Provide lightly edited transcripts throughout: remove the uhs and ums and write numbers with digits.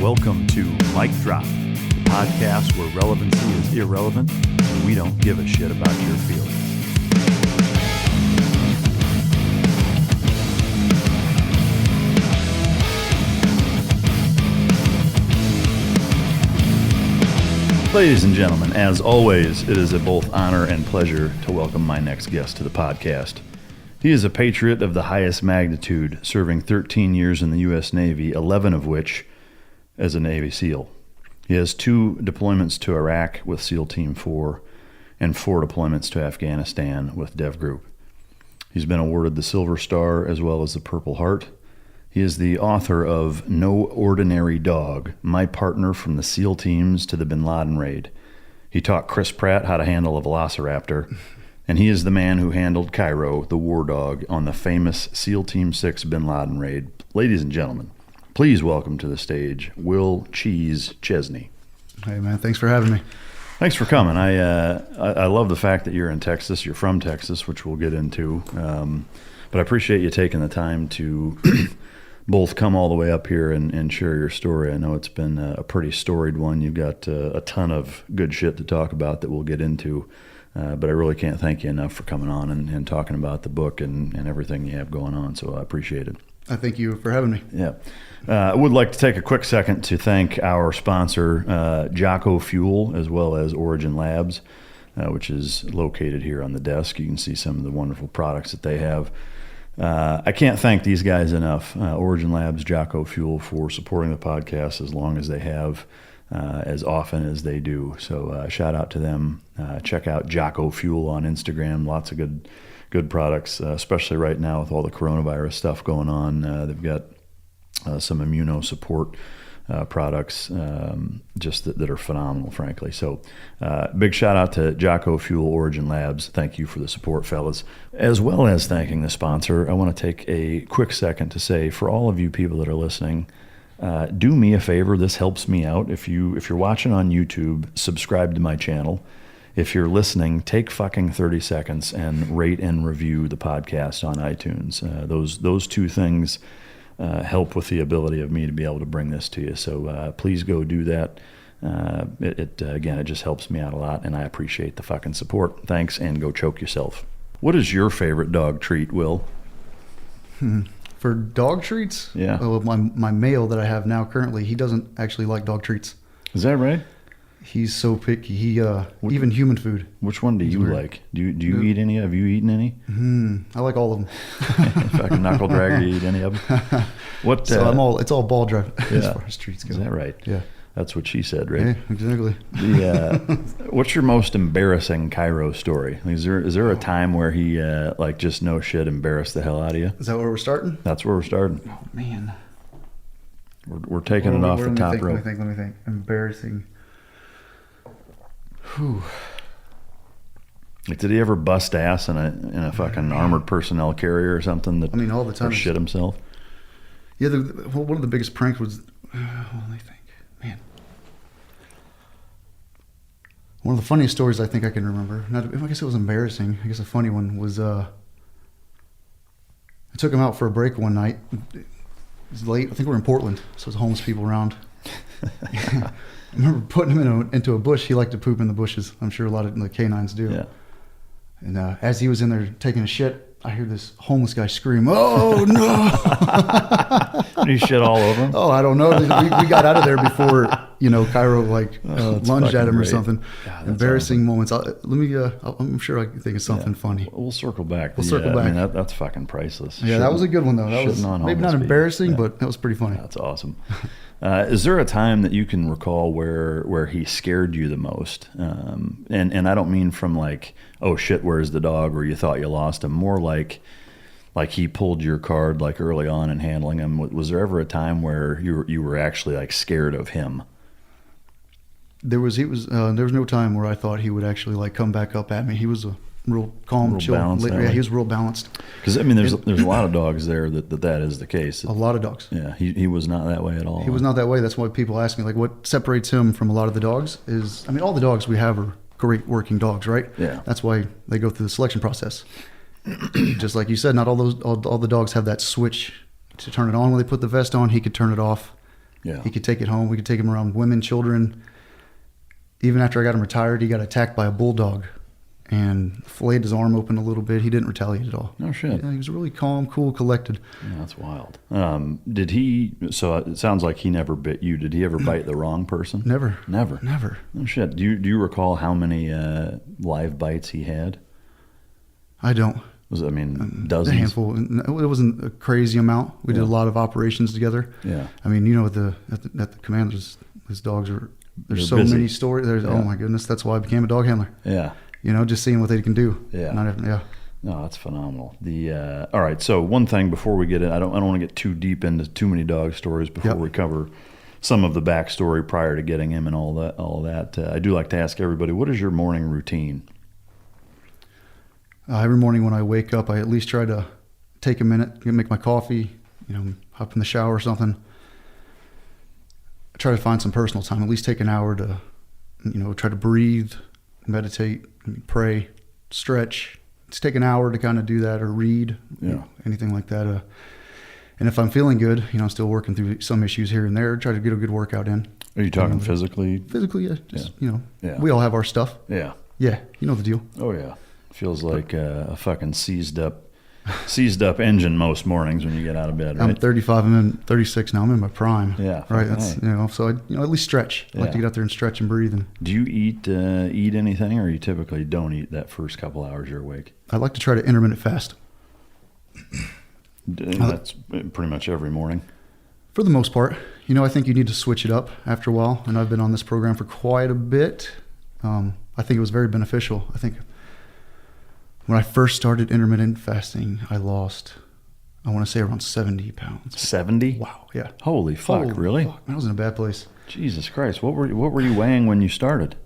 Welcome to Mic Drop, the podcast where relevancy is irrelevant and we don't give a shit about your feelings. Ladies and gentlemen, as always, it is a both honor and pleasure to welcome my next guest to the podcast. He is a patriot of the highest magnitude, serving 13 years in the U.S. Navy, 11 of which as a Navy SEAL. He has 2 deployments to Iraq with SEAL Team 4 and 4 deployments to Afghanistan with Dev Group. He's been awarded the Silver Star as well as the Purple Heart. He is the author of No Ordinary Dog, My Partner from the SEAL Teams to the Bin Laden Raid. He taught Chris Pratt how to handle a velociraptor, and he is the man who handled Cairo, the war dog, on the famous SEAL Team 6 Bin Laden Raid. Ladies and gentlemen, please welcome to the stage Will Cheese Chesney. Hey man, thanks for having me. Thanks for coming. I love the fact that you're in Texas. You're from Texas, which we'll get into. But I appreciate you taking the time to both come all the way up here and share your story. I know it's been a pretty storied one. You've got a ton of good shit to talk about that we'll get into. But I really can't thank you enough for coming on and talking about the book and everything you have going on. So I appreciate it. I thank you for having me. Yeah. I would like to take a quick second to thank our sponsor, Jocko Fuel, as well as Origin Labs, which is located here on the desk. You can see some of the wonderful products that they have. I can't thank these guys enough, Origin Labs, Jocko Fuel, for supporting the podcast as long as they have, as often as they do. So shout out to them. Check out Jocko Fuel on Instagram. Lots of good products, especially right now with all the coronavirus stuff going on. They've got some immuno support products just that are phenomenal, frankly. So big shout out to Jocko Fuel, Origin Labs. Thank you for the support, fellas. As well as thanking the sponsor, I want to take a quick second to say, for all of you people that are listening, do me a favor. This helps me out. If you're watching on YouTube, subscribe to my channel. If you're listening, take fucking 30 seconds and rate and review the podcast on iTunes. Those 2 things help with the ability of me to be able to bring this to you. So please go do that. Again, it just helps me out a lot, and I appreciate the fucking support. Thanks, and go choke yourself. What is your favorite dog treat, Will? For dog treats? Yeah. Well, my male that I have now currently, he doesn't actually like dog treats. Is that right? He's so picky. He even human food. Which one do you like? Do you eat any? Have you eaten any? I like all of them. Fucking knuckle dragger, you eat any of them? What? So it's all ball drive as far as treats go. Is that right? Yeah. That's what she said, right? Yeah, exactly. What's your most embarrassing Cairo story? Is there a time where he just no shit embarrassed the hell out of you? Is that where we're starting? That's where we're starting. Oh man. We're taking it off the top rope. Let me think. Embarrassing. Whew. Did he ever bust ass in a fucking armored personnel carrier or something? That, I mean, all the time. Or shit himself? Yeah, one of the biggest pranks was, let me think, man. One of the funniest stories I think I can remember. I guess it was embarrassing. I guess a funny one was, I took him out for a break one night. It was late. I think we were in Portland, so there's homeless people around. I remember putting him into a bush. He liked to poop in the bushes. I'm sure a lot of the Canines do. Yeah. And as he was in there taking a shit, I hear this homeless guy scream, "Oh no!" Did he shit all over him? Oh, I don't know. We got out of there before Cairo lunged at him or something. God, embarrassing moments. I'm sure I can think of something funny. We'll circle back. We'll circle back. I mean, that's fucking priceless. Yeah, that was a good one though. That was maybe not embarrassing, but that was pretty funny. That's awesome. Is there a time that you can recall where he scared you the most? And I don't mean from like, oh shit, where's the dog? Or you thought you lost him. More like he pulled your card like early on in handling him. Was there ever a time where you were actually like scared of him? There was no time where I thought he would actually like come back up at me. He was a real calm, chill. Yeah, he was real balanced. Because I mean, there's a lot of dogs there that is the case. A lot of dogs. Yeah, he was not that way at all. He was not that way. That's why people ask me like, what separates him from a lot of the dogs is, I mean, all the dogs we have are great working dogs, right? Yeah. That's why they go through the selection process. Just like you said, not all the dogs have that switch to turn it on when they put the vest on. He could turn it off Yeah. He could take it home. We could take him around women, children. Even after I got him retired, he got attacked by a bulldog and flayed his arm open a little bit. He didn't retaliate at all. No shit. Yeah, he was really calm, cool, collected. Yeah, that's wild. Did he, so it sounds like he never bit you. Did he ever bite the wrong person? Never. Never? Never. No shit. Do you recall how many live bites he had? I don't. Was it, I mean, dozens? A handful. It wasn't a crazy amount. We did a lot of operations together. Yeah. I mean, at the command, his dogs are, there's They're so busy. many stories. There's, oh my goodness, that's why I became a dog handler. Yeah. Just seeing what they can do. Yeah. Yeah. No, that's phenomenal. All right. So one thing before we get in, I don't want to get too deep into too many dog stories before we cover some of the backstory prior to getting him and all that. I do like to ask everybody, what is your morning routine? Every morning when I wake up, I at least try to take a minute, make my coffee, hop in the shower or something. I try to find some personal time, at least take an hour to, try to breathe, meditate, pray, stretch. Just take an hour to kind of do that or read, anything like that. And if I'm feeling good, I'm still working through some issues here and there, try to get a good workout in. Are you talking physically? Physically, yeah. Just, we all have our stuff. Yeah. Yeah, you know the deal. Oh, yeah. Feels like a fucking seized up engine most mornings when you get out of bed, right? I'm 35, I'm in 36 now. I'm in my prime. Yeah. Right. That's, so I, at least stretch. I like to get out there and stretch and breathe. And do you eat anything, or you typically don't eat that first couple hours you're awake? I like to try to intermittent fast. That's pretty much every morning. For the most part. I think you need to switch it up after a while. And I've been on this program for quite a bit. I think it was very beneficial. I think when I first started intermittent fasting, I lost, I want to say, around 70 pounds. 70? Wow, yeah. Holy fuck, really? Fuck. I was in a bad place. Jesus Christ. What were you weighing when you started?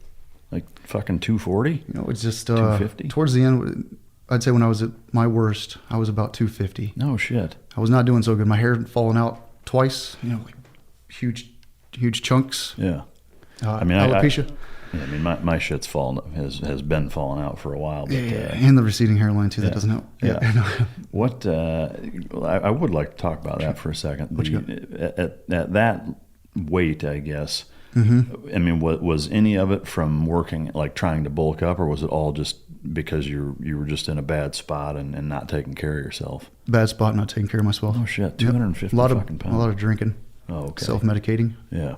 Like fucking 240? It's just 250? Towards the end, I'd say when I was at my worst, I was about 250. No shit. I was not doing so good. My hair had fallen out twice, like huge chunks. Yeah. Alopecia. I mean, my shit's has been falling out for a while. But, and the receding hairline too. That doesn't help. Yeah. What I would like to talk about that for a second. At that weight, I guess. Mm-hmm. I mean, was any of it from working, like trying to bulk up, or was it all just because you were just in a bad spot and not taking care of yourself? Bad spot, not taking care of myself. Oh shit, 250 fucking pounds. A lot of drinking. Oh, okay. Self-medicating. Yeah.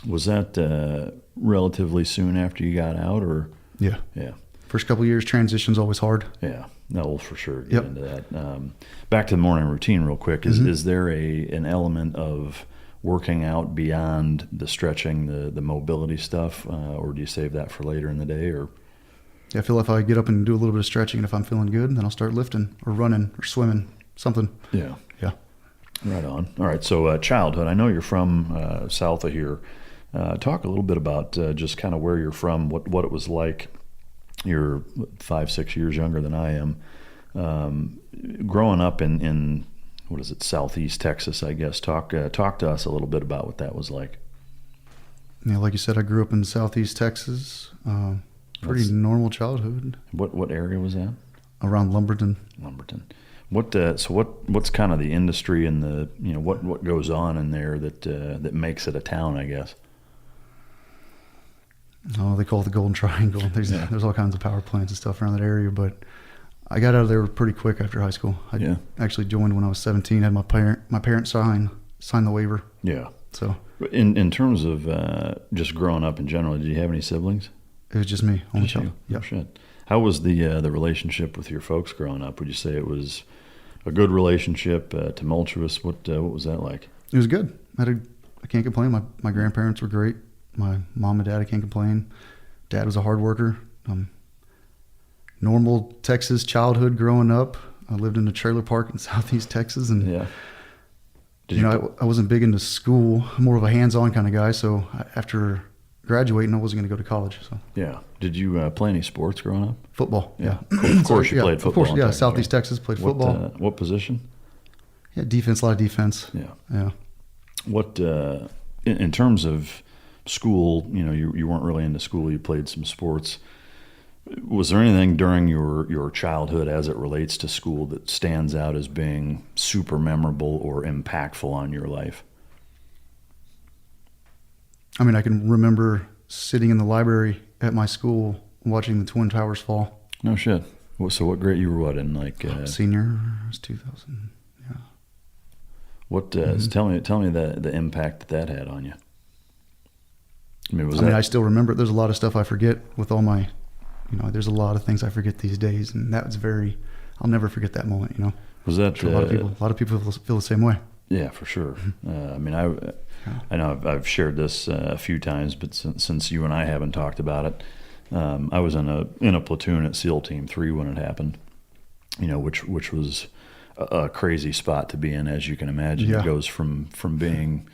Was that relatively soon after you got out, or? Yeah. Yeah. First couple of years, transition's always hard. Yeah. No, we'll for sure get into that. Back to the morning routine real quick. Is there an element of working out beyond the stretching, the mobility stuff, or do you save that for later in the day? Or I feel if I get up and do a little bit of stretching, and if I'm feeling good, then I'll start lifting or running or swimming, something. Yeah. Yeah. Right on. All right. So childhood, I know you're from south of here. Talk a little bit about just kind of where you're from, what it was like. You're 5-6 years younger than I am. Growing up in what is it, Southeast Texas, I guess. Talk to us a little bit about what that was like. Yeah, like you said, I grew up in Southeast Texas. Pretty normal childhood. What area was that? Around Lumberton. What's kind of the industry and the what goes on in there that makes it a town, I guess? Oh, they call it the Golden Triangle. There's all kinds of power plants and stuff around that area, but I got out of there pretty quick after high school. I actually joined when I was 17. Had my parents sign the waiver. Yeah. So in terms of just growing up in general, did you have any siblings? It was just me, only child. Yeah. Oh, shit. How was the relationship with your folks growing up? Would you say it was a good relationship, tumultuous? What was that like? It was good. I can't complain. My grandparents were great. My mom and dad, I can't complain. Dad was a hard worker. Normal Texas childhood growing up. I lived in a trailer park in Southeast Texas, and I wasn't big into school. I'm more of a hands-on kind of guy. So after graduating, I wasn't going to go to college. So yeah. Did you play any sports growing up? Football. Yeah. Of course, you played football. Of course, Southeast Texas played football. What position? Yeah, defense. A lot of defense. Yeah. Yeah. What in terms of school? You weren't really into school. You played some sports. Was there anything during your childhood as it relates to school that stands out as being super memorable or impactful on your life? I mean, I can remember sitting in the library at my school watching the Twin Towers fall. No shit. So what grade you were in? Like senior, it was 2000. Yeah. What? Tell me the impact that had on you. I mean, I still remember. There's a lot of stuff I forget with all my, there's a lot of things I forget these days, and that was I'll never forget that moment. Was that a lot of people feel the same way? Yeah, for sure. I mean, I know I've shared this a few times, but since you and I haven't talked about it, I was in a platoon at SEAL Team 3 when it happened. Which was a crazy spot to be in, as you can imagine. Yeah. It goes from being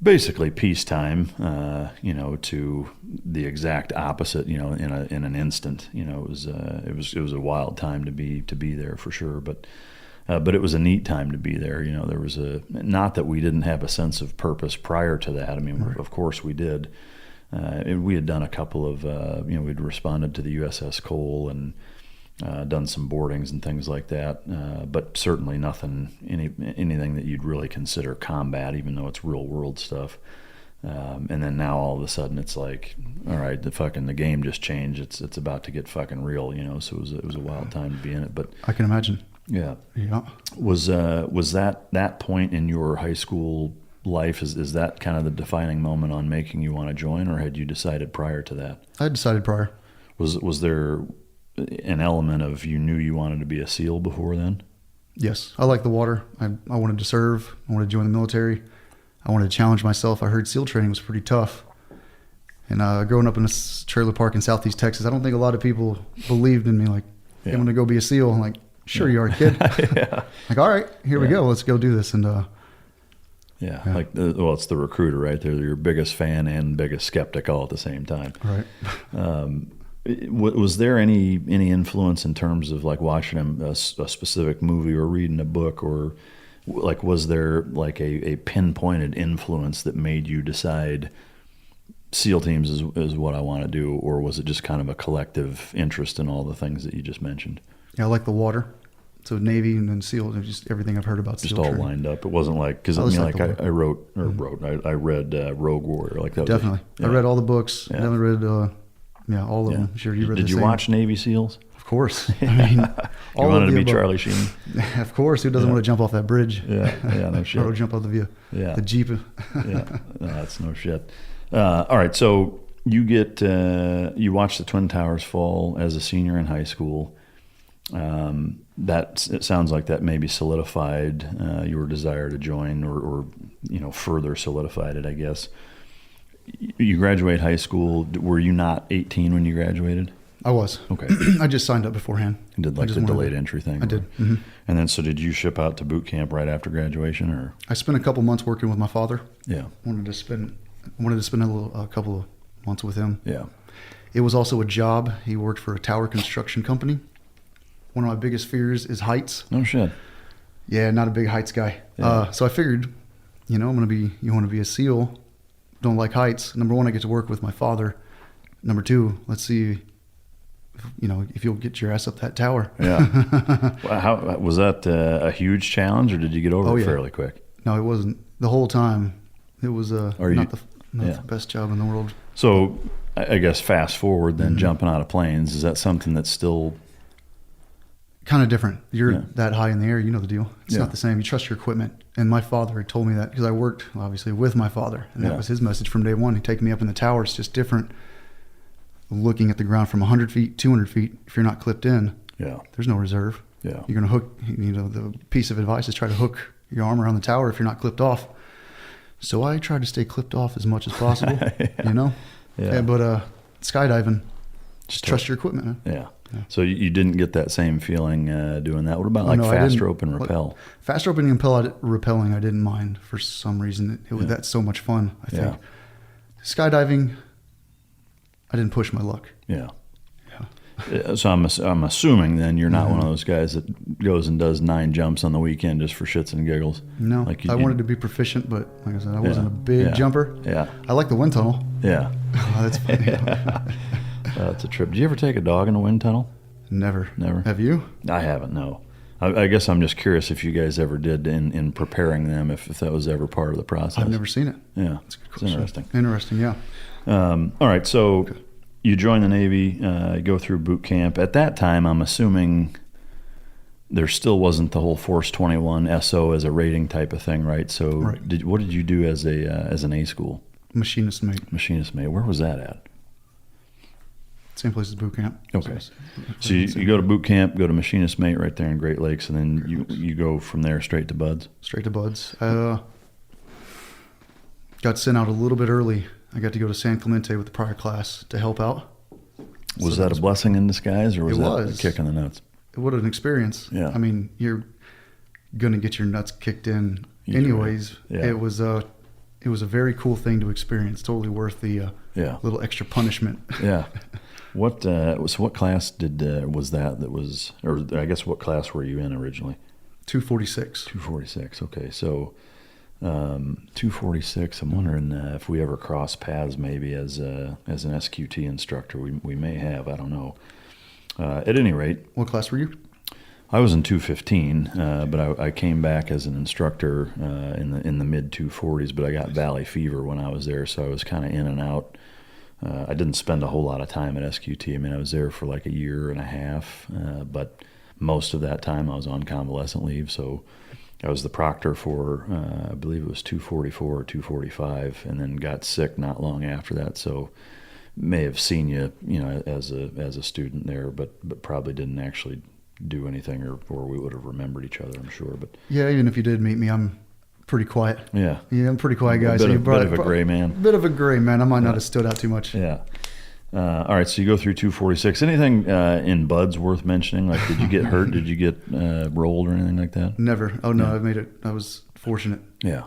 basically peacetime, to the exact opposite, in an instant. It was a wild time to be there for sure, but it was a neat time to be there. There was not that we didn't have a sense of purpose prior to that. I mean, right. Of course we did. We had done a couple of, we'd responded to the USS Cole and done some boardings and things like that, but certainly anything that you'd really consider combat, even though it's real world stuff. And then now all of a sudden it's like, all right, the game just changed. It's about to get fucking real, So it was a wild time to be in it. But I can imagine. Yeah. Yeah. Was that point in your high school life, is that kind of the defining moment on making you want to join, or had you decided prior to that? I had decided prior. Was there an element of you knew you wanted to be a SEAL before then? Yes. I like the water. I wanted to serve. I wanted to join the military. I wanted to challenge myself. I heard SEAL training was pretty tough. And growing up in a trailer park in Southeast Texas, I don't think a lot of people believed in me. Like, hey, I'm going to go be a SEAL. I'm like, sure you are, kid. Yeah. Like, all right, here we go. Let's go do this. And like, it's the recruiter, right? They're your biggest fan and biggest skeptic all at the same time. Right. Was there any influence in terms of like watching a specific movie or reading a book, or like was there like a pinpointed influence that made you decide SEAL teams is what I want to do, or was it just kind of a collective interest in all the things that you just mentioned? Yeah, I like the water. So Navy and then SEAL, just everything I've heard about SEAL just all training. lined up. It wasn't like, because I read Rogue Warrior, like that. Definitely. I read all the books. Yeah. I read all of them. Sure, you read. Did you watch Navy SEAls? Of course. I mean, you wanted to be Charlie Sheen. Of course. Who doesn't want to jump off that bridge? Yeah, no shit. Or jump off the Jeep. No, that's no shit. All right, so you you watch the Twin Towers fall as a senior in high school. It sounds like that maybe solidified your desire to join, or further solidified it, I guess. You graduate high school. Were you not 18 when you graduated? I was. Okay. I just signed up beforehand. You did like the delayed entry thing? I did. Mm-hmm. And then, so did you ship out to boot camp right after graduation, or? I spent a couple months working with my father. Yeah. Wanted to spend a couple of months with him. Yeah. It was also a job. He worked for a tower construction company. One of my biggest fears is heights. No shit. Yeah, not a big heights guy. Yeah. So I figured, you want to be a SEAL, don't like heights. Number one, I get to work with my father. Number two, let's see, if you'll get your ass up that tower. Yeah. Well, how was that a huge challenge, or did you get over it fairly quick? No, it wasn't. The whole time, it was not the best job in the world. So I guess fast forward then, jumping out of planes, is that something that's still kind of different? You're that high in the air, you know the deal. It's not the same. You trust your equipment. And my father had told me that because I worked obviously with my father, and that was his message from day one. He'd take me up in the tower. It's just different looking at the ground from 100 feet, 200 feet. If you're not clipped in, there's no reserve. Yeah. You're going to hook, the piece of advice is try to hook your arm around the tower if you're not clipped off. So I tried to stay clipped off as much as possible, Yeah, but skydiving, just trust your equipment, man. Yeah. So you didn't get that same feeling doing that. What about fast rope and rappel? Fast rope and rappelling, I didn't mind for some reason. That's so much fun, I think. Skydiving, I didn't push my luck. Yeah. So I'm assuming then you're not one of those guys that goes and does 9 jumps on the weekend just for shits and giggles. No, I wanted to be proficient, but like I said, I wasn't a big jumper. Yeah. I like the wind tunnel. Yeah. Oh, that's funny. That's a trip. Did you ever take a dog in a wind tunnel? Never. Never. Have you? I haven't. No. I guess I'm just curious if you guys ever did in preparing them, if that was ever part of the process. I've never seen it. Yeah, That's a good it's question. interesting. Interesting, yeah. All right, so you join the Navy, go through boot camp. At that time, I'm assuming there still wasn't the whole Force 21 SO as a rating type of thing, right? So Right. what did you do as an A school? Machinist mate. Machinist mate. Where was that at? Same place as boot camp. Okay. So you go to boot camp, go to machinist mate right there in Great Lakes, and then you go from there straight to buds? Straight to buds. Got sent out a little bit early. I got to go to San Clemente with the prior class to help out. Was that a blessing in disguise, or was that a kick in the nuts? What an experience. Yeah. I mean, you're going to get your nuts kicked in anyways. Yeah. It was a very cool thing to experience. Totally worth the little extra punishment. Yeah. What class was that was, or I guess what class were you in originally? 246. 246. Okay, so 246. I'm wondering if we ever cross paths, maybe as an SQT instructor. We may have. I don't know. At any rate, What class were you? I was in 215, but I came back as an instructor in the mid 240s. But I got valley fever when I was there, so I was kind of in and out. I didn't spend a whole lot of time at SQT. I mean, I was there for like a year and a half, but most of that time I was on convalescent leave. So I was the proctor for, I believe it was 244 or 245, and then got sick not long after that. So may have seen you, as a student there, but probably didn't actually do anything, or we would have remembered each other, I'm sure. But Yeah, even if you did meet me, I'm pretty quiet. yeah, I'm a pretty quiet guy. bit of a gray man. Bit of a gray man. I might not have stood out too much. Yeah. All right, so you go through 246. Anything in buds worth mentioning? Like, did you get hurt? Did you get rolled or anything like that? Never. Oh, no, I made it. I was fortunate. Yeah.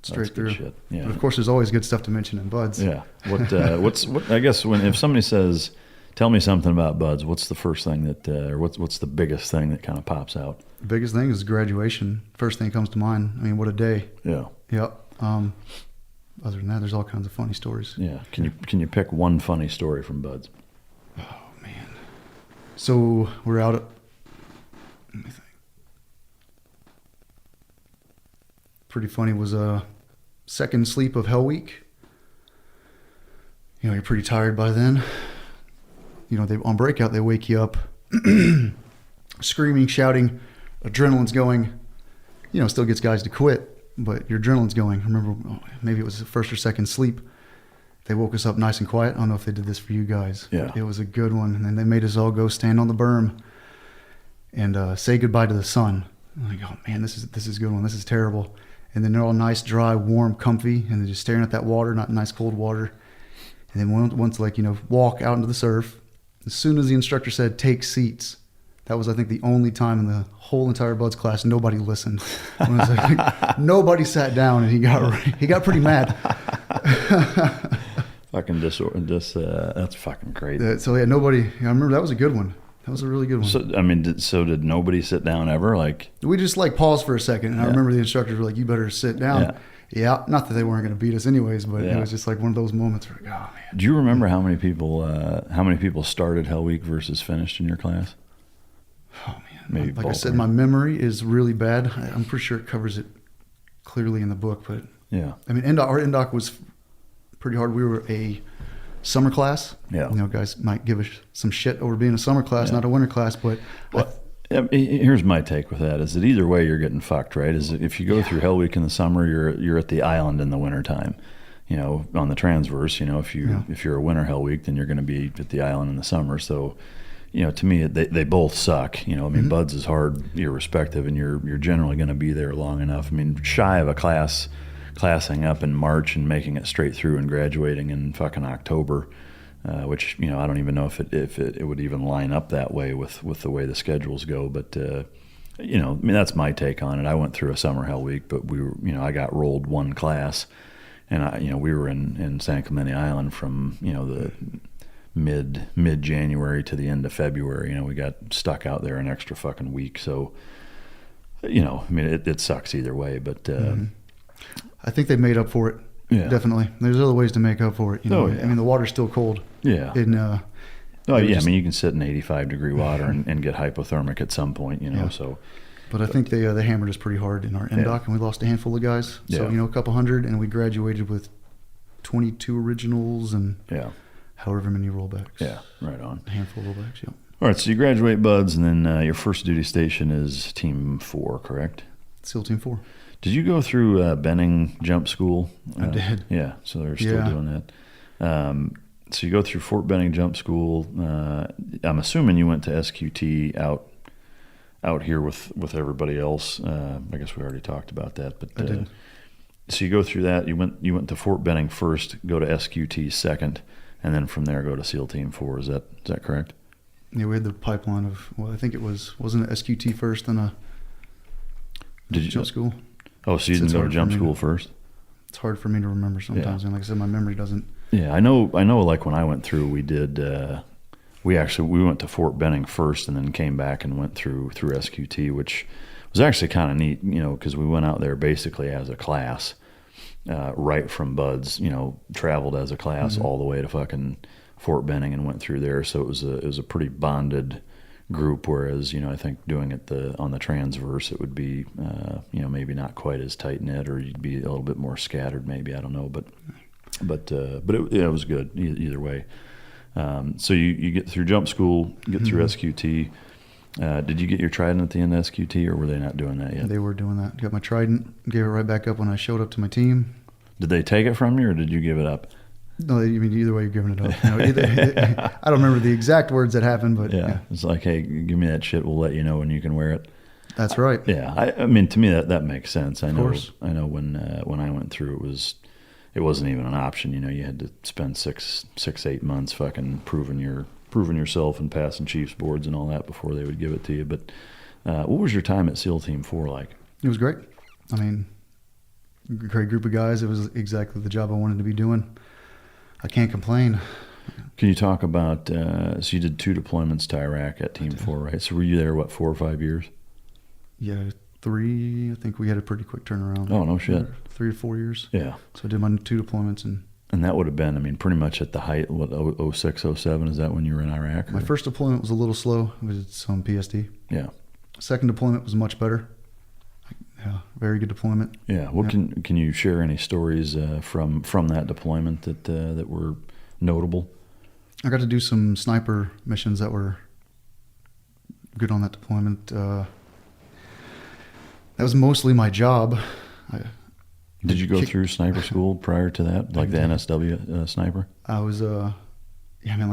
Straight That's through. good shit. Yeah. But of course, there's always good stuff to mention in buds. Yeah. What I guess if somebody says, tell me something about buds, what's the first thing that, or what's the biggest thing that kind of pops out? The biggest thing is graduation. First thing that comes to mind. I mean, what a day. Yeah. Yep. Other than that, there's all kinds of funny stories. Yeah. Can you pick one funny story from buds? Oh, man. So we're out at, let me think. Pretty funny was second sleep of Hell Week. You're pretty tired by then. They on breakout, they wake you up screaming, shouting, adrenaline's going. Still gets guys to quit, but your adrenaline's going. I remember, maybe it was the first or second sleep. They woke us up nice and quiet. I don't know if they did this for you guys. Yeah. It was a good one. And then they made us all go stand on the berm and say goodbye to the sun. I'm like, oh man, this is a good one. This is terrible. And then they're all nice, dry, warm, comfy, and they're just staring at that water, not nice cold water. And then once walk out into the surf. As soon as the instructor said, take seats, that was, I think, the only time in the whole entire buds class nobody listened. When it was like, nobody sat down, and he got pretty mad. Fucking that's fucking crazy. So yeah, nobody. I remember that was a good one. That was a really good one. So I mean, did nobody sit down ever? Like, we just paused for a second, and I remember the instructors were like, "You better sit down." Yeah, not that they weren't going to beat us anyways, but it was just like one of those moments where, oh man. Do you remember how many people started Hell Week versus finished in your class? Oh man, Maybe like I said, my memory is really bad. I'm pretty sure it covers it clearly in the book, but yeah, I mean, our NDOC was pretty hard. We were a summer class. Yeah, guys might give us some shit over being a summer class, not a winter class, but. Here's my take with that: is that either way you're getting fucked, right? Is that if you go through Hell Week in the summer, you're at the island in the wintertime. On the transverse, if you're a winter Hell Week, then you're going to be at the island in the summer. So, to me, they both suck. I mean, buds is hard, irrespective, and you're generally going to be there long enough. I mean, shy of a classing up in March and making it straight through and graduating in fucking October. Which I don't even know if it would even line up that way with the way the schedules go. But I mean, that's my take on it. I went through a summer Hell Week, but we were I got rolled one class, and we were in San Clemente Island from the mid January to the end of February. We got stuck out there an extra fucking week. So I mean, it sucks either way. But I think they made up for it. Yeah, definitely. There's other ways to make up for it. I mean, the water's still cold. Yeah. And, I mean, you can sit in 85-degree water and get hypothermic at some point. So But I think they hammered us pretty hard in our NDOC, and we lost a handful of guys. So, a couple hundred, and we graduated with 22 originals and however many rollbacks. Yeah, right on. A handful of rollbacks, yeah. All right, so you graduate buds, and then your first duty station is Team 4, correct? SEAL Team 4. Did you go through Benning Jump School? I did. Yeah, so they're still doing that. So you go through Fort Benning Jump School. I'm assuming you went to SQT out here with everybody else. I guess we already talked about that. But I did. So you go through that. You went to Fort Benning first, go to SQT second, and then from there go to SEAL Team 4. Is that correct? Yeah, we had the pipeline of, I think it wasn't it SQT first, then jump school? Oh, so you didn't go to jump school first? It's hard for me to remember sometimes. And like I said, my memory doesn't. Yeah, I know. Like when I went through, we did. We went to Fort Benning first, and then came back and went through SQT, which was actually kind of neat, because we went out there basically as a class, right from buds, traveled as a class all the way to fucking Fort Benning and went through there. So it was a pretty bonded group. Whereas I think doing it on the transverse, it would be maybe not quite as tight knit, or you'd be a little bit more scattered. Maybe, I don't know, but it was good either way. So you get through jump school, get through SQT. Did you get your Trident at the end of SQT, or were they not doing that yet? They were doing that. Got my Trident, gave it right back up when I showed up to my team. Did they take it from you, or did you give it up? No, I mean, either way, you're giving it up. I don't remember the exact words that happened, but yeah. It's like, hey, give me that shit. We'll let you know when you can wear it. That's right. Yeah, I mean, to me that makes sense. Of course. I know when I went through, it wasn't even an option. You had to spend 8 months fucking proving yourself and passing Chiefs boards and all that before they would give it to you. But what was your time at SEAL Team 4 like? It was great. I mean, great group of guys. It was exactly the job I wanted to be doing. I can't complain. Can you talk about, so you did 2 deployments to Iraq at Team 4, right? So were you there, 4 or 5 years? Yeah, 3. I think we had a pretty quick turnaround. Oh, no shit. 3 or 4 years. Yeah. So I did my 2 deployments. And that would have been, I mean, pretty much at the height, 06, 07? Is that when you were in Iraq? My first deployment was a little slow. It was some PSD. Yeah. Second deployment was much better. Yeah, very good deployment. Yeah. What can you share any stories from that deployment that were notable? I got to do some sniper missions that were good on that deployment. That was mostly my job. Did you go through sniper school prior to that, like the NSW sniper? I was, like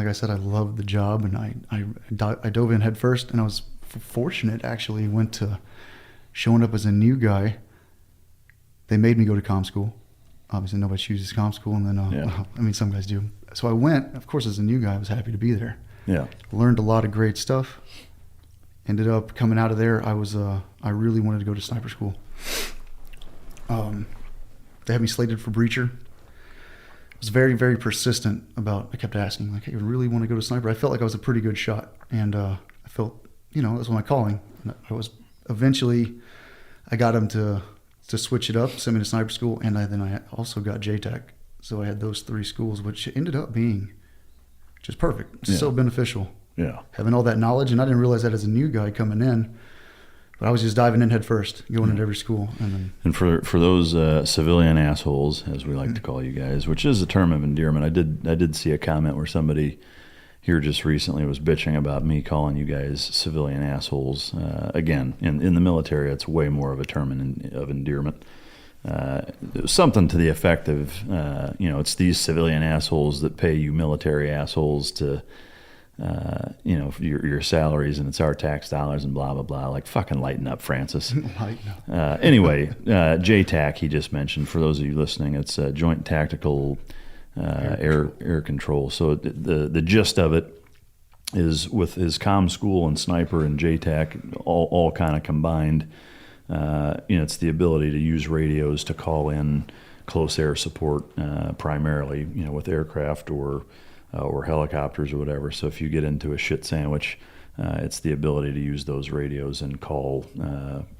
I said, I loved the job, and I dove in head first, and I was fortunate, actually. Went to showing up as a new guy. They made me go to comm school. Obviously, nobody chooses comm school, and then, some guys do. So I went, of course, as a new guy. I was happy to be there. Yeah. Learned a lot of great stuff. Ended up coming out of there. I really wanted to go to sniper school. They had me slated for breacher. I was very, very persistent I kept asking, like, hey, I really want to go to sniper. I felt like I was a pretty good shot. And I felt, that was my calling. And eventually, I got him to switch it up, send me to sniper school. And then I also got JTAC. So I had those 3 schools, which ended up being just perfect. So beneficial. Yeah. Having all that knowledge. And I didn't realize that as a new guy coming in. But I was just diving in head first, going into every school. And for those civilian assholes, as we like to call you guys, which is a term of endearment, I did see a comment where somebody here just recently was bitching about me calling you guys civilian assholes. Again, in the military, it's way more of a term of endearment. It was something to the effect of, it's these civilian assholes that pay you military assholes to... your salaries, and it's our tax dollars and blah, blah, blah. Like, fucking lighten up, Francis. Lighten up. Anyway, JTAC, he just mentioned, for those of you listening, it's Joint Tactical Air Control. So the gist of it is, with his comm school and sniper and JTAC all kind of combined, it's the ability to use radios to call in close air support, primarily, with aircraft or helicopters or whatever. So if you get into a shit sandwich, it's the ability to use those radios and call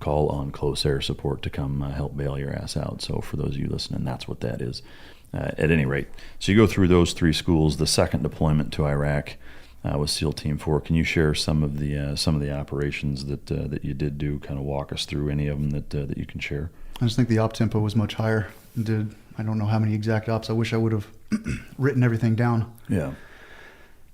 on close air support to come help bail your ass out. So for those of you listening, that's what that is. At any rate, so you go through those 3 schools. The second deployment to Iraq, with SEAL Team 4. Can you share some of the operations that you did do? Kind of walk us through any of them that you can share. I just think the op tempo was much higher. I don't know how many exact ops. I wish I would have written everything down. Yeah.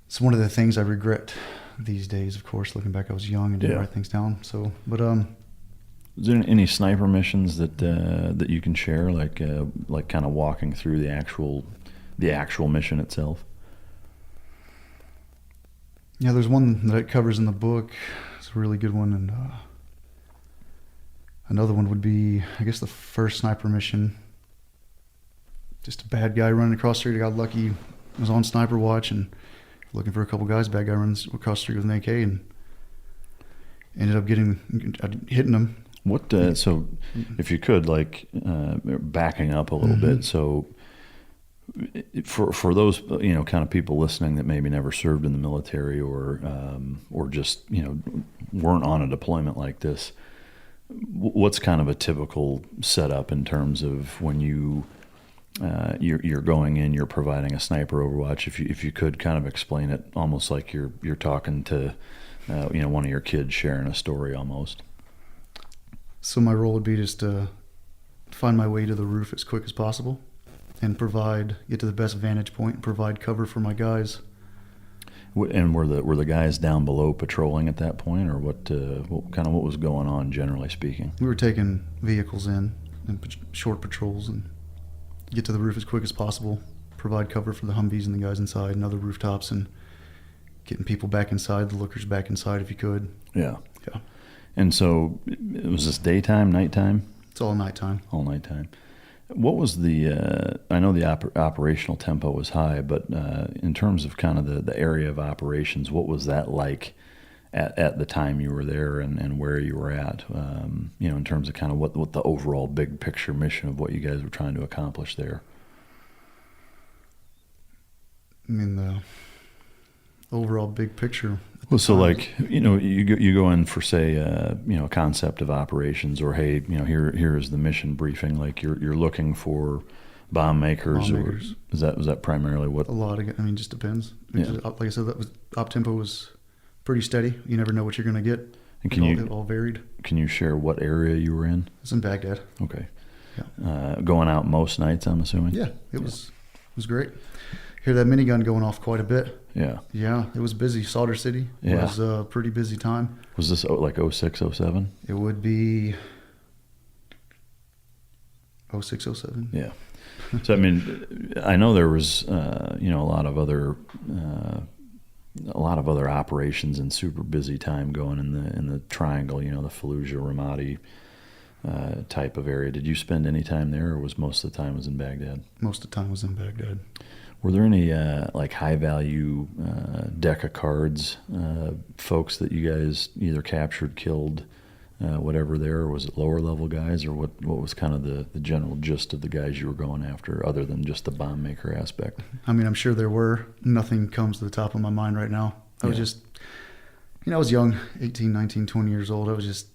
It's one of the things I regret these days. Of course, looking back, I was young and didn't write things down. So, but is there any sniper missions that you can share, like kind of walking through the actual mission itself? Yeah, there's one that it covers in the book. It's a really good one, and another one would be, I guess, the first sniper mission. Just a bad guy running across the street. I got lucky. I was on sniper watch and looking for a couple guys. Bad guy runs across the street with an AK and ended up hitting him. What? So, if you could, backing up a little bit. So, for those kind of people listening that maybe never served in the military or just weren't on a deployment like this, what's kind of a typical setup in terms of when you're going in, you're providing a sniper overwatch? If you could kind of explain it almost like you're talking to one of your kids sharing a story almost. So my role would be just to find my way to the roof as quick as possible and get to the best vantage point and provide cover for my guys. And were the guys down below patrolling at that point, or what was going on generally speaking? We were taking vehicles in and short patrols and get to the roof as quick as possible, provide cover for the Humvees and the guys inside and other rooftops, and getting people back inside, the lookers back inside if you could. Yeah. Yeah. And so, was this daytime, nighttime? It's all nighttime. All nighttime. What was I know the operational tempo was high, but in terms of kind of the area of operations, what was that like at the time you were there and where you were at, in terms of kind of what the overall big picture mission of what you guys were trying to accomplish there? I mean, the overall big picture. Well, so you go in for, say, a concept of operations, or hey, here is the mission briefing. Like you're looking for bomb makers, or was that primarily what? A lot of, just depends. Yeah. Like I said, op tempo was pretty steady. You never know what you're going to get. And it all varied. Can you share what area you were in? It's in Baghdad. Okay. Yeah. Going out most nights, I'm assuming. Yeah, it was great. Hear that minigun going off quite a bit. Yeah. Yeah, it was busy. Solder City was a pretty busy time. Was this like 06, 07? It would be 06, 07. Yeah. So, I know there was, a lot of other operations and super busy time going in the triangle, the Fallujah, Ramadi type of area. Did you spend any time there, or was most of the time was in Baghdad? Most of the time was in Baghdad. Were there any high value deck of cards folks that you guys either captured, killed, whatever there, or was it lower level guys, or what was kind of the general gist of the guys you were going after, other than just the bomb maker aspect? I'm sure there were. Nothing comes to the top of my mind right now. I was just, I was young, 18, 19, 20 years old. I was just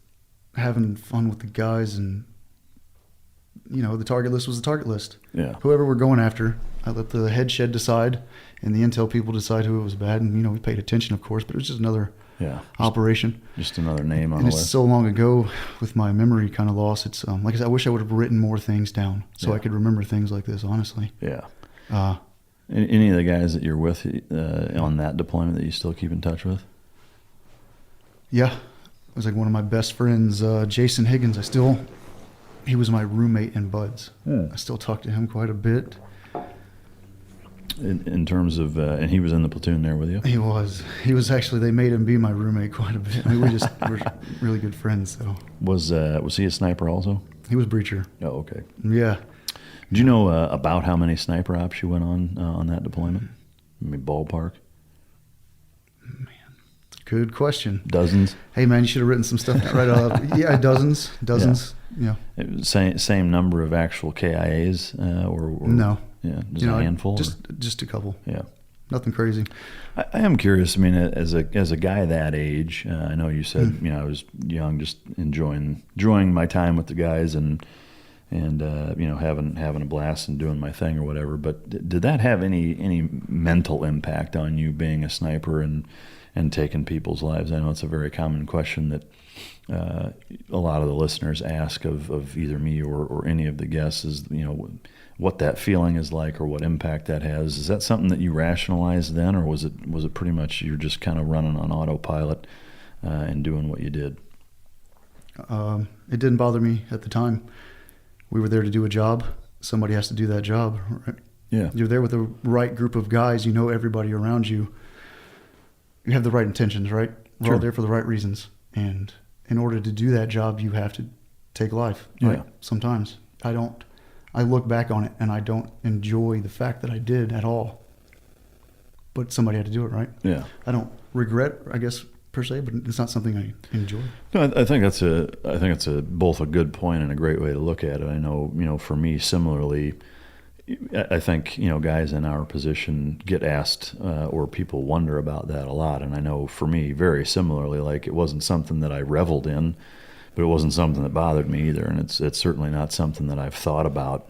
having fun with the guys, and the target list was the target list. Yeah. Whoever we're going after, I let the head shed decide, and the intel people decide who it was bad. And we paid attention, of course, but it was just another operation. Just another name on the list. It's so long ago, with my memory kind of lost. It's like I said, I wish I would have written more things down so I could remember things like this. Honestly. Yeah. Any of the guys that you're with on that deployment that you still keep in touch with? Yeah, it was like one of my best friends, Jason Higgins. He was my roommate in Buds. Yeah. I still talk to him quite a bit. In terms of, and he was in the platoon there with you? He was actually, they made him be my roommate quite a bit. We just were really good friends. So Was he a sniper also? He was breacher. Oh, okay. Yeah. Do you know about how many sniper ops you went on that deployment? Ballpark? Man, good question. Dozens? Hey, man, you should have written some stuff right off. Yeah, dozens. Yeah. Same number of actual KIAs or no. Yeah, just a handful? Just a couple. Yeah. Nothing crazy. I am curious. As a guy that age, I know you said I was young, just enjoying my time with the guys, and and having a blast and doing my thing or whatever. But did that have any mental impact on you, being a sniper and taking people's lives? I know it's a very common question that a lot of the listeners ask of either me or any of the guests is, what that feeling is like or what impact that has. Is that something that you rationalized then, or was it pretty much you're just kind of running on autopilot and doing what you did? It didn't bother me at the time. We were there to do a job. Somebody has to do that job, right? Yeah. You're there with the right group of guys. You know everybody around you. You have the right intentions, right? We're all there for the right reasons. And in order to do that job, you have to take life. Right? Yeah. Sometimes I don't. I look back on it and I don't enjoy the fact that I did at all. But somebody had to do it, right? Yeah. I don't regret, I guess, per se, but it's not something I enjoy. No, I think it's both a good point and a great way to look at it. I know, for me, similarly, I think, guys in our position get asked or people wonder about that a lot. And I know for me, very similarly, like it wasn't something that I reveled in, but it wasn't something that bothered me either. And it's certainly not something that I've thought about,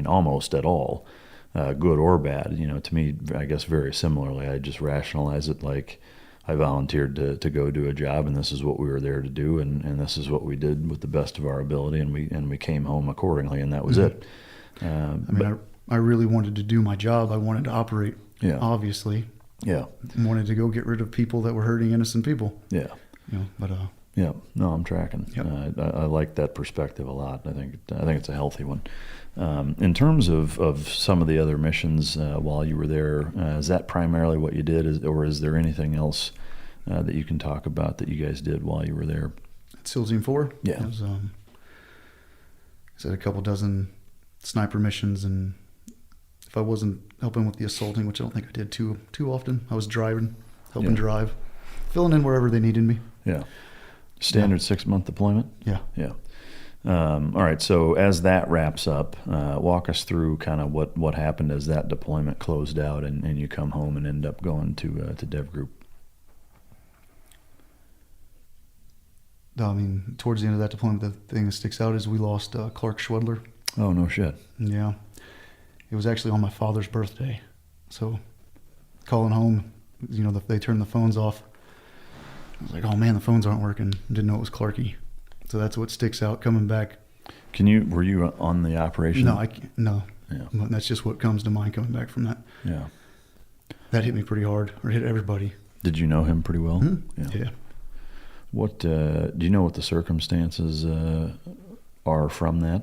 almost at all, good or bad. To me, I guess very similarly, I just rationalize it like I volunteered to go do a job, and this is what we were there to do, and this is what we did with the best of our ability, and we came home accordingly, and that was it. I really wanted to do my job. I wanted to operate, obviously. Yeah. I wanted to go get rid of people that were hurting innocent people. Yeah. Yeah. No, I'm tracking. Yep. I like that perspective a lot. I think it's a healthy one. In terms of some of the other missions while you were there, is that primarily what you did, or is there anything else that you can talk about that you guys did while you were there? SEAL Team 4? Yeah. It was, I said a couple dozen sniper missions, and if I wasn't helping with the assaulting, which I don't think I did too often, I was driving, helping drive, filling in wherever they needed me. Yeah. Standard 6-month deployment? Yeah. Yeah. All right. So as that wraps up, walk us through kind of what happened as that deployment closed out and you come home and end up going to Dev Group. Towards the end of that deployment, the thing that sticks out is we lost Clark Schwedler. Oh, no shit. Yeah. It was actually on my father's birthday. So calling home, they turned the phones off. I was like, oh man, the phones aren't working. Didn't know it was Clarky. So that's what sticks out coming back. Were you on the operation? No, I can't. No. Yeah. That's just what comes to mind coming back from that. Yeah. That hit me pretty hard, or hit everybody. Did you know him pretty well? Mm-hmm. Yeah. What do you know what the circumstances are from that?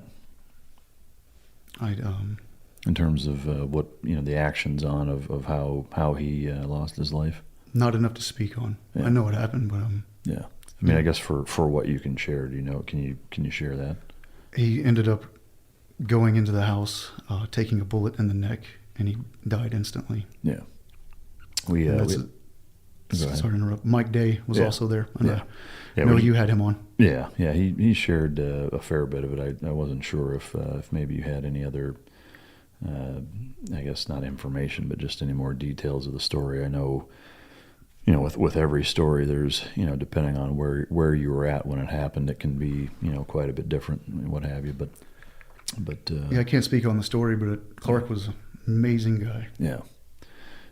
In terms of what the actions of how he lost his life. Not enough to speak on. Yeah. I know what happened, but yeah. I guess for what you can share, do you know? Can you share that? He ended up going into the house, taking a bullet in the neck, and he died instantly. Yeah. Sorry to interrupt. Mike Day was also there. And you had him on. Yeah. He shared a fair bit of it. I wasn't sure if maybe you had any other, I guess not information, but just any more details of the story. I know. With every story, there's, depending on where you were at when it happened, it can be, quite a bit different and what have you. But I can't speak on the story, but Clark was an amazing guy. Yeah.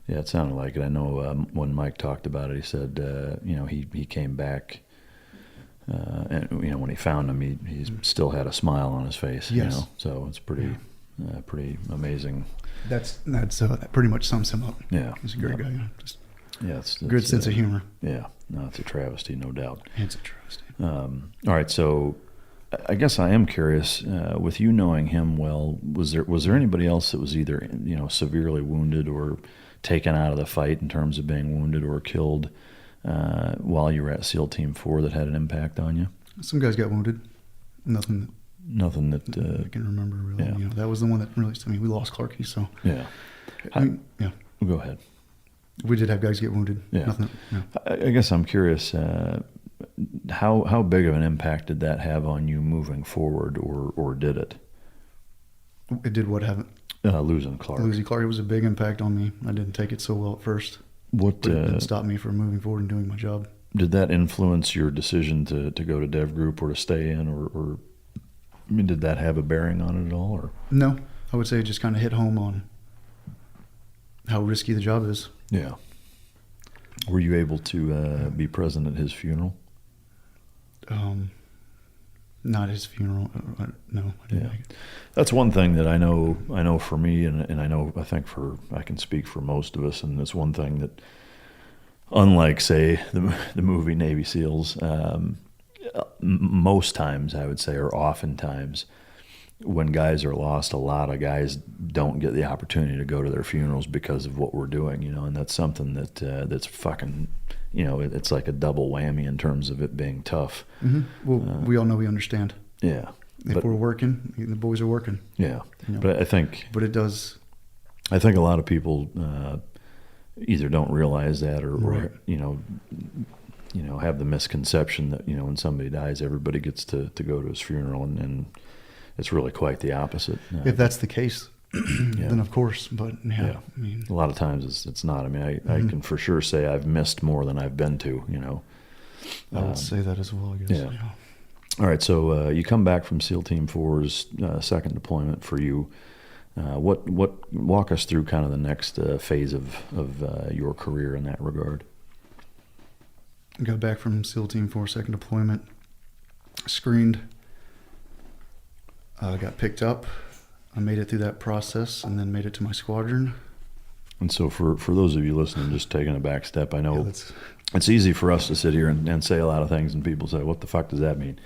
Yeah, it sounded like it. I know when Mike talked about it, he said, he came back, and, when he found him, he still had a smile on his face, Yes. So it's pretty amazing. That pretty much sums him up. Yeah. He's a great guy. It's good sense of humor. Yeah, no, it's a travesty, no doubt. It's a travesty. All right, so I guess I am curious. With you knowing him well, was there anybody else that was either severely wounded or taken out of the fight in terms of being wounded or killed while you were at SEAL Team 4 that had an impact on you? Some guys got wounded. Nothing that I can remember really. Yeah. That was the one that really. We lost Clarky, so yeah. Go ahead. We did have guys get wounded. Yeah. Nothing. No. I guess I'm curious, how big of an impact did that have on you moving forward, or did it? It did what happened? Losing Clark. Losing Clark, it was a big impact on me. I didn't take it so well at first. What didn't stop me from moving forward and doing my job? Did that influence your decision to go to Dev Group or to stay in, or I mean, did that have a bearing on it at all, or? No, I would say it just kind of hit home on how risky the job is. Yeah. Were you able to be present at his funeral? Not his funeral. No, I didn't. Yeah. That's one thing that I know for me, and I think I can speak for most of us, and it's one thing that, unlike, say, the movie Navy SEALs, most times, I would say, or oftentimes, when guys are lost, a lot of guys don't get the opportunity to go to their funerals because of what we're doing, and that's something that's fucking, it's like a double whammy in terms of it being tough. Mm-hmm. Well, we all know we understand. Yeah. If we're working, the boys are working. Yeah. But I think... But it does... I think a lot of people either don't realize that or Right. Have the misconception that, when somebody dies, everybody gets to go to his funeral, and it's really quite the opposite. If that's the case, Yeah. then of course. But Yeah. I mean, A lot of times it's not. I mean, I can for sure say I've missed more than I've been to, I would say that as well, I guess. Yeah. All right, so you come back from SEAL Team 4's second deployment for you. What walk us through kind of the next phase of your career in that regard? Got back from SEAL Team 4 second deployment, screened, got picked up. I made it through that process and then made it to my squadron. And so for those of you listening, just taking a back step, I know Yeah, it's easy for us to sit here and say a lot of things, and people say, what the fuck does that mean?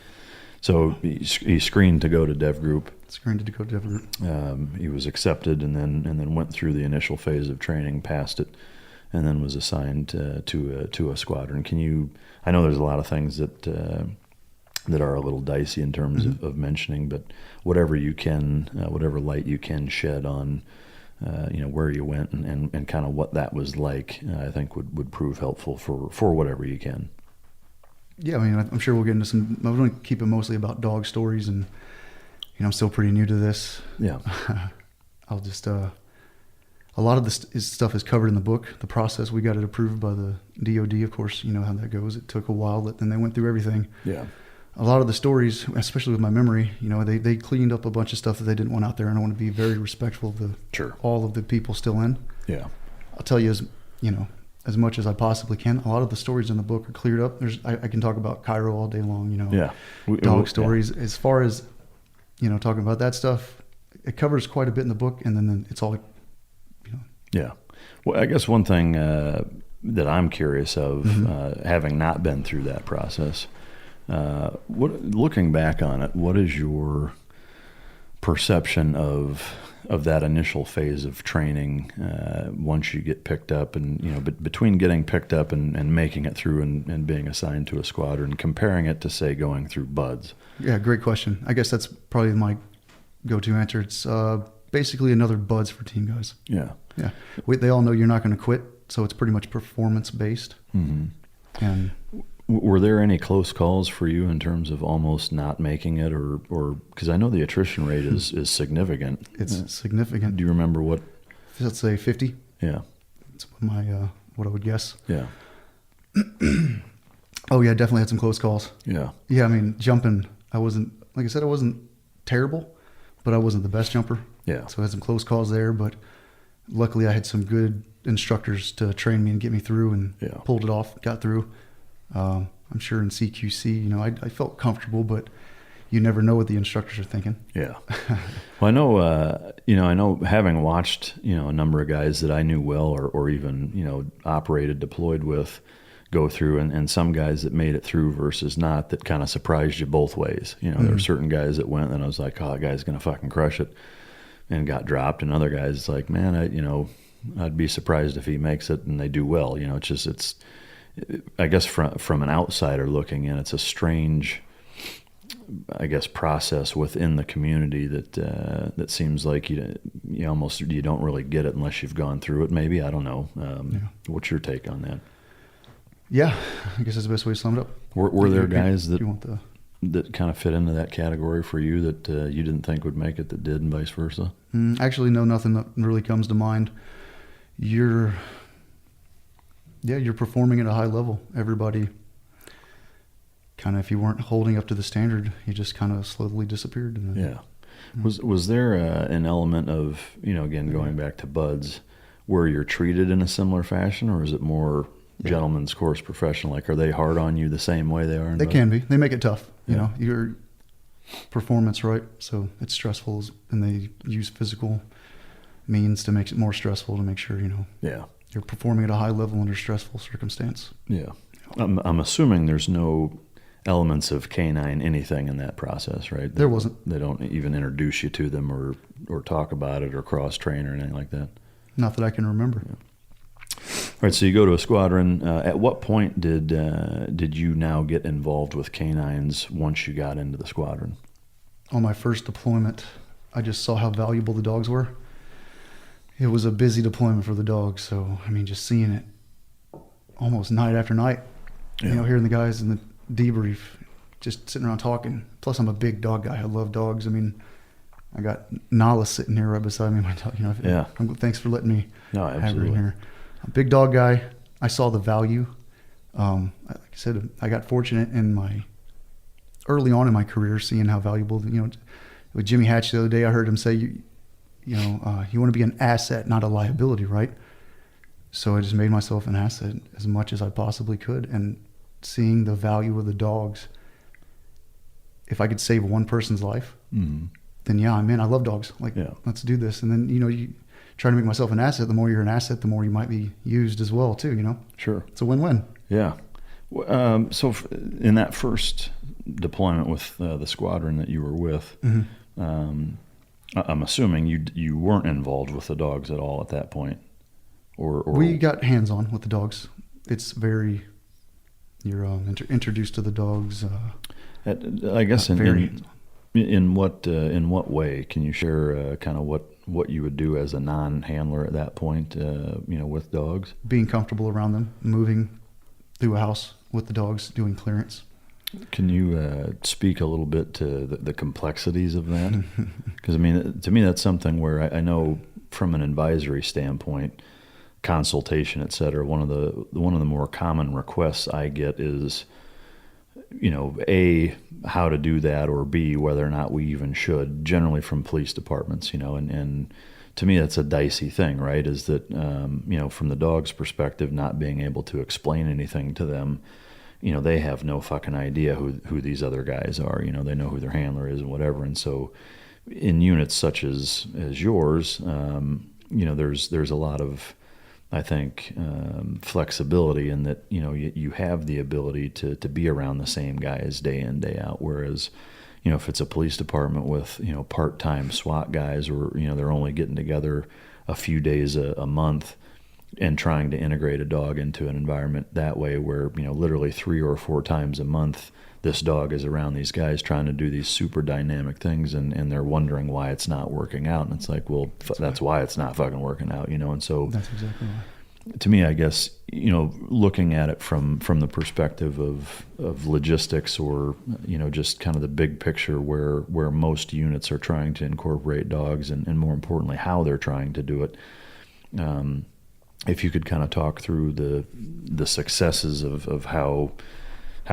So he screened to go to Dev Group. Screened to go to Dev Group. He was accepted and then went through the initial phase of training, passed it, and then was assigned to a squadron. I know there's a lot of things that are a little dicey in terms Mm-hmm. of mentioning, but whatever you can, whatever light you can shed on, where you went and kind of what that was like, I think would prove helpful for whatever you can. Yeah, I mean, I'm sure we'll get into some. I'm going to keep it mostly about dog stories, and I'm still pretty new to this. Yeah. I'll just a lot of this stuff is covered in the book. The process, we got it approved by the DOD, of course. You know how that goes. It took a while, but then they went through everything. Yeah. A lot of the stories, especially with my memory, they cleaned up a bunch of stuff that they didn't want out there, and I want to be very respectful of all of the people still in. Yeah. I'll tell you as much as I possibly can. A lot of the stories in the book are cleared up. I can talk about Cairo all day long. Yeah. Dog stories. Yeah. As far as talking about that stuff, it covers quite a bit in the book, and then it's all. Yeah. Well, I guess one thing that I'm curious of, having not been through that process, looking back on it, what is your perception of that initial phase of training once you get picked up, and between getting picked up and making it through and being assigned to a squadron, comparing it to, say, going through BUDS? Yeah, great question. I guess that's probably my go-to answer. It's basically another BUDS for team guys. Yeah. Yeah. They all know you're not going to quit, so it's pretty much performance-based. Mm-hmm. And were there any close calls for you in terms of almost not making it, or because I know the attrition rate is significant. It's significant. Do you remember what? Let's say 50. Yeah. That's what I would guess. Yeah. Oh yeah, definitely had some close calls. Yeah. Yeah, I mean, jumping, I wasn't terrible, but I wasn't the best jumper. Yeah. So I had some close calls there, but luckily I had some good instructors to train me and get me through, and pulled it off, got through. I'm sure in CQC, I felt comfortable, but you never know what the instructors are thinking. Yeah. Well, I know having watched, a number of guys that I knew well or even, operated, deployed with, go through, and some guys that made it through versus not, that kind of surprised you both ways. There were certain guys that went and I was like, oh, that guy's going to fucking crush it, and got dropped. And other guys, it's like, man, I'd be surprised if he makes it and they do well. It's I guess from an outsider looking in, it's a strange, I guess, process within the community that seems like you don't really get it unless you've gone through it. Maybe, I don't know. What's your take on that? Yeah, I guess that's the best way to sum it up. Were there guys that kind of fit into that category for you that you didn't think would make it that did, and vice versa? Actually, no, nothing that really comes to mind. You're performing at a high level. Everybody, kind of, if you weren't holding up to the standard, you just kind of slowly disappeared. And then, Yeah. Was there an element of, again, going back to buds, where you're treated in a similar fashion, or is it more gentleman's course professional? Like, are they hard on you the same way they are in They buds? can be. They make it tough. You know, your performance, right? So it's stressful, and they use physical means to make it more stressful, to make sure, you're performing at a high level under stressful circumstance. Yeah. I'm assuming there's no elements of K9 anything in that process, right? There wasn't. They don't even introduce you to them or talk about it or cross-train or anything like that? Not that I can remember. Yeah. All right, so you go to a squadron. At what point did you now get involved with Canines once you got into the squadron? On my first deployment, I just saw how valuable the dogs were. It was a busy deployment for the dogs, so, just seeing it almost night after night, hearing the guys in the debrief, just sitting around talking. Plus, I'm a big dog guy. I love dogs. I got Nala sitting here right beside me. My dog, thanks for letting me have her in here. A big dog guy. I saw the value. Like I said, I got fortunate early on in my career, seeing how valuable. With Jimmy Hatch the other day, I heard him say, you want to be an asset, not a liability, right? So I just made myself an asset as much as I possibly could, and seeing the value of the dogs. If I could save one person's life, then I love dogs. Let's do this. And then, you try to make myself an asset. The more you're an asset, the more you might be used as well, too, Sure. It's a win-win. Yeah. So in that first deployment with the squadron that you were with, I'm assuming you weren't involved with the dogs at all at that point, or we got hands-on with the dogs. It's very, you're introduced to the dogs. I guess in what way can you share kind of what you would do as a non-handler at that point, with dogs? Being comfortable around them, moving through a house with the dogs, doing clearance. Can you speak a little bit to the complexities of that? Because to me that's something where I know from an advisory standpoint, consultation, et cetera, one of the more common requests I get is, A, how to do that, or B, whether or not we even should, generally from police departments, and to me that's a dicey thing, right? Is that, from the dog's perspective, not being able to explain anything to them, they have no fucking idea who these other guys are. They know who their handler is and whatever. And so in units such as yours, there's a lot of, I think, flexibility in that, you have the ability to be around the same guys day in, day out. Whereas, if it's a police department with, part-time SWAT guys, or, they're only getting together a few days a month and trying to integrate a dog into an environment that way where, literally 3 or 4 times a month, this dog is around these guys trying to do these super dynamic things, and they're wondering why it's not working out. And it's like, well, that's why it's not fucking working out, and so that's exactly why. To me, I guess, looking at it from the perspective of logistics, or, just kind of the big picture where most units are trying to incorporate dogs, and more importantly, how they're trying to do it. If you could kind of talk through the successes of how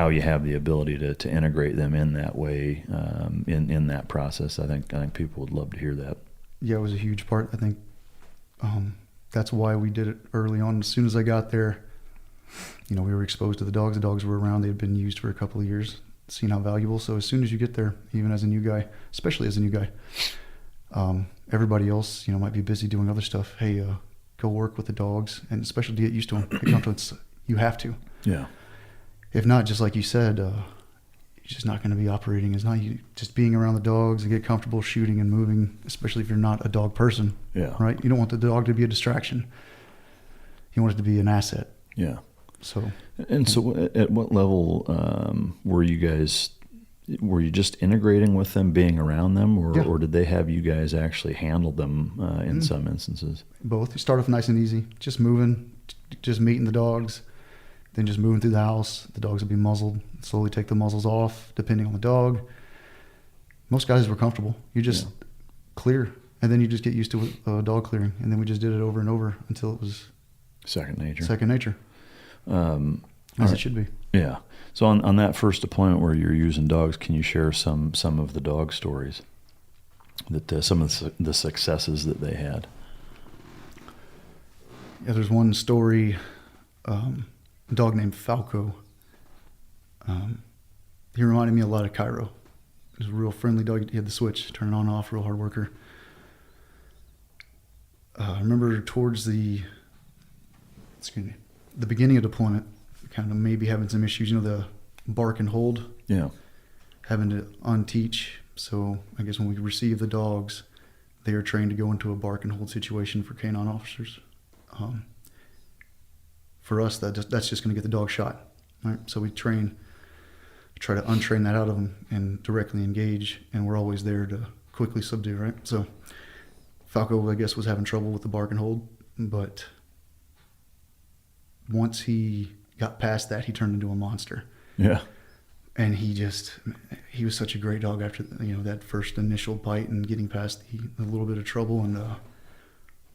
you have the ability to integrate them in that way, in that process, I think people would love to hear that. Yeah, it was a huge part. I think that's why we did it early on. As soon as I got there, we were exposed to the dogs. The dogs were around. They had been used for a couple of years, seeing how valuable. So as soon as you get there, even as a new guy, especially as a new guy, everybody else, might be busy doing other stuff. Hey, go work with the dogs, and especially to get used to them. Get comfortable. You have to. Yeah. If not, just like you said, you're just not going to be operating. It's not you just being around the dogs and get comfortable shooting and moving, especially if you're not a dog person. Yeah. Right? You don't want the dog to be a distraction. You want it to be an asset. Yeah. So at what level were you guys? Were you just integrating with them, being around them, or did they have you guys actually handle them in some instances? Both. You start off nice and easy, just moving, just meeting the dogs, then just moving through the house. The dogs would be muzzled. Slowly take the muzzles off, depending on the dog. Most guys were comfortable. You just clear, and then you just get used to dog clearing, and then we just did it over and over until it was second nature. As it should be. Yeah. So on that first deployment where you're using dogs, can you share some of the dog stories, that some of the successes that they had? Yeah, there's one story, a dog named Falco. He reminded me a lot of Cairo. He was a real friendly dog. He had the switch, turn it on and off, real hard worker. I remember towards the beginning of deployment, kind of maybe having some issues, the bark and hold. Yeah. Having to unteach. So I guess when we receive the dogs, they are trained to go into a bark and hold situation for K9 officers. For us, that's just going to get the dog shot. Right? So we try to untrain that out of them and directly engage, and we're always there to quickly subdue, right? So Falco, I guess, was having trouble with the bark and hold, but once he got past that, he turned into a monster. Yeah. And he was such a great dog after, that first initial bite and getting past a little bit of trouble. And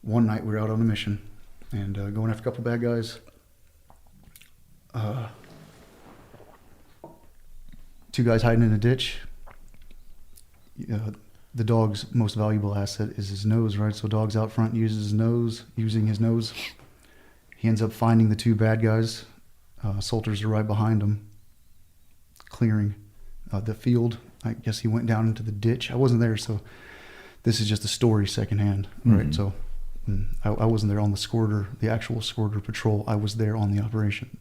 one night we were out on a mission and going after a couple bad guys. Two guys hiding in a ditch. The dog's most valuable asset is his nose, right? So dog's out front using his nose. He ends up finding the two bad guys. Soldiers are right behind him, clearing the field. I guess he went down into the ditch. I wasn't there, so this is just a story secondhand, right? Mm-hmm. So I wasn't there on the actual squirter patrol. I was there on the operation.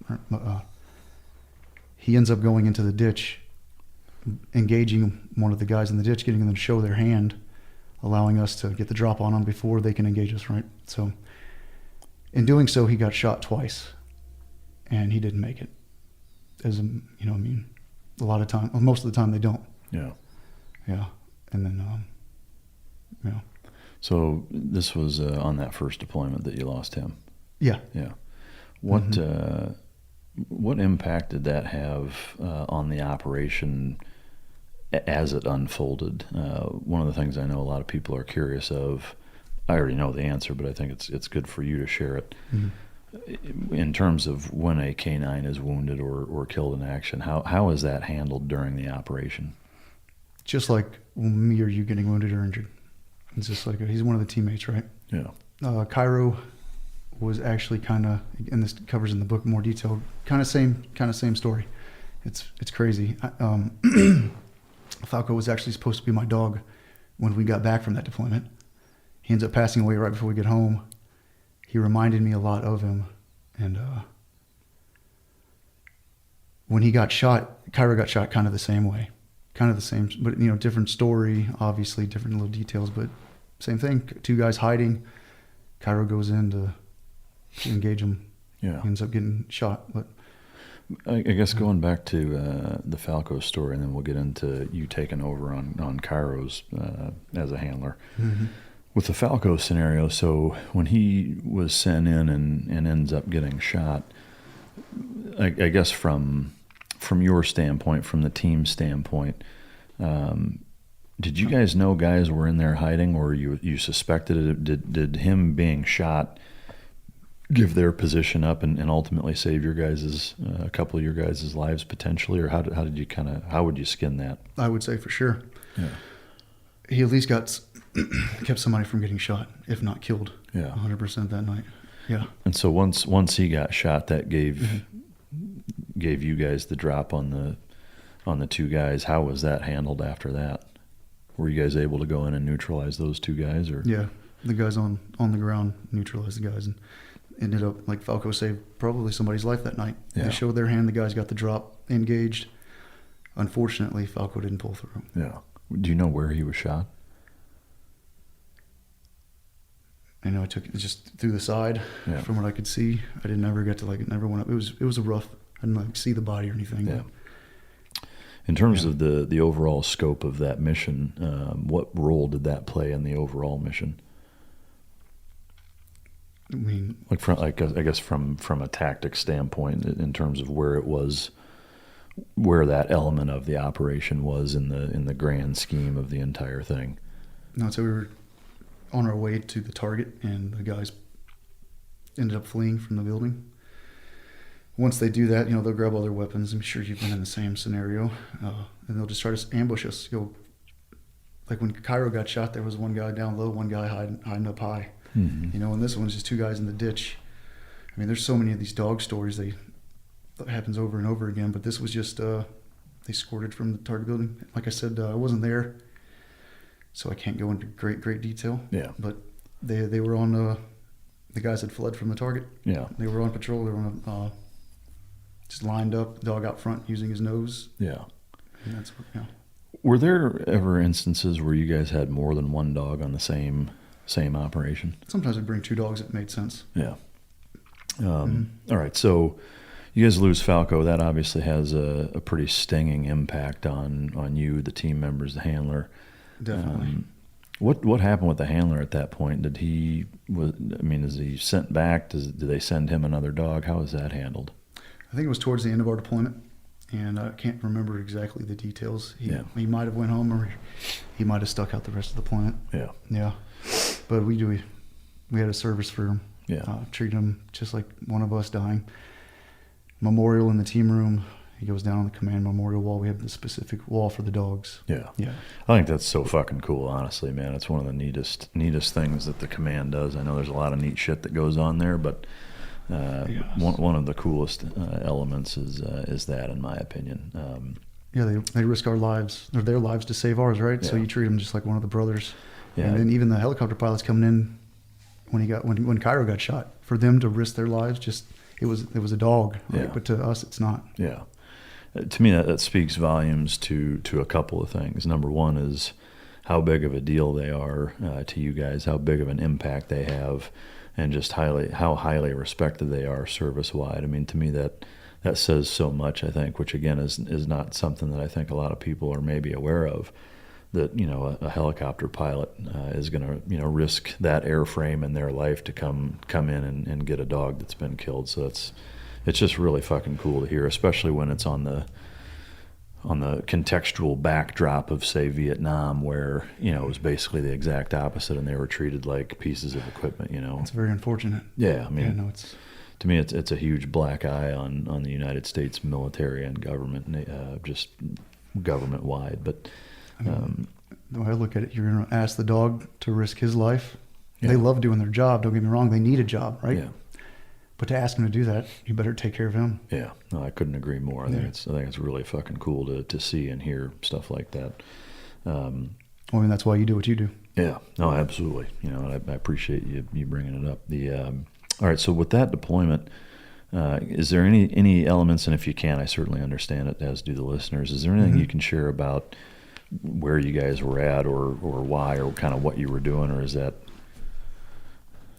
He ends up going into the ditch, engaging one of the guys in the ditch, getting them to show their hand, allowing us to get the drop on them before they can engage us, right? So in doing so, he got shot twice, and he didn't make it. A lot of time, most of the time they don't. Yeah. Yeah. And then, So this was on that first deployment that you lost him? Yeah. Yeah. What impact did that have on the operation as it unfolded? One of the things I know a lot of people are curious of, I already know the answer, but I think it's good for you to share it. Mm-hmm. In terms of when a K9 is wounded or killed in action, how is that handled during the operation? Just like me or you getting wounded or injured. It's just like he's one of the teammates, right? Yeah. Cairo was actually kind of, and this covers in the book more detail, kind of same story. It's crazy. Falco was actually supposed to be my dog when we got back from that deployment. He ends up passing away right before we get home. He reminded me a lot of him, and when he got shot, Cairo got shot kind of the same way, but different story, obviously different little details, but same thing. Two guys hiding. Cairo goes in to engage him. Yeah, he ends up getting shot. But I guess going back to the Falco story, and then we'll get into you taking over on Cairo's as a handler. Mm-hmm. With the Falco scenario, so when he was sent in and ends up getting shot, I guess from your standpoint, from the team standpoint, did you guys know guys were in there hiding, or you suspected it? Did him being shot give their position up and ultimately save your guys' a couple of your guys' lives potentially, or how would you skin that? I would say for sure. Yeah. He at least kept somebody from getting shot, if not killed. Yeah, 100% that night. Yeah. And so once he got shot, that gave you guys the drop on the two guys. How was that handled after that? Were you guys able to go in and neutralize those two guys, or? Yeah, the guys on the ground neutralized the guys and ended up, like Falco saved probably somebody's life that night. Yeah. They showed their hand. The guys got the drop, engaged. Unfortunately, Falco didn't pull through. Yeah. Do you know where he was shot? I know I took it just through the side. Yeah. From what I could see. I didn't ever get to it never went up. It was a rough. I didn't see the body or anything. Yeah. In terms of the overall scope of that mission, what role did that play in the overall mission? I mean, I guess from a tactics standpoint, in terms of where it was, where that element of the operation was in the grand scheme of the entire thing. No, so we were on our way to the target, and the guys ended up fleeing from the building. once they do that, they'll grab all their weapons. I'm sure you've been in the same scenario, and they'll just try to ambush us. Like when Cairo got shot, there was one guy down low, one guy hiding up high. Mm-hmm. And this one's just two guys in the ditch. I mean, there's so many of these dog stories that happens over and over again, but this was just they squirted from the target building. Like I said, I wasn't there, so I can't go into great detail. Yeah. But they were on the guys had fled from the target. Yeah. They were on patrol. They were on just lined up, dog out front using his nose. Yeah. And that's Were there ever instances where you guys had more than one dog on the same operation? Sometimes I'd bring two dogs if it made sense. Yeah. All right. So you guys lose Falco. That obviously has a pretty stinging impact on you, the team members, the handler. Definitely. What happened with the handler at that point? Is he sent back? Did they send him another dog? How is that handled? I think it was towards the end of our deployment, and I can't remember exactly the details. He might have went home, or he might have stuck out the rest of the deployment. Yeah. Yeah. But we had a service for him. Yeah. Treated him just like one of us dying. Memorial in the team room. He goes down on the command memorial wall. We have the specific wall for the dogs. Yeah. Yeah. I think that's so fucking cool, honestly, man. It's one of the neatest things that the command does. I know there's a lot of neat shit that goes on there, but Yes. one of the coolest elements is that, in my opinion. They risk our lives, or their lives, to save ours, right? So Yeah. you treat them just like one of the brothers. Yeah. And then even the helicopter pilots coming in when Cairo got shot, for them to risk their lives, it was a dog, right? Yeah. But to us, it's not. Yeah. To me, that speaks volumes to a couple of things. Number one is how big of a deal they are to you guys, how big of an impact they have, and just how highly respected they are service-wide. I mean, to me, that says so much, I think, which, again, is not something that I think a lot of people are maybe aware of, that, a helicopter pilot is going to, risk that airframe in their life to come in and get a dog that's been killed. So it's just really fucking cool to hear, especially when it's on the contextual backdrop of, say, Vietnam, where it was basically the exact opposite, and they were treated like pieces of equipment. It's very unfortunate. Yeah, I mean, it's to me, it's a huge black eye on the United States military and government, just government wide. But the way I look at it, you're going to ask the dog to risk his life. Yeah. They love doing their job. Don't get me wrong; they need a job, right? Yeah. But to ask him to do that, you better take care of him. Yeah, no, I couldn't agree more. I think it's really fucking cool to see and hear stuff like that. That's why you do what you do. Yeah, no, absolutely. And I appreciate you bringing it up. All right, so with that deployment, is there any elements, and if you can, I certainly understand it, as do the listeners. Is there anything you can share about where you guys were at, or why, or kind of what you were doing, or is that?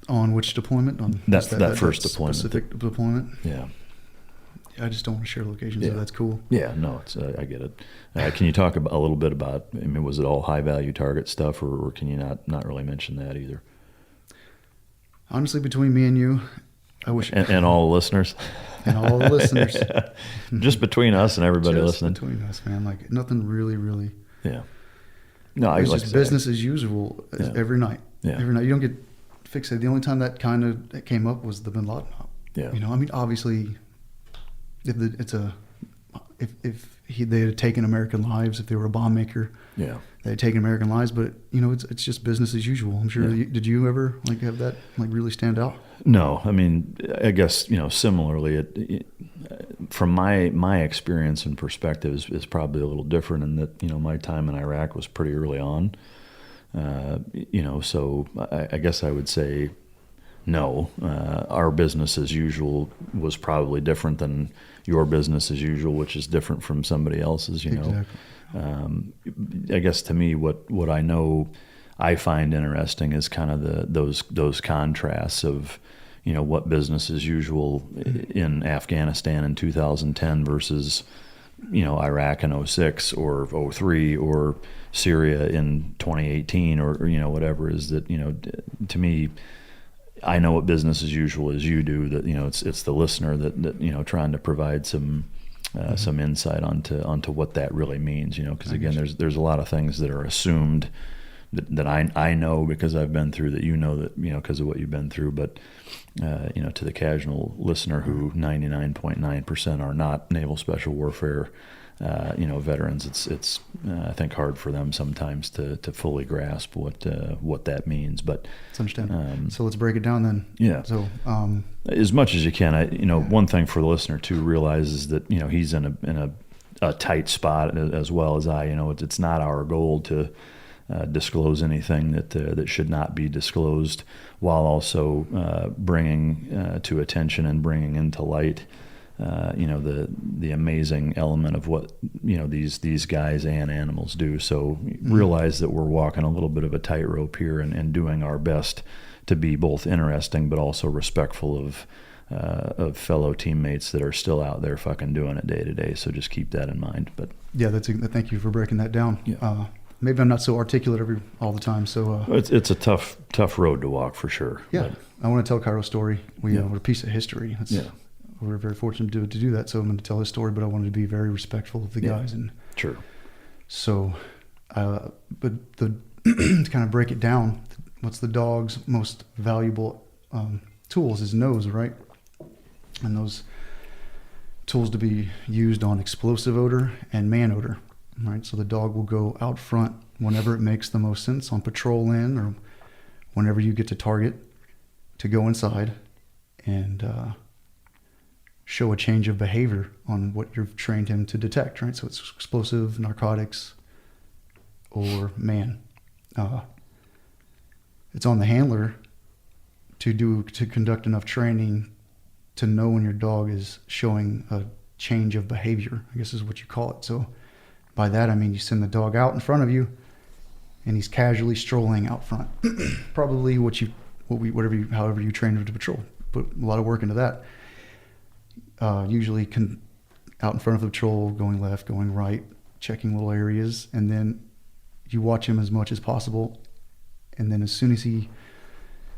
On which deployment? On that first deployment. Specific deployment? Yeah. I just don't want to share locations, so that's cool. Yeah, no, it's I get it. Can you talk a little bit about, was it all high-value target stuff, or can you not really mention that either? Honestly, between me and you, I wish... And all the listeners? And all the listeners. Just between us and everybody listening? Between us, man. Like, nothing really... Yeah. No, it's just business as usual every night. Yeah. Every night. You don't get fixated. The only time that came up was the Bin Laden op. Yeah. Obviously, if they had taken American lives, if they were a bomb maker, yeah, they had taken American lives. But it's just business as usual. I'm sure. Yeah. Did you ever have that really stand out? No, I guess similarly, from my experience and perspective is probably a little different in that my time in Iraq was pretty early on. So I guess I would say no. Our business as usual was probably different than your business as usual, which is different from somebody else's. Exactly. I guess to me, what I know I find interesting is kind of those contrasts of what business as usual in Afghanistan in 2010 versus Iraq in 06 or 03 or Syria in 2018 or whatever. Is that to me, I know what business as usual as you do. That it's the listener that trying to provide some insight onto what that really means. Because again, there's a lot of things that are assumed that I know because I've been through, that that because of what you've been through, but to the casual listener who 99.9% are not naval special warfare veterans, it's I think hard for them sometimes to fully grasp what that means. But it's understandable. So let's break it down then. Yeah. So as much as you can, one thing for the listener to realize is that he's in a tight spot as well as I. It's not our goal to disclose anything that should not be disclosed, while also bringing to attention and bringing into light the amazing element of what these guys and animals do. So realize that we're walking a little bit of a tightrope here and doing our best to be both interesting but also respectful of fellow teammates that are still out there fucking doing it day to day. So just keep that in mind. But yeah, thank you for breaking that down. Yeah. Maybe I'm not so articulate all the time. So it's a tough road to walk for sure. Yeah, but I want to tell Cairo's story. We're a piece of history. We're very fortunate to do that. So I'm going to tell his story, but I wanted to be very respectful of the guys. And sure. So, but to kind of break it down, what's the dog's most valuable tools? His nose, right? And those tools to be used on explosive odor and man odor, right? So the dog will go out front whenever it makes the most sense on patrol in, or whenever you get to target, to go inside and show a change of behavior on what you've trained him to detect, right? So it's explosive, narcotics, or man. It's on the handler to conduct enough training to know when your dog is showing a change of behavior, I guess is what you call it. So by that, I mean you send the dog out in front of you and he's casually strolling out front. Probably however you train him to patrol. Put a lot of work into that. Usually out in front of the patrol, going left, going right, checking little areas, and then you watch him as much as possible. And then as soon as he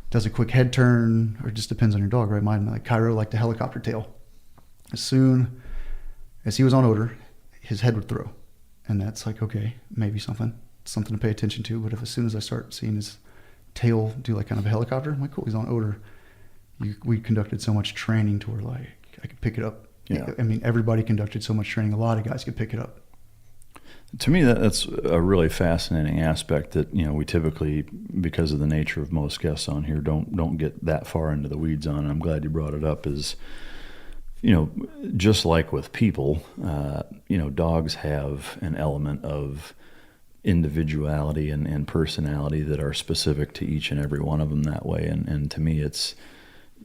does a quick head turn, or it just depends on your dog, right? Mine, like Cairo, like the helicopter tail. As soon as he was on odor, his head would throw. And that's like, okay, maybe something to pay attention to. But as soon as I start seeing his tail do like kind of a helicopter, I'm like, cool, he's on odor. We conducted so much training to where like I could pick it up. Yeah. I mean, everybody conducted so much training. A lot of guys could pick it up. To me, that's a really fascinating aspect that we typically, because of the nature of most guests on here, don't get that far into the weeds on. And I'm glad you brought it up. Is just like with people, dogs have an element of individuality and personality that are specific to each and every one of them that way. And to me,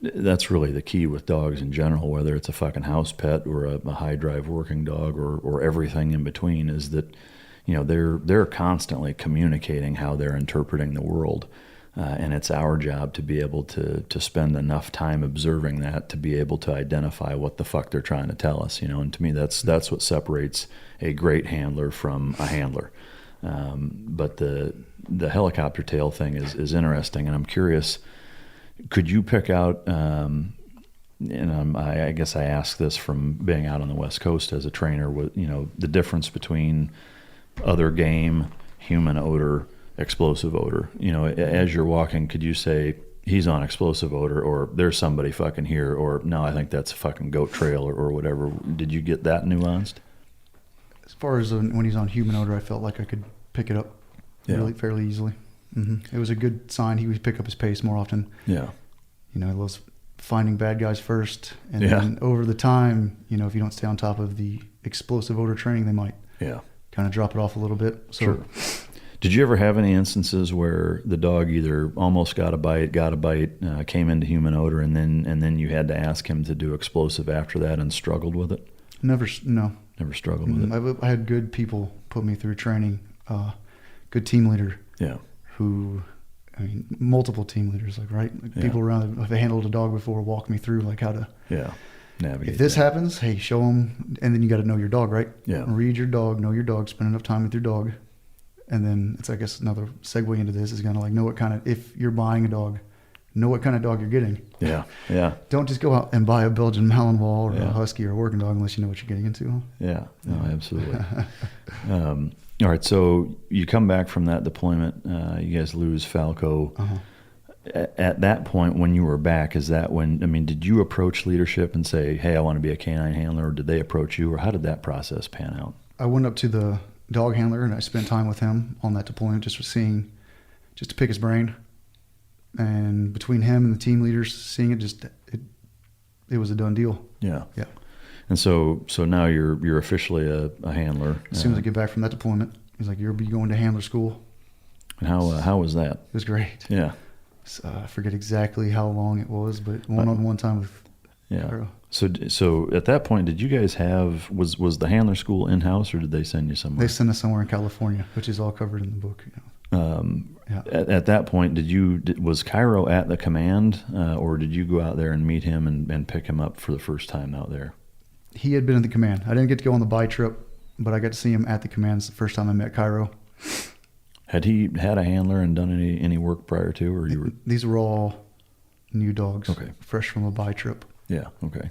that's really the key with dogs in general, whether it's a fucking house pet or a high drive working dog or everything in between, is that they're constantly communicating how they're interpreting the world, and it's our job to be able to spend enough time observing that to be able to identify what the fuck they're trying to tell us. And to me, that's what separates a great handler from a handler. But the helicopter tail thing is interesting, and I'm curious. Could you pick out, and I guess I ask this from being out on the West Coast as a trainer, the difference between other game, human odor, explosive odor. As you're walking, could you say, he's on explosive odor, or there's somebody fucking here, or no, I think that's a fucking goat trail, or whatever? Did you get that nuanced? As far as when he's on human odor, I felt like I could pick it up really fairly easily. Mm-hmm. It was a good sign. He would pick up his pace more often. Yeah. He loves finding bad guys first. And then over the time, if you don't stay on top of the explosive odor training, they might kind of drop it off a little bit. So, sure. Did you ever have any instances where the dog either almost got a bite, came into human odor, and then you had to ask him to do explosive after that and struggled with it? Never struggled with it. I had good people put me through training, good team leader. Yeah. Multiple team leaders, people around, if they handled a dog before, walk me through how to navigate. If this happens, hey, show them, and then you got to know your dog, right? Yeah. Read your dog, know your dog, spend enough time with your dog, and then it's, I guess, another segue into this is kind of know what kind of, if you're buying a dog, know what kind of dog you're getting. Yeah, yeah. Don't just go out and buy a Belgian Malinois or a Husky or a working dog unless you know what you're getting into. Yeah, no, absolutely. All right, so you come back from that deployment. You guys lose Falco. Uh-huh. At that point, when you were back, is that when? I mean, did you approach leadership and say, "Hey, I want to be a canine handler," or did they approach you, or how did that process pan out? I went up to the dog handler and I spent time with him on that deployment, just to pick his brain. And between him and the team leaders, seeing it was a done deal. Yeah. Yeah. And so now you're officially a handler. As soon as I get back from that deployment, he's like, "You'll be going to handler school." And how was that? It was great. Yeah. So, I forget exactly how long it was, but one-on-one time with Cairo. So at that point, did you guys have was the handler school in house, or did they send you somewhere? They sent us somewhere in California, which is all covered in the book. Yeah. At that point, was Cairo at the command, or did you go out there and meet him and pick him up for the first time out there? He had been in the command. I didn't get to go on the buy trip, but I got to see him at the command. It's the first time I met Cairo. Had he had a handler and done any work prior to, or you were? These were all new dogs, okay, fresh from a buy trip. Yeah, okay.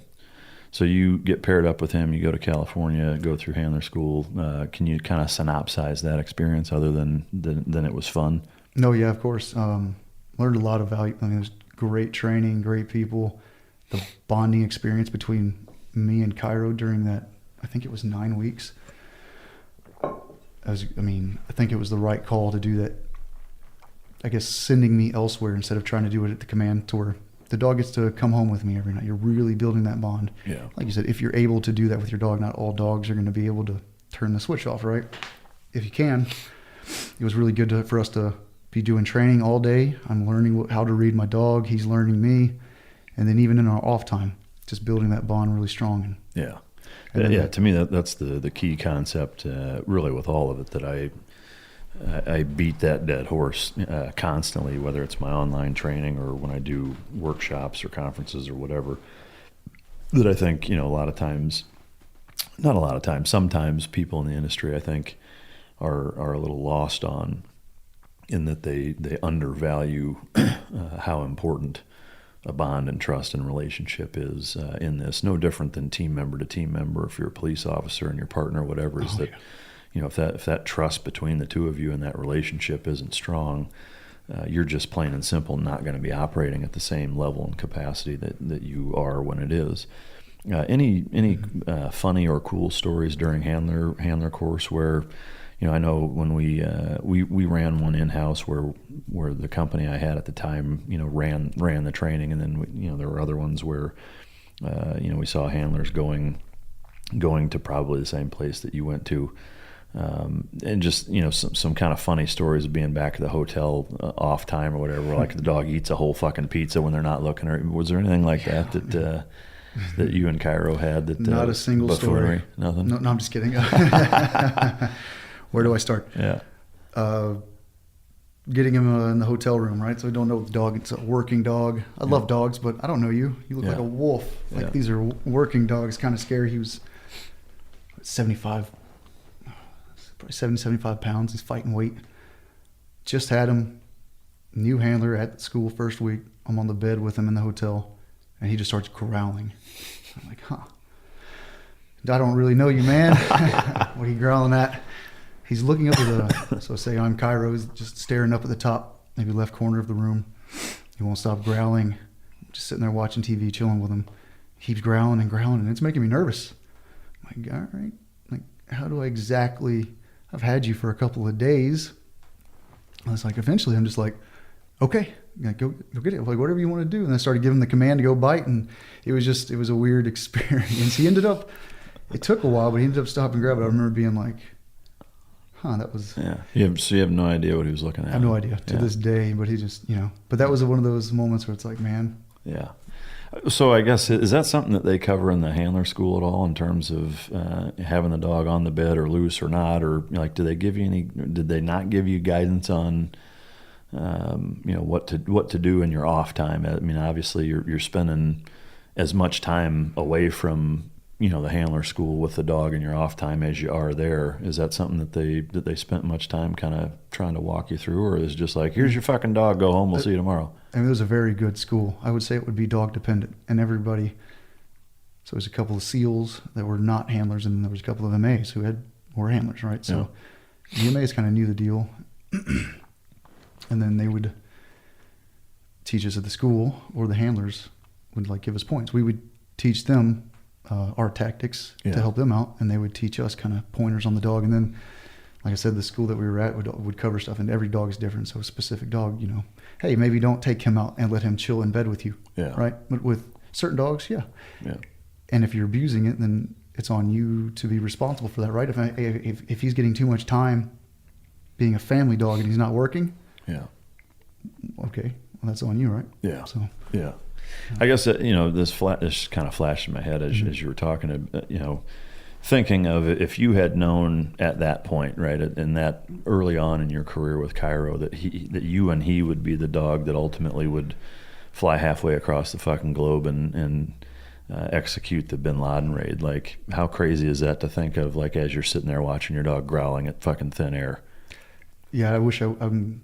So you get paired up with him. You go to California, go through handler school. Can you kind of synopsize that experience, other than it was fun? No, yeah, of course. Learned a lot of value. I mean, there's great training, great people. The bonding experience between me and Cairo during that, I think it was 9 weeks. I think it was the right call to do that. I guess sending me elsewhere instead of trying to do it at the command, to where the dog gets to come home with me every night. You're really building that bond. Yeah. Like you said, if you're able to do that with your dog, not all dogs are going to be able to turn the switch off, right? If you can, it was really good for us to be doing training all day. I'm learning how to read my dog. He's learning me. And then even in our off time, just building that bond really strong. Yeah. To me, that's the key concept, really, with all of it, that I beat that dead horse constantly, whether it's my online training or when I do workshops or conferences or whatever, that I think, sometimes people in the industry, I think, are a little lost on, in that they undervalue how important a bond and trust and relationship is in this. No different than team member to team member. If you're a police officer and your partner, whatever, is that, if that trust between the two of you and that relationship isn't strong, you're just plain and simple not going to be operating at the same level and capacity that you are when it is. Any funny or cool stories during handler course where, I know when we ran one in-house where the company I had at the time, ran the training, and then there were other ones where, we saw handlers going to probably the same place that you went to, and just some kind of funny stories of being back at the hotel off time or whatever, like the dog eats a whole fucking pizza when they're not looking. Or was there anything like that you and Cairo had? That not a single buffoonery? Story. Nothing. No, I'm just kidding. Where do I start? Yeah. Getting him in the hotel room, right? So I don't know the dog. It's a working dog. I love dogs, but I don't know you. You look like a wolf. Like these are working dogs. Kind of scary. He was 75, probably 75 pounds. He's fighting weight. Just had him. New handler at school first week. I'm on the bed with him in the hotel, and he just starts growling. I'm like, I don't really know you, man. What are you growling at? He's looking up at so say I'm Cairo, he's just staring up at the top, maybe left corner of the room. He won't stop growling. I'm just sitting there watching TV, chilling with him. He keeps growling and growling, and it's making me nervous. I'm like, all right, like, how do I exactly, I've had you for a couple of days. I was like, eventually I'm just like, okay, go get it. Like, whatever you want to do. And I started giving the command to go bite, and it was a weird experience. He ended up, it took a while, but he ended up stopping and grabbing. I remember being like, that was... Yeah. So you have no idea what he was looking at? I have no idea to this day, but he just, But that was one of those moments where it's like, man. Yeah. So I guess, is that something that they cover in the handler school at all, in terms of having the dog on the bed or loose or not? Or, like, did they not give you guidance on, what to do in your off time? I mean, obviously you're spending as much time away from the handler school with the dog in your off time as you are there. Is that something that they spent much time kind of trying to walk you through, or is it just like, here's your fucking dog, go home, we'll see you tomorrow? I mean, it was a very good school. I would say it would be dog dependent, and everybody. So there's a couple of SEALs that were not handlers, and then there was a couple of MAs who were handlers, right? So EMAs kind of knew the deal. And then they would teach us at the school, or the handlers would like give us points. We would teach them our tactics to help them out, and they would teach us kind of pointers on the dog. And then, like I said, the school that we were at would cover stuff, and every dog is different. So a specific dog, hey, maybe don't take him out and let him chill in bed with you. Yeah. Right? But with certain dogs, yeah. Yeah. And if you're abusing it, then it's on you to be responsible for that, right? If he's getting too much time being a family dog and he's not working, okay, well, that's on you, right? Yeah. So yeah. I guess that, this kind of flashed in my head as you were talking, thinking of if you had known at that point, right, and that early on in your career with Cairo, that you and he would be the dog that ultimately would fly halfway across the fucking globe and execute the Bin Laden raid. Like, how crazy is that to think of, like, as you're sitting there watching your dog growling at fucking thin air? Yeah, I wish I wouldn't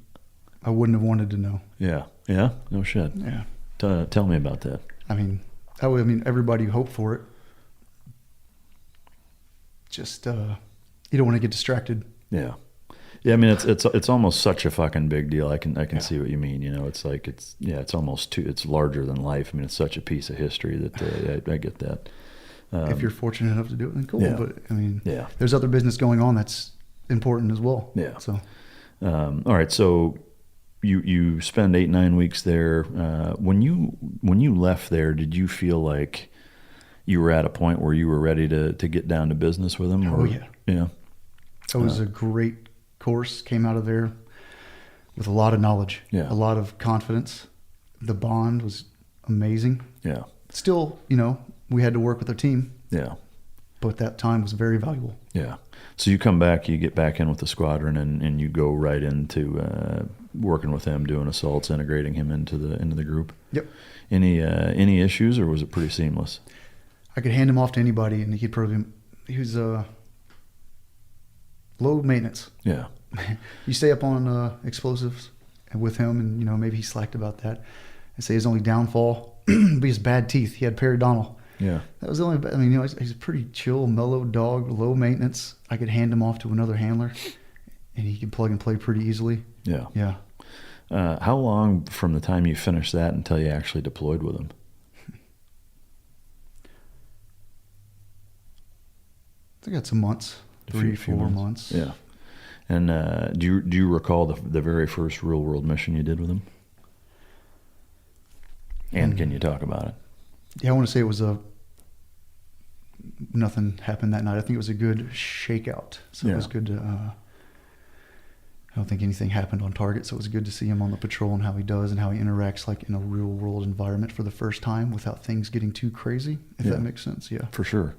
have wanted to know. Yeah. Yeah? No shit. Yeah. Tell me about that. I mean, everybody hoped for it. Just, you don't want to get distracted. Yeah. Yeah, I mean, it's almost such a fucking big deal. I can see what you mean. It's like it's almost it's larger than life. I mean, it's such a piece of history that I get that. If you're fortunate enough to do it, then cool. Yeah. But I mean, yeah, there's other business going on that's important as well. Yeah. So, all right. So you spend 8-9 weeks there. When you left there, did you feel like you were at a point where you were ready to get down to business with them? Oh yeah. Yeah. It was a great course. Came out of there with a lot of knowledge, Yeah. a lot of confidence. The bond was amazing. Yeah. Still, we had to work with our team. Yeah. But that time was very valuable. Yeah. So you come back, you get back in with the squadron, and you go right into working with him, doing assaults, integrating him into the group. Yep. Any issues, or was it pretty seamless? I could hand him off to anybody, and he was low maintenance. Yeah. You stay up on explosives with him, and maybe he slacked about that. I say his only downfall be his bad teeth. He had periodontal. Yeah. That was the only. I mean, he's a pretty chill, mellow dog, low maintenance. I could hand him off to another handler, and he could plug and play pretty easily. Yeah. Yeah. How long from the time you finished that until you actually deployed with him? I think that's some months. 3-4 months. Yeah. And do you recall the very first real world mission you did with him? And can you talk about it? Yeah, I want to say it was nothing happened that night. I think it was a good shakeout. So it was good to, I don't think anything happened on target. So it was good to see him on the patrol and how he does and how he interacts like in a real world environment for the first time without things getting too crazy, if that makes sense. Yeah. For sure.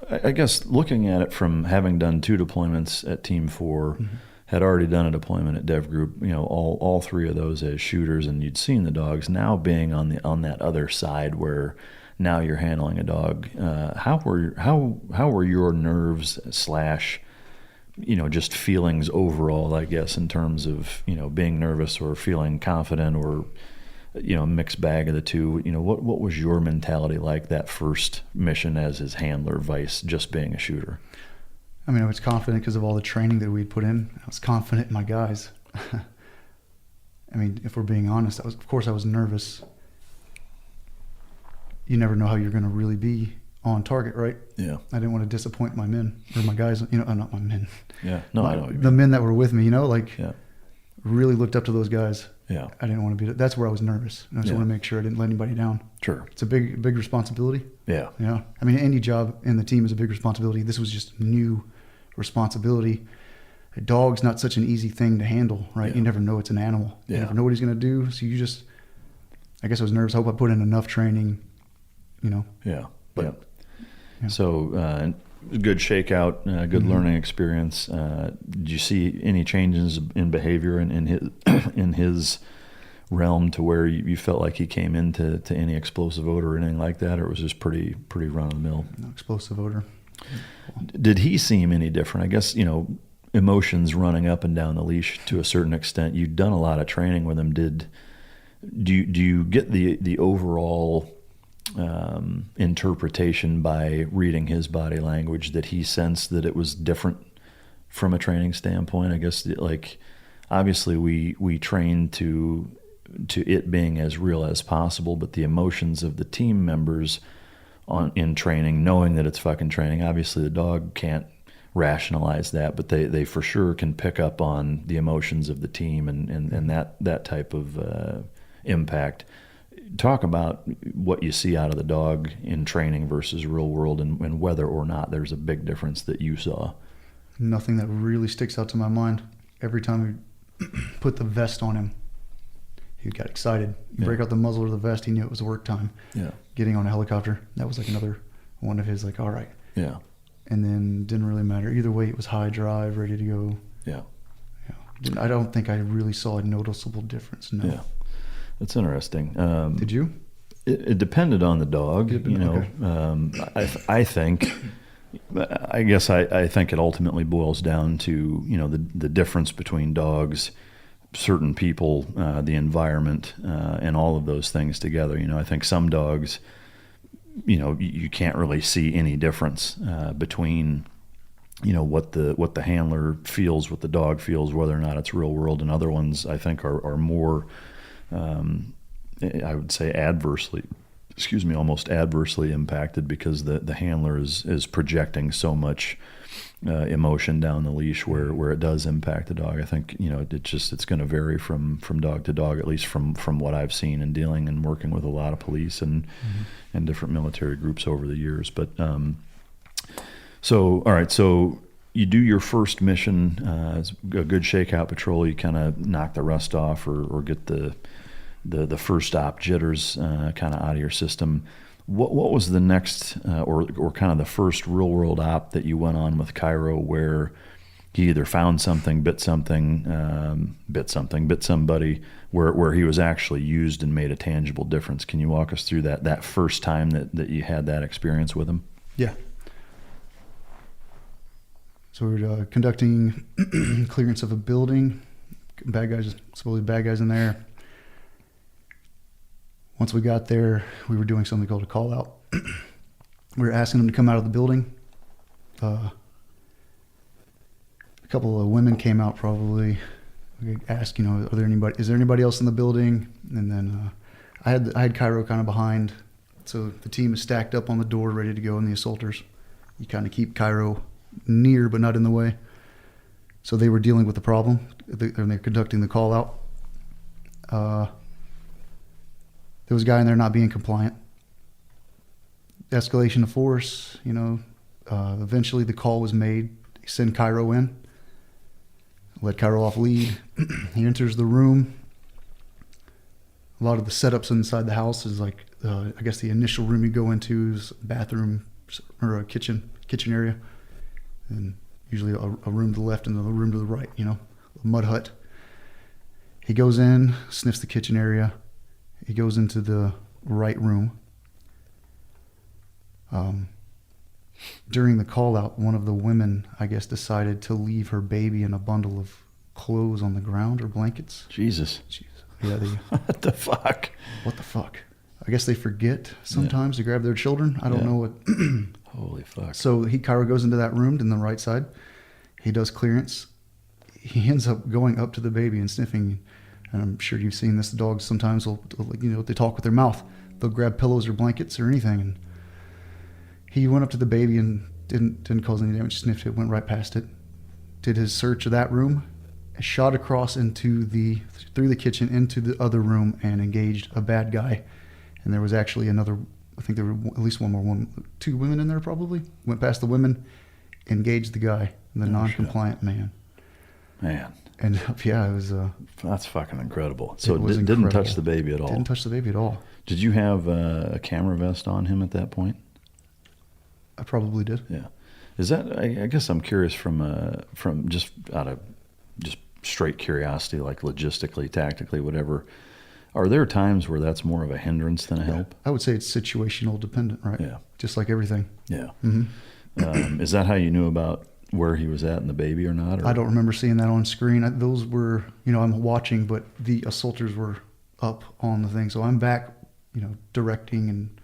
I guess looking at it from having done 2 deployments at Team 4, had already done a deployment at Dev Group, all 3 of those as shooters, and you'd seen the dogs. Now being on that other side where now you're handling a dog, how were your nerves / just feelings overall, I guess, in terms of being nervous or feeling confident, or a mixed bag of the two? What was your mentality like that first mission as his handler, vice just being a shooter? I mean, I was confident because of all the training that we'd put in. I was confident in my guys. I mean, if we're being honest, of course I was nervous. You never know how you're going to really be on target, right? Yeah. I didn't want to disappoint my men or my guys, not my men. Yeah. No, I know what you mean. The men that were with me, Yeah. really looked up to those guys. Yeah. I didn't want to be, that's where I was nervous. I just want to make sure I didn't let anybody down. Sure. It's a big responsibility. Yeah. Yeah. I mean, any job in the team is a big responsibility. This was just new responsibility. A dog's not such an easy thing to handle, right? Yeah. You never know it's an animal. Yeah. You never know what he's going to do. So I guess I was nervous. I hope I put in enough training, Yeah. But, yeah. So, good shakeout, good learning experience. Did you see any changes in behavior in his realm to where you felt like he came into any explosive odor or anything like that, or it was just pretty run of the mill? No explosive odor. Did he seem any different? I guess, emotions running up and down the leash to a certain extent. You'd done a lot of training with him. Do you get the overall interpretation by reading his body language that he sensed that it was different from a training standpoint? I guess like obviously we train to it being as real as possible, but the emotions of the team members in training, knowing that it's fucking training, obviously the dog can't rationalize that, but they for sure can pick up on the emotions of the team and that type of impact. Talk about what you see out of the dog in training versus real world, and whether or not there's a big difference that you saw. Nothing that really sticks out to my mind. Every time we put the vest on him, he got excited. You break out the muzzle of the vest, he knew it was work time. Yeah. Getting on a helicopter, that was like another one of his, like, all right. Yeah. And then didn't really matter. Either way, it was high drive, ready to go. Yeah. Yeah. I don't think I really saw a noticeable difference. No. Yeah. That's interesting. Did you? It depended on the dog. Okay. I think, I guess I think it ultimately boils down to, the difference between dogs, certain people, the environment, and all of those things together. I think some dogs, you can't really see any difference between, what the handler feels, what the dog feels, whether or not it's real world. And other ones I think are more, I would say almost adversely impacted, because the handler is projecting so much emotion down the leash where it does impact the dog. I think it's going to vary from dog to dog, at least from what I've seen in dealing and working with a lot of police and different military groups over the years. But so all right, so you do your first mission, it's a good shakeout patrol. You kind of knock the rust off or get the first op jitters kind of out of your system. What was the next or kind of the first real world op that you went on with Cairo, where he either found something, bit somebody, where he was actually used and made a tangible difference? Can you walk us through that first time that you had that experience with him? Yeah. So we were conducting clearance of a building. Supposedly bad guys in there. Once we got there, we were doing something called a call out. We were asking them to come out of the building. A couple of women came out probably. We asked, is there anybody else in the building? And then I had Cairo kind of behind. So the team is stacked up on the door, ready to go in the assaulters. You kind of keep Cairo near, but not in the way. So they were dealing with the problem, and they're conducting the call out. There was a guy in there not being compliant. Escalation of force, eventually the call was made. Send Cairo in. Let Cairo off lead. He enters the room. A lot of the setups inside the house is like, I guess the initial room you go into is a bathroom or a kitchen area. And usually a room to the left and a room to the right, a mud hut. He goes in, sniffs the kitchen area. He goes into the right room. During the call out, one of the women, I guess, decided to leave her baby in a bundle of clothes on the ground or blankets. Jesus. Yeah. What the fuck? What the fuck? I guess they forget sometimes to grab their children. I don't know what. Holy fuck. So Cairo goes into that room in the right side. He does clearance. He ends up going up to the baby and sniffing. And I'm sure you've seen this. The dogs sometimes will they talk with their mouth. They'll grab pillows or blankets or anything. And he went up to the baby and didn't cause any damage. Sniffed it, went right past it. Did his search of that room, shot across through the kitchen into the other room and engaged a bad guy. And there was actually another. I think there were at least one more woman, 2 women in there probably. Went past the women, engaged the guy, the non-compliant man. Man. And it was. That's fucking incredible. So it didn't touch the baby at all. Didn't touch the baby at all. Did you have a camera vest on him at that point? I probably did. Yeah. Is that? I guess I'm curious from just out of just straight curiosity, like logistically, tactically, whatever. Are there times where that's more of a hindrance than a help? I would say it's situational dependent, right? Yeah. Just like everything. Yeah. Mm-hmm. Is that how you knew about where he was at and the baby or not? Or? I don't remember seeing that on screen. Those were, I'm watching, but the assaulters were up on the thing. So I'm back, directing, and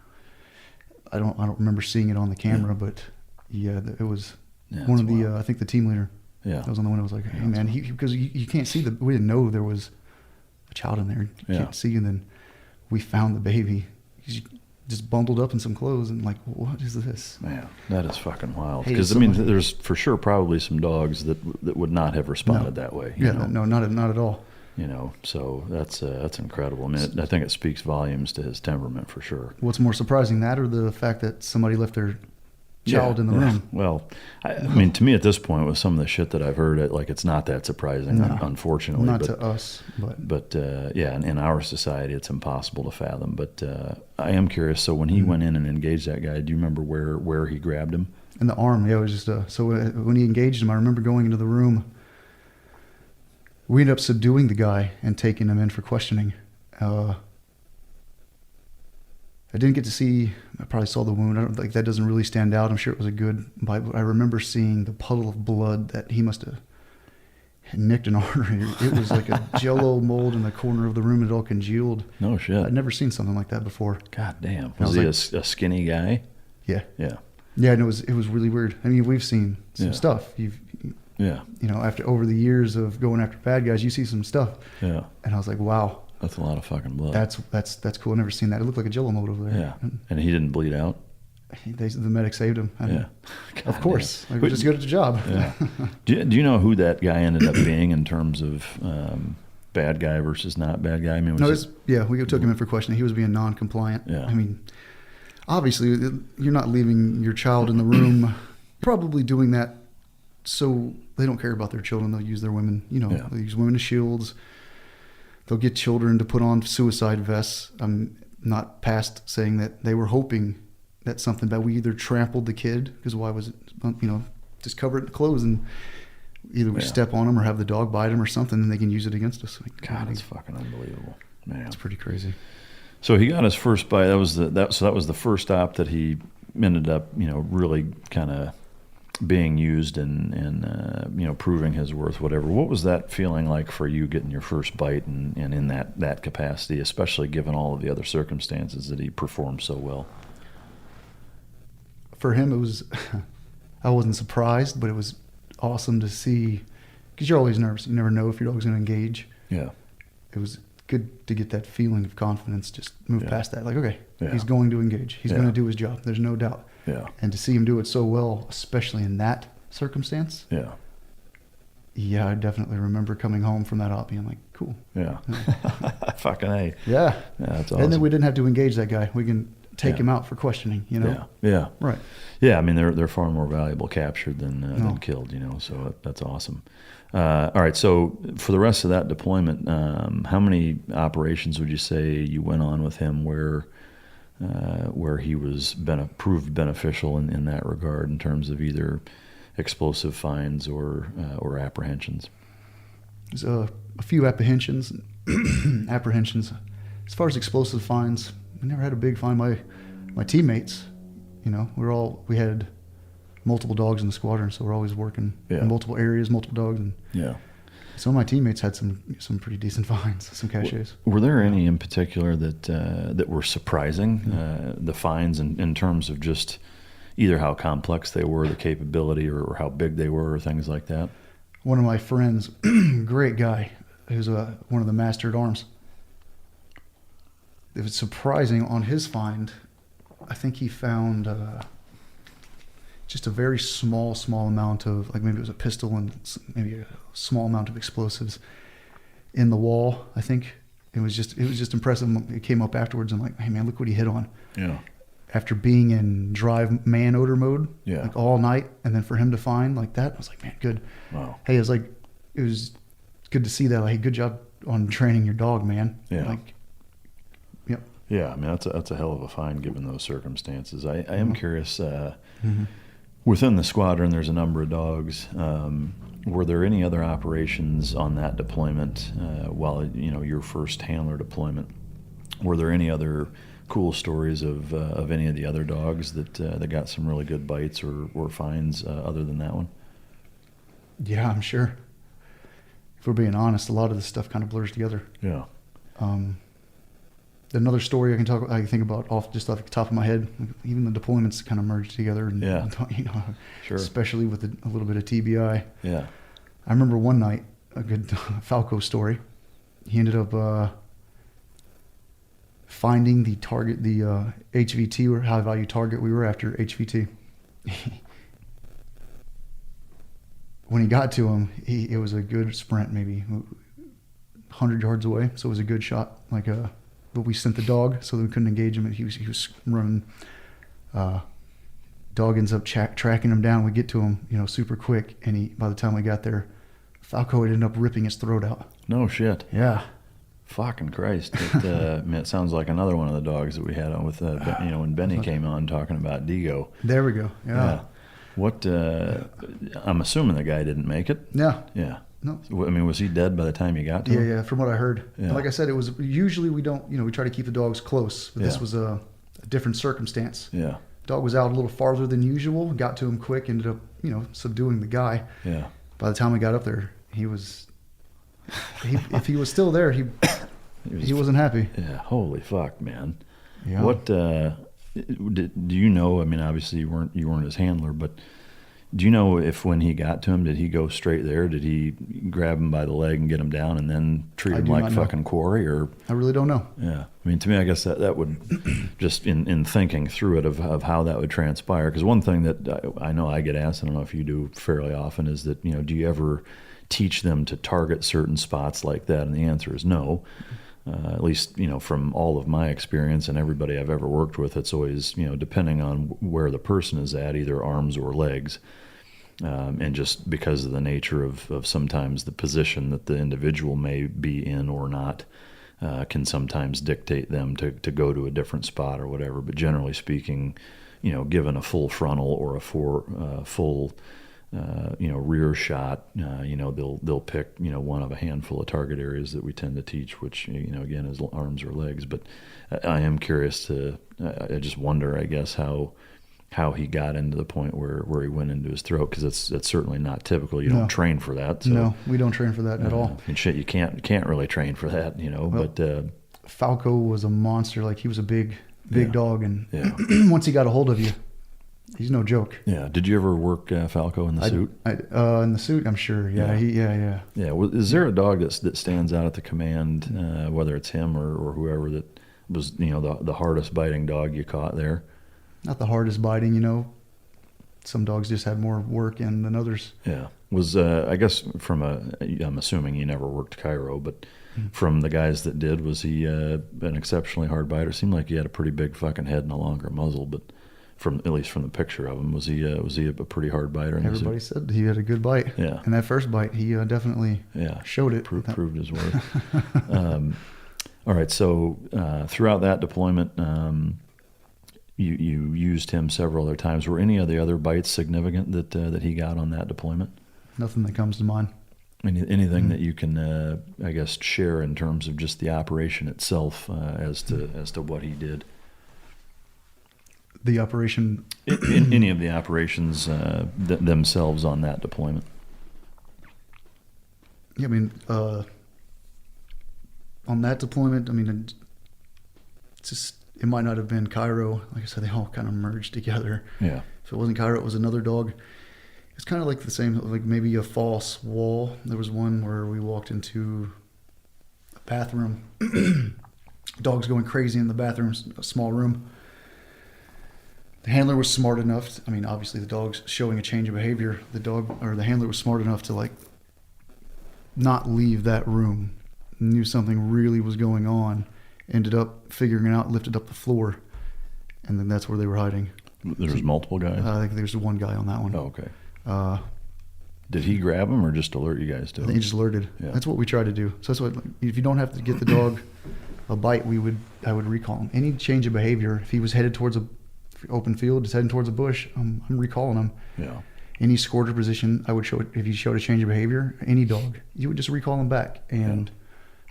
I don't remember seeing it on the camera, but it was one of the, I think the team leader Yeah. That was on the window. I was like, hey, man, because you can't see we didn't know there was a child in there. You can't see. And then we found the baby. He's just bundled up in some clothes and like, what is this? Man, that is fucking wild. Because, I mean, there's for sure probably some dogs that would not have responded that way. You know? No, not at all. You know, so that's incredible. I mean, I think it speaks volumes to his temperament for sure. What's more surprising, that or the fact that somebody left their child in the room? Well, I mean, to me at this point, with some of the shit that I've heard, it's not that surprising, unfortunately. Not to us, but in our society, it's impossible to fathom. But I am curious. So when he went in and engaged that guy, do you remember where he grabbed him? In the arm. Yeah, it was just so when he engaged him, I remember going into the room. We ended up subduing the guy and taking him in for questioning. I didn't get to see. I probably saw the wound. I don't that doesn't really stand out. I'm sure it was a good bite, but I remember seeing the puddle of blood that he must have nicked an artery. It was like a Jello mold in the corner of the room. It all congealed. No shit. I'd never seen something like that before. God damn. Was he a skinny guy? Yeah. Yeah. Yeah. And it was really weird. I mean, we've seen some stuff. After over the years of going after bad guys, you see some stuff. Yeah. And I was like, wow. That's a lot of fucking blood. That's cool. I've never seen that. It looked like a Jello mold over there. Yeah. And he didn't bleed out? The medic saved him. God, of course. They were just good at the job. Yeah. Do you know who that guy ended up being in terms of bad guy versus not bad guy? I mean, we took him in for questioning. He was being non-compliant. Yeah. I mean, obviously, you're not leaving your child in the room. You're probably doing that so they don't care about their children. They'll use their women. They'll use women as shields. They'll get children to put on suicide vests. I'm not past saying that they were hoping that something bad. We either trampled the kid, because why was it, just cover it in clothes, and either we step on them or have the dog bite them or something, and they can use it against us. God, it's fucking unbelievable, man. It's pretty crazy. So he got his first bite. That was the first stop that he ended up, really kind of being used and proving his worth, whatever. What was that feeling like for you, getting your first bite and in that capacity, especially given all of the other circumstances that he performed so well? For him, it was, I wasn't surprised, but it was awesome to see, because you're always nervous. You never know if your dog's going to engage. Yeah. It was good to get that feeling of confidence, just move past that. Like, okay, he's going to engage. He's going to do his job. There's no doubt. Yeah. And to see him do it so well, especially in that circumstance. Yeah. Yeah, I definitely remember coming home from that op being like, cool. Yeah. Fucking A. Yeah. Yeah, that's awesome. And then we didn't have to engage that guy. We can take him out for questioning, Yeah. Yeah. Right. Yeah, I mean, they're far more valuable captured than killed, so that's awesome. All right, so for the rest of that deployment, how many operations would you say you went on with him where he was proved beneficial in that regard, in terms of either explosive finds or apprehensions? There's a few apprehensions. As far as explosive finds, we never had a big find. My teammates, we had multiple dogs in the squadron, so we're always working in multiple areas, multiple dogs, and some of my teammates had some pretty decent finds, some caches. Were there any in particular that were surprising? The finds in terms of just either how complex they were, the capability, or how big they were, or things like that? One of my friends, great guy, who's one of the master at arms. It was surprising on his find. I think he found just a very small amount of, like, maybe it was a pistol and maybe a small amount of explosives in the wall. I think it was just impressive. It came up afterwards. I'm like, hey man, look what he hit on. Yeah. After being in drive man odor mode, like all night, and then for him to find like that, I was like, man, good. Wow. Hey, it was good to see that. Like, good job on training your dog, man. Yeah. Like, yep. Yeah, I mean, that's a hell of a find given those circumstances. I am curious. Within the squadron, there's a number of dogs. Were there any other operations on that deployment while your first handler deployment? Were there any other cool stories of any of the other dogs that got some really good bites or finds other than that one? Yeah, I'm sure. If we're being honest, a lot of this stuff kind of blurs together. Yeah. Another story I can think about off the top of my head. Even the deployments kind of merged together. And, sure. especially with a little bit of TBI. Yeah. I remember one night, a good Falco story. He ended up finding the target, the HVT, or high value target we were after, HVT. When he got to him, it was a good sprint, maybe 100 yards away. So it was a good shot. But we sent the dog so that we couldn't engage him. And he was running. Dog ends up tracking him down. We get to him, super quick. And by the time we got there, Falco had ended up ripping his throat out. No shit. Yeah. Fucking Christ. It sounds like another one of the dogs that we had on with, when Benny came on talking about Digo. There we go. Yeah. What, I'm assuming the guy didn't make it? Yeah. Yeah. No. I mean, was he dead by the time you got to him? Yeah, from what I heard. Yeah. And like I said, it was usually we don't, we try to keep the dogs close. But this was a different circumstance. Yeah. Dog was out a little farther than usual, got to him quick, ended up, subduing the guy. Yeah. By the time we got up there, if he was still there, he wasn't happy. Yeah. Holy fuck, man. Yeah. What, do you know, I mean, obviously you weren't his handler, but do you know if when he got to him, did he go straight there? Did he grab him by the leg and get him down and then treat him like fucking quarry? Or I really don't know. Yeah. I mean, to me, I guess that would, just in thinking through it of how that would transpire, because one thing that I know I get asked, I don't know if you do fairly often, is that, do you ever teach them to target certain spots like that? And the answer is no. At least, from all of my experience and everybody I've ever worked with, it's always, depending on where the person is at, either arms or legs. And just because of the nature of sometimes the position that the individual may be in or not, can sometimes dictate them to go to a different spot or whatever. But generally speaking, given a full frontal or a full rear shot, they'll pick, one of a handful of target areas that we tend to teach, which, again, is arms or legs. But I am curious I just wonder, I guess, how he got into the point where he went into his throat, because it's certainly not typical. You don't train for that. So, no, we don't train for that at all. And shit, you can't really train for that, but Falco was a monster. Like, he was a big dog. And once he got a hold of you, he's no joke. Yeah. Did you ever work Falco in the suit? In the suit, I'm sure. Yeah. Yeah. Well, is there a dog that stands out at the command, whether it's him or whoever, that was, the hardest biting dog you caught there? Not the hardest biting, Some dogs just had more work in than others. Yeah. Was, I guess I'm assuming you never worked Cairo, but from the guys that did, was he an exceptionally hard biter? Seemed like he had a pretty big fucking head and a longer muzzle, but at least from the picture of him, was he a pretty hard biter? Everybody said he had a good bite. Yeah. And that first bite, he definitely showed it. Proved his worth. All right. So throughout that deployment, you used him several other times. Were any of the other bites significant that he got on that deployment? Nothing that comes to mind. Anything that you can, I guess, share in terms of just the operation itself, as to what he did? The operation. In any of the operations themselves on that deployment. Yeah, on that deployment, it might not have been Cairo. Like I said, they all kind of merged together. Yeah. If it wasn't Cairo, it was another dog. It's kind of like the same, like maybe a false wall. There was one where we walked into a bathroom. Dogs going crazy in the bathroom, a small room. The handler was smart enough. Obviously the dog's showing a change of behavior. The handler was smart enough to not leave that room. Knew something really was going on. Ended up figuring it out, lifted up the floor, and then that's where they were hiding. There's multiple guys? I think there's one guy on that one. Oh, okay. Did he grab him or just alert you guys to it? I think he just alerted. Yeah. That's what we try to do. So that's what, if you don't have to get the dog a bite, I would recall him. Any change of behavior, if he was headed towards a open field, just heading towards a bush, I'm recalling him. Yeah. Any scored position, I would show it. If he showed a change of behavior, any dog, you would just recall him back, and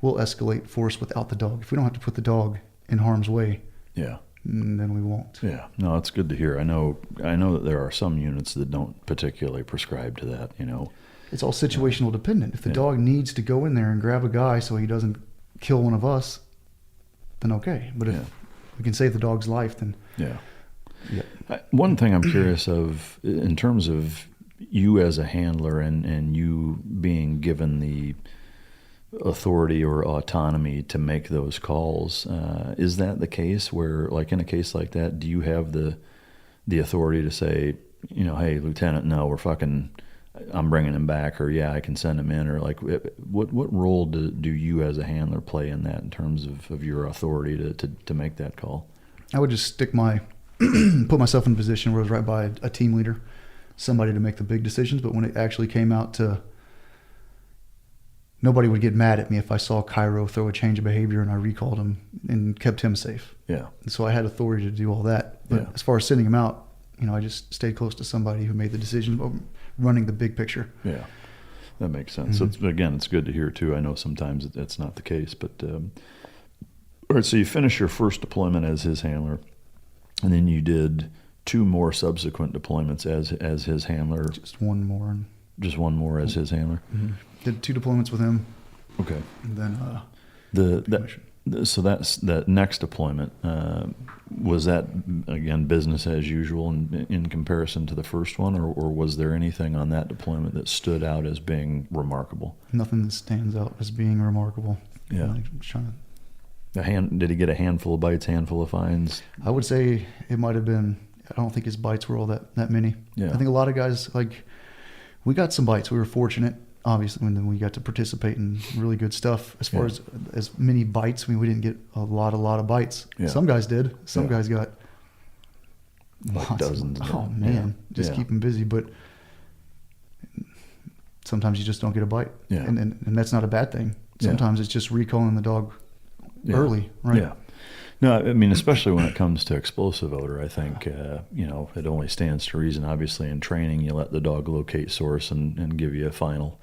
we'll escalate force without the dog. If we don't have to put the dog in harm's way, then we won't. Yeah, no, it's good to hear. I know that there are some units that don't particularly prescribe to that. It's all situational dependent. If the dog needs to go in there and grab a guy so he doesn't kill one of us, then okay. But if we can save the dog's life, then one thing I'm curious of in terms of you as a handler and you being given the authority or autonomy to make those calls, is that the case where, like in a case like that, do you have the authority to say, hey, Lieutenant, no, I'm bringing him back, or yeah, I can send him in, or like what role do you as a handler play in that in terms of your authority to make that call? I would just put myself in a position where I was right by a team leader, somebody to make the big decisions. But when it actually came out to, nobody would get mad at me if I saw Cairo throw a change of behavior and I recalled him and kept him safe. Yeah. And so I had authority to do all that. But as far as sending him out, I just stayed close to somebody who made the decision about running the big picture. Yeah, that makes sense. Mm-hmm. So it's good to hear too. I know sometimes that's not the case, but all right. So you finish your first deployment as his handler, and then you did 2 more subsequent deployments as his handler. Just one more. Just one more as his handler. Mm-hmm. Did 2 deployments with him. Okay. And then so that's that next deployment. Was that again business as usual in comparison to the first one, or was there anything on that deployment that stood out as being remarkable? Nothing that stands out as being remarkable. Yeah. I'm trying to... Did he get a handful of bites, handful of fines? I would say it might have been. I don't think his bites were all that many. Yeah. I think a lot of guys, we got some bites. We were fortunate, obviously, when we got to participate in really good stuff. As far as many bites, we didn't get a lot of bites. Yeah. Some guys did. Some guys got dozens. Oh man, just keep them busy. But sometimes you just don't get a bite, and that's not a bad thing. Sometimes it's just recalling the dog early, right? Yeah. No, I mean, especially when it comes to explosive odor, I think, it only stands to reason. Obviously, in training, you let the dog locate source and give you a final.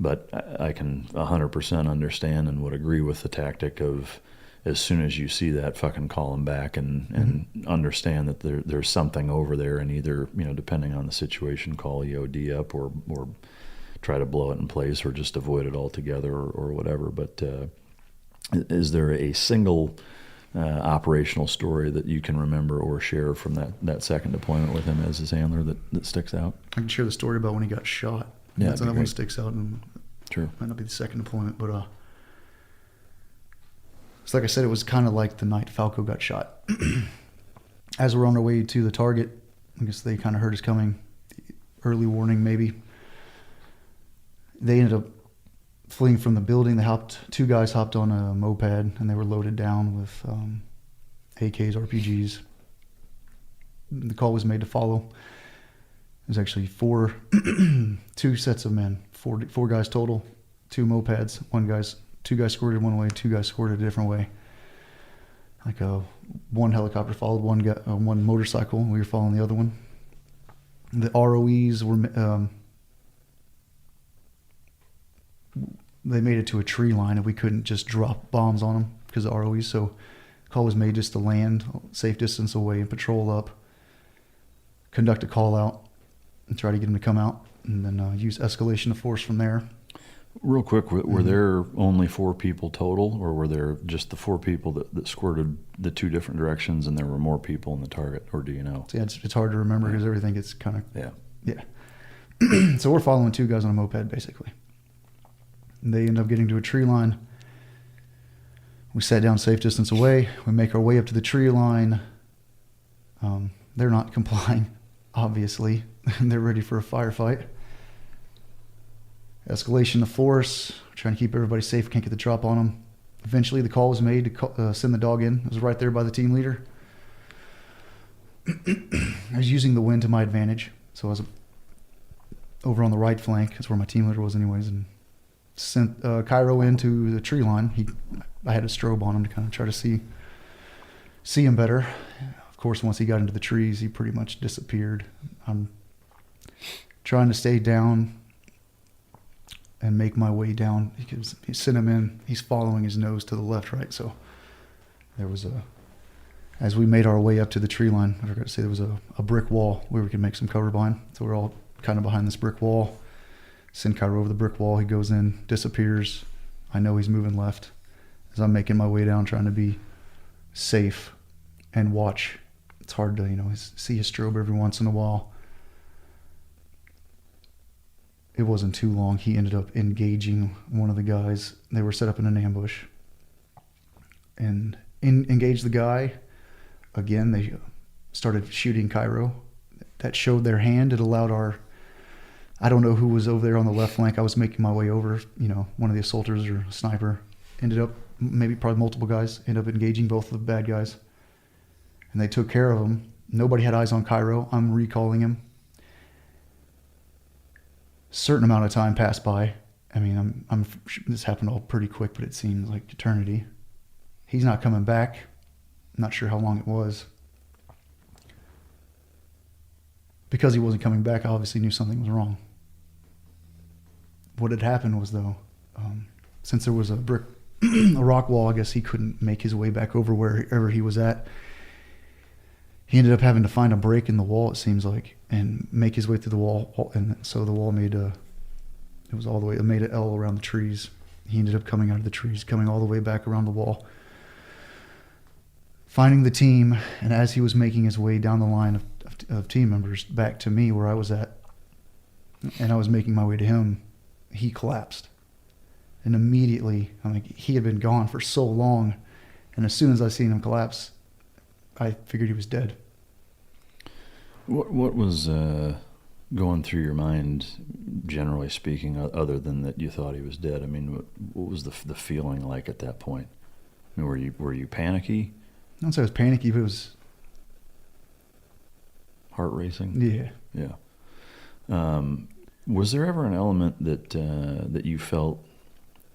But I can 100% understand and would agree with the tactic of, as soon as you see that, fucking call him back and understand that there's something over there, and either, depending on the situation, call EOD up or try to blow it in place or just avoid it altogether or whatever. But is there a single operational story that you can remember or share from that second deployment with him as his handler that sticks out? I can share the story about when he got shot. Yeah, that's another one that sticks out, and True. Might not be the second deployment, but it's like I said, it was kind of like the night Falco got shot. As we're on our way to the target, I guess they kind of heard us coming. Early warning, maybe. They ended up fleeing from the building. 2 guys hopped on a moped, and they were loaded down with AKs, RPGs. The call was made to follow. It was actually 2 sets of men, 4 guys total, 2 mopeds. 2 guys squirted one way, 2 guys squirted a different way. One helicopter followed one motorcycle, and we were following the other one. The ROEs were they made it to a tree line, and we couldn't just drop bombs on them because of ROEs. So the call was made just to land safe distance away and patrol up, conduct a call out, and try to get them to come out, and then use escalation of force from there. Real quick, were there only 4 people total, or were there just the 4 people that squirted the 2 different directions, and there were more people in the target, or do you know? Yeah, it's hard to remember because everything gets kind of... Yeah. So we're following 2 guys on a moped, basically. And they end up getting to a tree line. We sat down safe distance away. We make our way up to the tree line. They're not complying, obviously. They're ready for a firefight. Escalation of force, trying to keep everybody safe. Can't get the drop on them. Eventually, the call was made to send the dog in. It was right there by the team leader. I was using the wind to my advantage, so I was over on the right flank. That's where my team leader was, anyways, and sent Cairo into the tree line. I had a strobe on him to kind of try to see him better. Of course, once he got into the trees, he pretty much disappeared. I'm trying to stay down and make my way down. He sent him in. He's following his nose to the left, right? So there was as we made our way up to the tree line, I forgot to say there was a brick wall where we could make some cover behind. So we're all kind of behind this brick wall. Send Cairo over the brick wall. He goes in, disappears. I know he's moving left. As I'm making my way down, trying to be safe and watch. It's hard to, see a strobe every once in a while. it wasn't too long. He ended up engaging one of the guys. They were set up in an ambush. And engaged the guy. Again, they started shooting Cairo. That showed their hand. It allowed I don't know who was over there on the left flank. I was making my way over, one of the assaulters or sniper. Ended up, probably multiple guys, ended up engaging both of the bad guys. And they took care of him. Nobody had eyes on Cairo. I'm recalling him. Certain amount of time passed by. I mean, this happened all pretty quick, but it seems like eternity. He's not coming back. I'm not sure how long it was. Because he wasn't coming back, I obviously knew something was wrong. What had happened was, though, since there was a rock wall, I guess he couldn't make his way back over wherever he was at. He ended up having to find a break in the wall, it seems like, and make his way through the wall. And so the wall made it made an L around the trees. He ended up coming out of the trees, coming all the way back around the wall, finding the team. And as he was making his way down the line of team members back to me where I was at, and I was making my way to him, he collapsed. And immediately, he had been gone for so long. And as soon as I seen him collapse, I figured he was dead. What was going through your mind, generally speaking, other than that you thought he was dead? I mean, what was the feeling like at that point? I mean, were you panicky? I don't say I was panicky, but it was heart racing. Yeah. Was there ever an element that you felt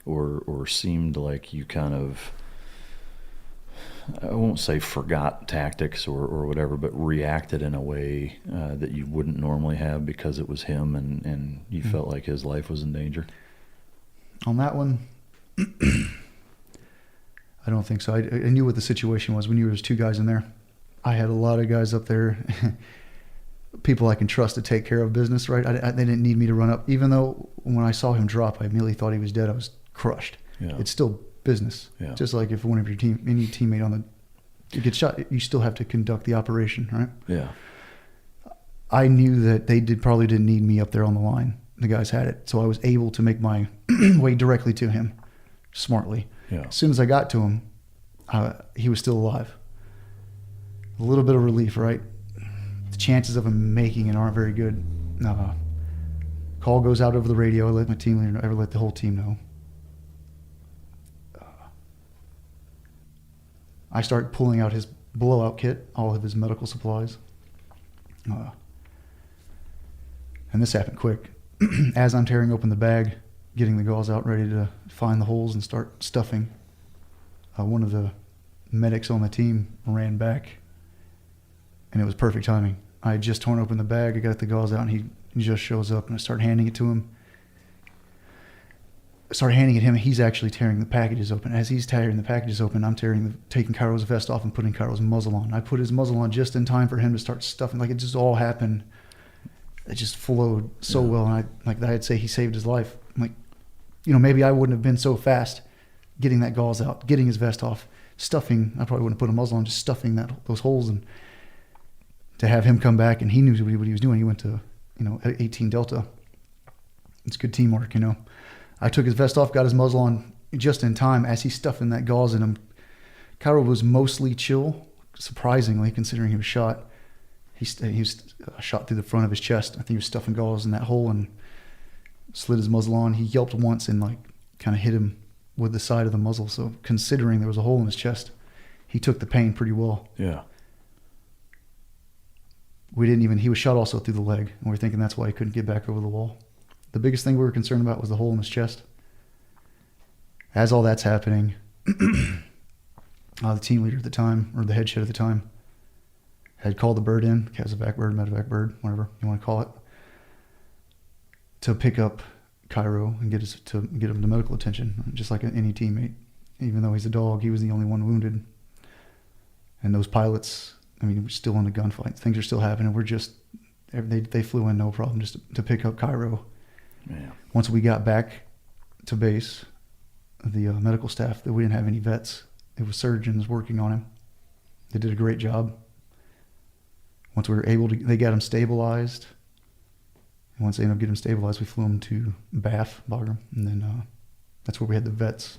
or seemed like you kind of, I won't say forgot tactics or whatever, but reacted in a way that you wouldn't normally have because it was him and you felt like his life was in danger? On that one, I don't think so. I knew what the situation was. We knew there was two guys in there. I had a lot of guys up there, people I can trust to take care of business, right? They didn't need me to run up. Even though when I saw him drop, I immediately thought he was dead. I was crushed. Yeah. It's still business. Yeah. Just like if one of your any teammate gets shot, you still have to conduct the operation, right? Yeah. I knew that they probably didn't need me up there on the line. The guys had it. So I was able to make my way directly to him smartly. Yeah. As soon as I got to him, he was still alive. A little bit of relief, right? The chances of him making it aren't very good. Call goes out over the radio. I let my team leader know. I let the whole team know. I start pulling out his blowout kit, all of his medical supplies. And this happened quick. As I'm tearing open the bag, getting the gauze out, ready to find the holes and start stuffing, one of the medics on the team ran back, and it was perfect timing. I had just torn open the bag, I got the gauze out, and he just shows up, and I start handing it to him. He's actually tearing the packages open. As he's tearing the packages open, I'm taking Cairo's vest off and putting Cairo's muzzle on. I put his muzzle on just in time for him to start stuffing. Like, it just all happened. It just flowed so well, and I'd say he saved his life. Like, maybe I wouldn't have been so fast getting that gauze out, getting his vest off, stuffing. I probably wouldn't have put a muzzle on, just stuffing those holes, and to have him come back, and he knew what he was doing. He went to 18 Delta. It's good teamwork, I took his vest off, got his muzzle on just in time as he's stuffing that gauze in him. Cairo was mostly chill, surprisingly, considering he was shot. He was shot through the front of his chest. I think he was stuffing gauze in that hole and slid his muzzle on. He yelped once and kind of hit him with the side of the muzzle. So considering there was a hole in his chest, he took the pain pretty well. Yeah. He was shot also through the leg, and we're thinking that's why he couldn't get back over the wall. The biggest thing we were concerned about was the hole in his chest. As all that's happening, the team leader at the time, or the head chef at the time, had called the bird in, Casevac bird, medevac bird, whatever you want to call it, to pick up Cairo and get him to medical attention, just like any teammate. Even though he's a dog, he was the only one wounded. And those pilots, we're still in a gunfight. Things are still happening. They flew in no problem just to pick up Cairo. Yeah. Once we got back to base, the medical staff, we didn't have any vets. It was surgeons working on him. They did a great job. Once we were able to, they got him stabilized. Once they ended up getting him stabilized, we flew him to Bath, Bagram, and then that's where we had the vets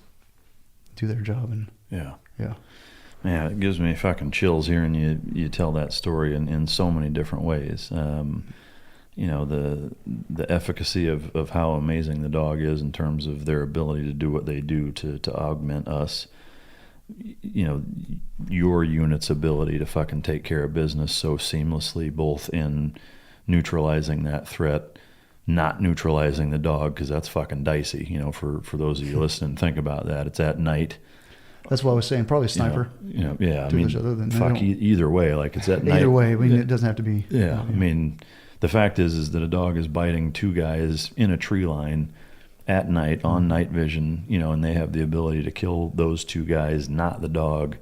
do their job. And yeah. Yeah, it gives me fucking chills hearing you tell that story in so many different ways. The efficacy of how amazing the dog is in terms of their ability to do what they do to augment us. Your unit's ability to fucking take care of business so seamlessly, both in neutralizing that threat, not neutralizing the dog, because that's fucking dicey. For those of you listening, think about that. It's at night. That's what I was saying. Probably a sniper. Yeah. I mean, fuck either way. Like, it's at night. Either way, I mean, it doesn't have to be. Yeah. I mean, the fact is that a dog is biting two guys in a tree line at night on night vision, and they have the ability to kill those two guys, not the dog,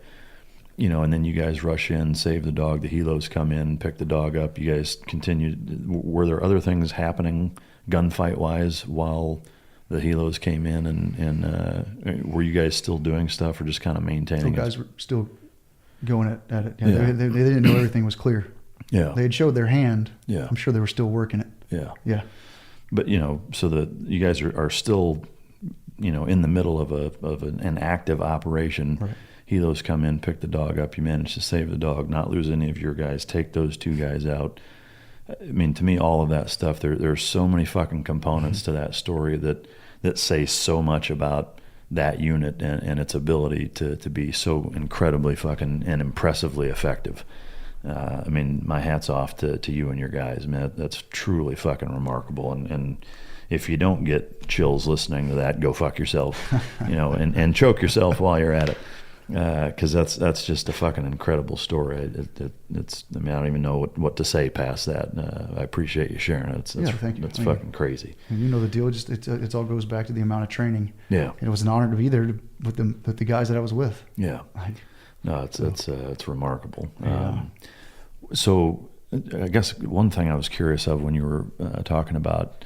and then you guys rush in, save the dog, the helos come in, pick the dog up, you guys continue. Were there other things happening gunfight wise while the helos came in, and were you guys still doing stuff or just kind of maintaining? Guys were still going at it. Yeah. They didn't know everything was clear. Yeah. They had showed their hand. Yeah. I'm sure they were still working it. Yeah. Yeah. But so that you guys are still, in the middle of an active operation. Right. Helos come in, pick the dog up. You manage to save the dog, not lose any of your guys, take those two guys out. I mean, to me, all of that stuff. There's so many fucking components to that story that say so much about that unit and its ability to be so incredibly fucking and impressively effective. I mean, my hat's off to you and your guys, man. That's truly fucking remarkable. And if you don't get chills listening to that, go fuck yourself, and choke yourself while you're at it. Because that's just a fucking incredible story. It's I mean, I don't even know what to say past that. I appreciate you sharing it. Thank you. That's fucking crazy. And the deal. Just it all goes back to the amount of training. Yeah. And it was an honor to be there with the guys that I was with. Yeah. No, it's remarkable. Yeah. So I guess one thing I was curious of when you were talking about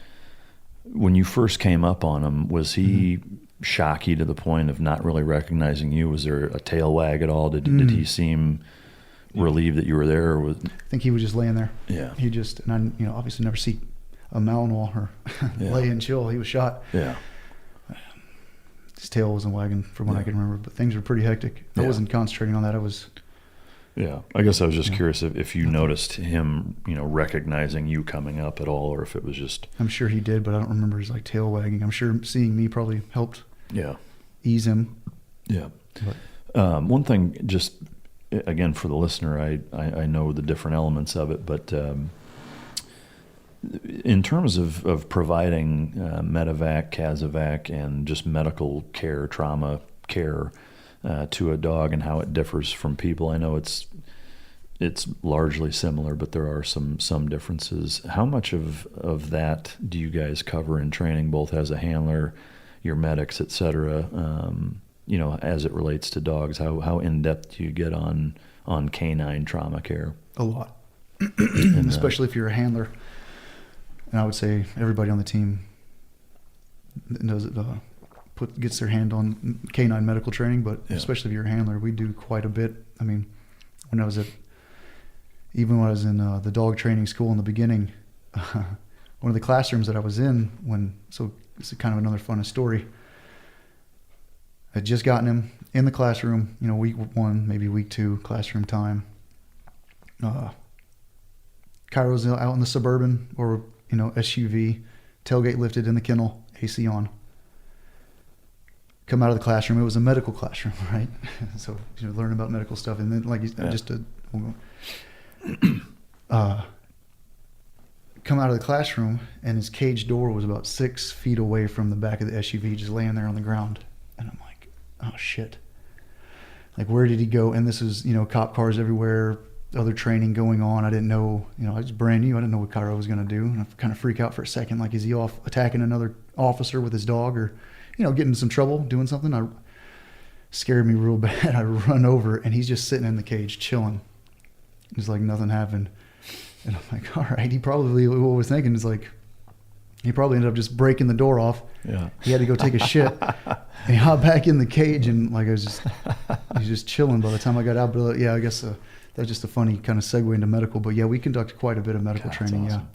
when you first came up on him, was he shocky to the point of not really recognizing you? Was there a tail wag at all? Did he seem relieved that you were there? Or I think he was just laying there. Yeah. He just, and I obviously never see a Malinois or lay and chill. He was shot. Yeah. His tail wasn't wagging from what I can remember, but things were pretty hectic. I wasn't concentrating on that. Yeah, I guess I was just curious if you noticed him, recognizing you coming up at all, or if it was just. I'm sure he did, but I don't remember his tail wagging. I'm sure seeing me probably helped. Yeah. Ease him. Yeah. One thing, just again for the listener, I know the different elements of it, but in terms of providing medevac, casevac, and just medical care, trauma care. To a dog and how it differs from people. I know it's largely similar, but there are some differences. How much of that do you guys cover in training, both as a handler, your medics, et cetera, as it relates to dogs? How in-depth do you get on canine trauma care? A lot. And especially if you're a handler. And I would say everybody on the team knows it. Gets their hand on K9 medical training, but especially if you're a handler, we do quite a bit. I mean, when I was in the dog training school in the beginning, one of the classrooms that I was in so it's kind of another funny story. I'd just gotten him in the classroom, week 1, maybe week 2 classroom time. Cairo's out in the Suburban or, SUV, tailgate lifted in the kennel, AC on. Come out of the classroom. It was a medical classroom, right? So learn about medical stuff, and then come out of the classroom, and his cage door was about 6 feet away from the back of the SUV, just laying there on the ground. And I'm like, oh shit! Like, where did he go? And this is cop cars everywhere, other training going on. I didn't know, I was brand new. I didn't know what Cairo was going to do, and I kind of freak out for a second. Like, is he off attacking another officer with his dog, or getting in some trouble, doing something? Scared me real bad. I run over, and he's just sitting in the cage, chilling. It's like nothing happened. And I'm like, all right. He probably, what I was thinking is like, he probably ended up just breaking the door off. Yeah. He had to go take a shit. And he hopped back in the cage, and he's just chilling by the time I got out. But I guess that's just a funny kind of segue into medical. But yeah, we conduct quite a bit of medical training. Awesome.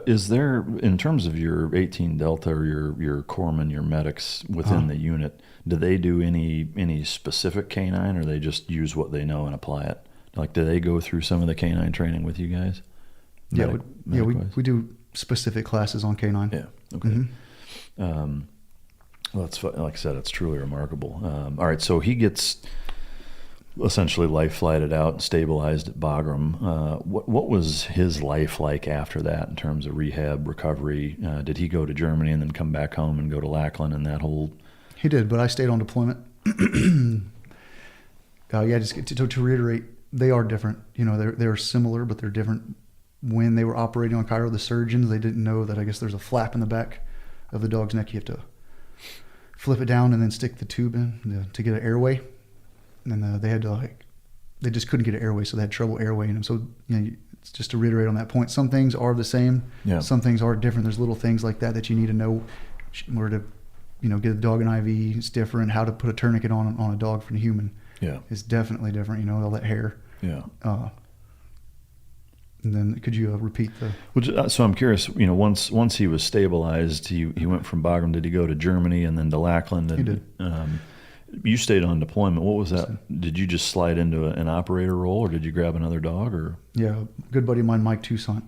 Is there, in terms of your 18 Delta or your corpsmen, your medics within the unit, do they do any specific K9, or they just use what they know and apply it? Like, do they go through some of the K9 training with you guys? We do specific classes on K9. Yeah. Okay. Well, that's, like I said, it's truly remarkable. All right, so he gets essentially life flighted out and stabilized at Bagram. What was his life like after that in terms of rehab, recovery? Did he go to Germany and then come back home and go to Lackland and that whole... He did, but I stayed on deployment. Just to reiterate, they are different. You know, they're similar, but they're different. When they were operating on Cairo, the surgeons, they didn't know that I guess there's a flap in the back of the dog's neck. You have to flip it down and then stick the tube in to get an airway. And they had to they just couldn't get an airway, so they had trouble airwaying him. So, you know, it's just to reiterate on that point, some things are the same. Yeah. Some things are different. There's little things like that you need to know in order to, you know, get a dog an IV. It's different. How to put a tourniquet on a dog from a human. Yeah. It's definitely different. You know, all that hair. Yeah. And then could you repeat the... So I'm curious, you know, once he was stabilized, he went from Bagram. Did he go to Germany and then to Lackland? And, he did. You stayed on deployment. What was that? Did you just slide into an operator role, or did you grab another dog? Or yeah, a good buddy of mine, Mike Toussaint.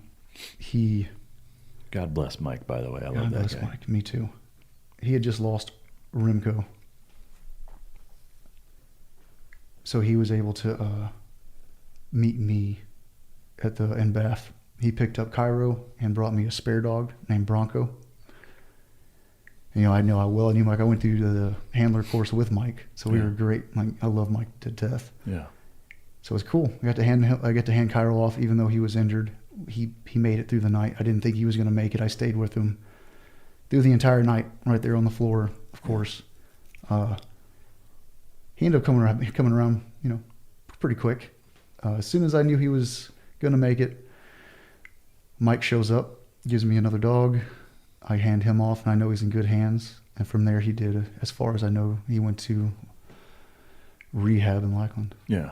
God bless Mike, by the way. I love that guy. God bless Mike. Me too. He had just lost Remco, so he was able to meet me in Bath. He picked up Cairo and brought me a spare dog named Bronco. You know, I knew Mike. I went through the handler course with Mike, so we were great. Like, I love Mike to death. Yeah. So it's cool. I got to hand Cairo off, even though he was injured. He made it through the night. I didn't think he was going to make it. I stayed with him through the entire night, right there on the floor. Of course, he ended up coming around, you know, pretty quick. As soon as I knew he was going to make it, Mike shows up, gives me another dog. I hand him off, and I know he's in good hands. And from there, he did, as far as I know, he went to rehab in Lackland. Yeah.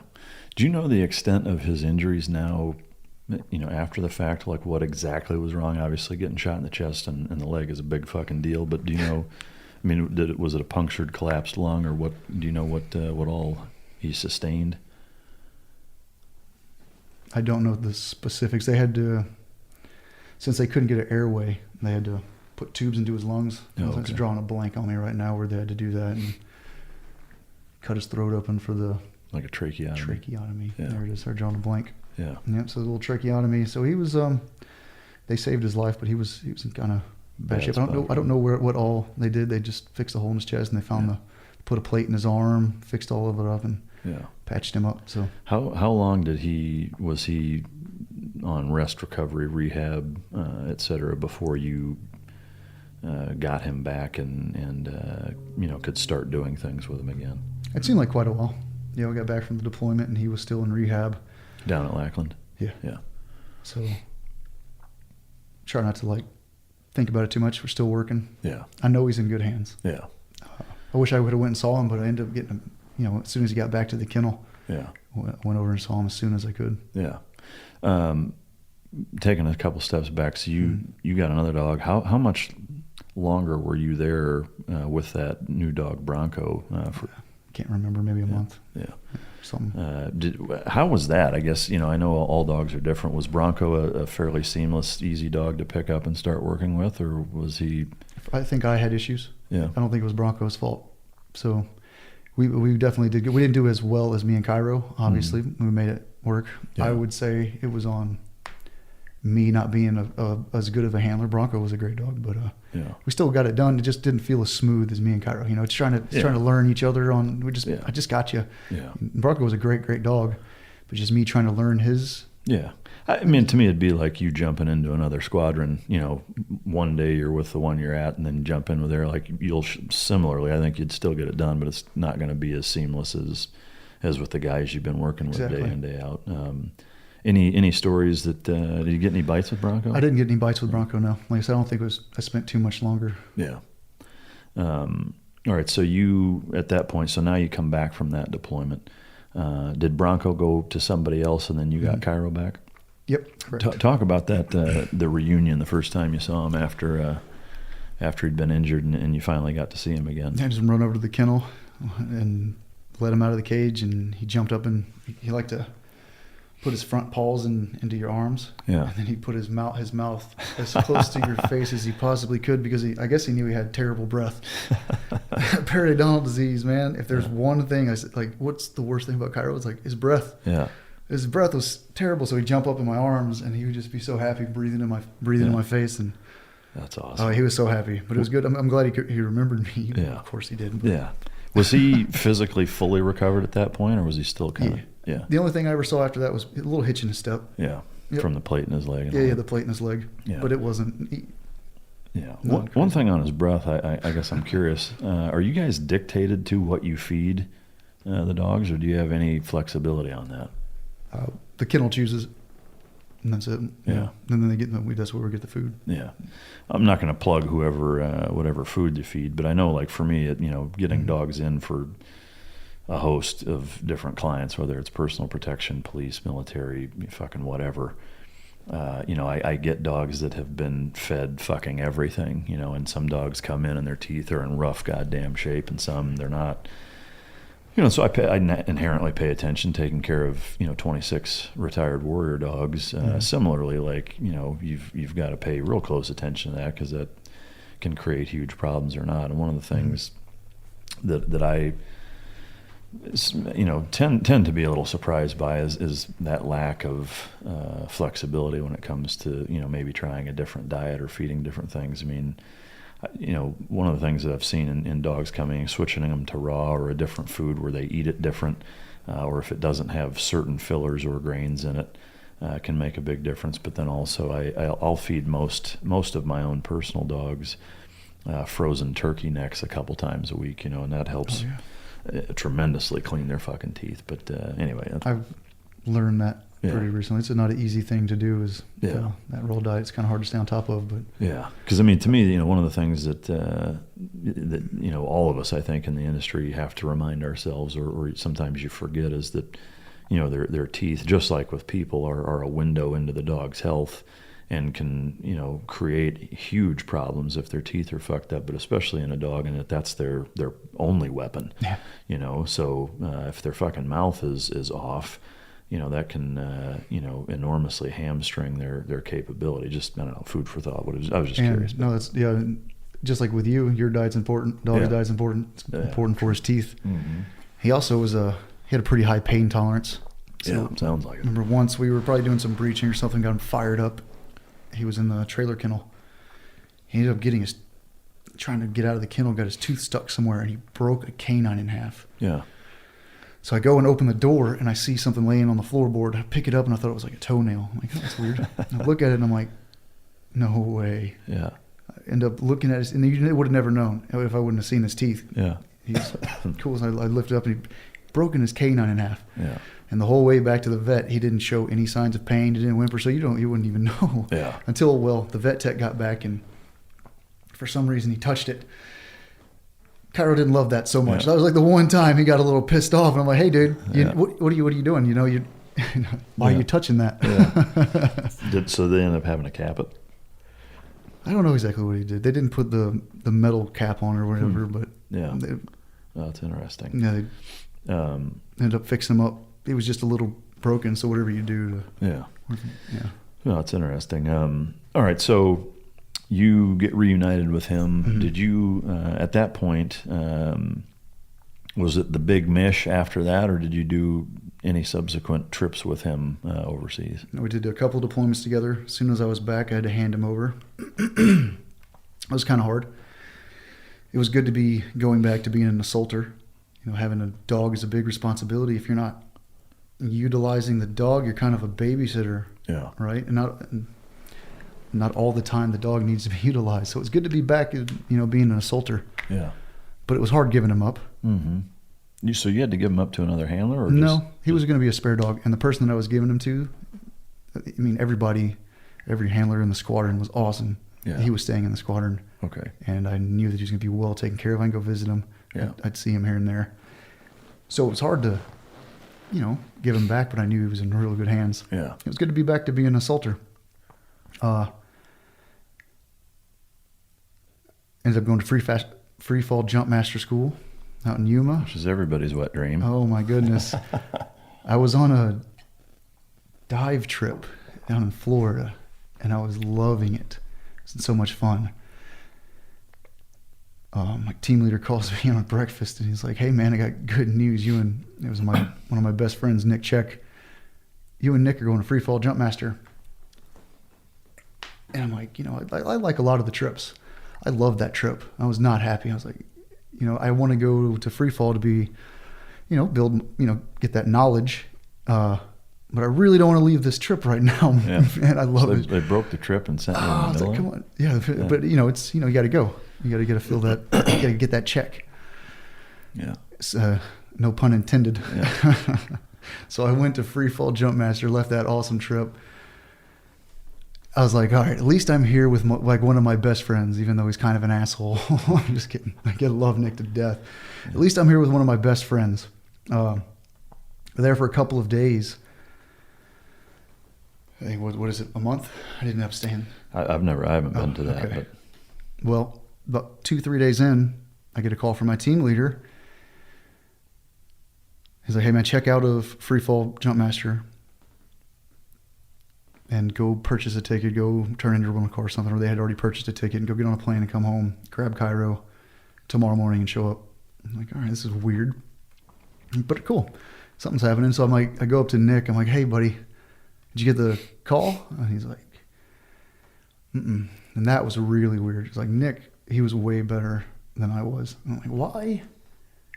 Do you know the extent of his injuries now, you know, after the fact? Like, what exactly was wrong? Obviously, getting shot in the chest and the leg is a big fucking deal. But do you know, I mean, was it a punctured, collapsed lung, or what? Do you know what all he sustained? I don't know the specifics. They had to, since they couldn't get an airway, they had to put tubes into his lungs. It's drawing a blank on me right now where they had to do that and cut his throat open for the... Like a tracheotomy. Yeah. There it is. They're drawing a blank. Yeah. Yep, so a little tracheotomy. So he was... they saved his life, but he was in kind of bad shape. I don't know what all they did. They just fixed a hole in his chest, and they found put a plate in his arm, fixed all of it up, and patched him up. So how long was he on rest, recovery, rehab, et cetera, before you got him back and you know, could start doing things with him again? It seemed like quite a while. You know, we got back from the deployment and he was still in rehab. Down at Lackland? Yeah. Yeah. So try not to think about it too much. We're still working. Yeah. I know he's in good hands. Yeah. I wish I would have went and saw him, but I ended up getting him, you know, as soon as he got back to the kennel. Yeah. Went over and saw him as soon as I could. Yeah. Taking a couple steps back, so you got another dog. How much longer were you there with that new dog Bronco? Can't remember, maybe a month. Yeah. Something. How was that? I guess, you know, I know all dogs are different. Was Bronco a fairly seamless, easy dog to pick up and start working with, or was he? I think I had issues. Yeah. I don't think it was Bronco's fault. So we definitely did good. We didn't do as well as me and Cairo, obviously. We made it work. Yeah. I would say it was on me not being as good of a handler. Bronco was a great dog, but we still got it done. It just didn't feel as smooth as me and Cairo. You know, it's trying to learn each other on. I just got you. Yeah. Bronco was a great dog, but just me trying to learn his. Yeah. I mean, to me, it'd be like you jumping into another squadron. You know, one day you're with the one you're at, and then jump in with there. Like similarly, I think you'd still get it done, but it's not going to be as seamless as with the guys you've been working with day in, day out. Any stories that did you get any bites with Bronco? I didn't get any bites with Bronco. No, like I said, I don't think I spent too much longer. Yeah. All right. So you at that point. So now you come back from that deployment. Did Bronco go to somebody else, and then you got Cairo back? Yep. Correct. Talk about that, the reunion, the first time you saw him after he'd been injured and you finally got to see him again. I just run over to the kennel and let him out of the cage, and he jumped up and he liked to put his front paws into your arms. Yeah. And then he put his mouth as close to your face as he possibly could, because I guess he knew he had terrible breath. Periodontal disease, man. If there's one thing, I said, like, what's the worst thing about Cairo? It's like his breath. Yeah. His breath was terrible, so he'd jump up in my arms and he would just be so happy breathing in my face. And that's awesome. oh, he was so happy, but it was good. I'm glad he remembered me. Yeah. Of course he did. But. Yeah. Was he physically fully recovered at that point, or was he still kind of? Yeah. The only thing I ever saw after that was a little hitch in his step. Yeah. Yep. From the plate in his leg. Yeah, the plate in his leg. Yeah. But it wasn't. Yeah. One thing on his breath, I guess I'm curious. Are you guys dictated to what you feed the dogs, or do you have any flexibility on that? The kennel chooses, and that's it. Yeah. And then that's where we get the food. Yeah. I'm not going to plug whatever food you feed, but I know, like, for me, getting dogs in for a host of different clients, whether it's personal protection, police, military, fucking whatever. I get dogs that have been fed fucking everything, and some dogs come in and their teeth are in rough goddamn shape, and some they're not. So I inherently pay attention, taking care of 26 retired warrior dogs. Similarly, like you've got to pay real close attention to that, because that can create huge problems or not. And one of the things that I tend to be a little surprised by is that lack of flexibility when it comes to maybe trying a different diet or feeding different things. I mean, one of the things that I've seen in dogs coming, switching them to raw or a different food where they eat it different, or if it doesn't have certain fillers or grains in it, can make a big difference. But then also I'll feed most of my own personal dogs frozen turkey necks a couple times a week, and that helps tremendously clean their fucking teeth. But anyway, I've learned that pretty recently. It's not an easy thing to do. That raw diet's kind of hard to stay on top of. But yeah, because I mean, to me, one of the things that all of us, I think, in the industry have to remind ourselves, or sometimes you forget, is that their teeth, just like with people, are a window into the dog's health, and can create huge problems if their teeth are fucked up. But especially in a dog, and that's their only weapon. Yeah. So if their fucking mouth is off, that can, enormously hamstring their capability. Just, I don't know, food for thought. I was just curious. No, that's, just like with you, your diet's important. Dog's diet's important. It's important for his teeth. Mm-hmm. He also he had a pretty high pain tolerance. So sounds like it. Remember once we were probably doing some breaching or something, got him fired up. He was in the trailer kennel. He ended up trying to get out of the kennel, got his tooth stuck somewhere, and he broke a canine in half. Yeah. So I go and open the door, and I see something laying on the floorboard. I pick it up, and I thought it was like a toenail. I'm like, oh, that's weird. And I look at it, and I'm like, no way. Yeah. I end up looking at it, and you would have never known if I wouldn't have seen his teeth. Yeah. He's cool. So I lifted up, and he'd broken his canine in half. Yeah. And the whole way back to the vet, he didn't show any signs of pain. He didn't whimper, so you wouldn't even know. Yeah. Until, the vet tech got back, and for some reason he touched it. Cairo didn't love that so much. Yeah. That was like the one time he got a little pissed off, and I'm like, "Hey, dude, what are you doing? Why are you touching that?" Yeah. So they ended up having to cap it? I don't know exactly what he did. They didn't put the metal cap on or whatever, but yeah, that's interesting. Yeah, they ended up fixing him up. He was just a little broken, so whatever you do to No, it's interesting. All right, so you get reunited with him. Mm-hmm. Did you, at that point, was it the big mish after that, or did you do any subsequent trips with him overseas? We did a couple deployments together. As soon as I was back, I had to hand him over. It was kind of hard. It was good to be going back to being an assaulter. Having a dog is a big responsibility. If you're not utilizing the dog, you're kind of a babysitter. Yeah. Right? And not all the time the dog needs to be utilized. So it's good to be back, being an assaulter. Yeah. But it was hard giving him up. Mm-hmm. So you had to give him up to another handler? Or no, he was going to be a spare dog. And the person that I was giving him to, every handler in the squadron was awesome. Yeah. He was staying in the squadron. Okay. And I knew that he was going to be well taken care of. I can go visit him. Yeah. I'd see him here and there. So it was hard to give him back, but I knew he was in real good hands. Yeah. It was good to be back to being an assaulter. Ended up going to free fall jump master school out in Yuma. Which is everybody's wet dream. Oh my goodness. I was on a dive trip down in Florida and I was loving it. It was so much fun. My team leader calls me on breakfast and he's like, "Hey man, I got good news. It was one of my best friends, Nick Check. You and Nick are going to free fall jump master." And I'm like, I like a lot of the trips. I loved that trip. I was not happy. I was like, I want to go to free fall to be, build, get that knowledge. But I really don't want to leave this trip right now. Yeah. And I love it. They broke the trip and sent you in the I was middle. like, come on. Yeah. But it's, you got to go. You got to feel that, you got to get that check. Yeah. It's, no pun intended. Yeah. So I went to free fall jump master, left that awesome trip. I was like, all right, at least I'm here with one of my best friends, even though he's kind of an asshole. I'm just kidding. I love Nick to death. Yeah. At least I'm here with one of my best friends. There for a couple of days. Hey, what is it, a month? I didn't end up staying. I haven't been to that. Okay. But. Well, about 2-3 days in, I get a call from my team leader. He's like, "Hey man, check out of free fall jump master and go purchase a ticket, go turn in your rental car or something," or they had already purchased a ticket, and go get on a plane and come home, grab Cairo tomorrow morning and show up. I'm like, all right, this is weird, but cool. Something's happening. So I go up to Nick. I'm like, "Hey buddy, did you get the call?" And he's like, "Mm-mm." And that was really weird. It's like, Nick, he was way better than I was. I'm like, why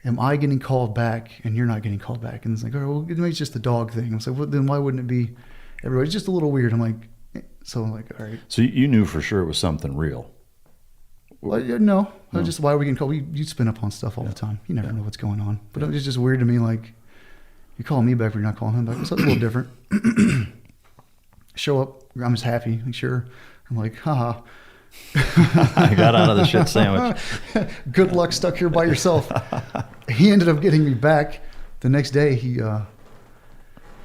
am I getting called back and you're not getting called back? And it's like, all right, well, maybe it's just the dog thing. I was like, well, then why wouldn't it be everybody? It's just a little weird. I'm like, all right. So you knew for sure it was something real? Well, no. Just why are we getting called? You spin up on stuff all the time. You never know what's going on. But it was just weird to me. Like, you're calling me back, but you're not calling him back. So it's a little different. Show up. I'm just happy. Like, sure. I'm like, haha. I got out of the shit sandwich. Good luck stuck here by yourself. He ended up getting me back the next day.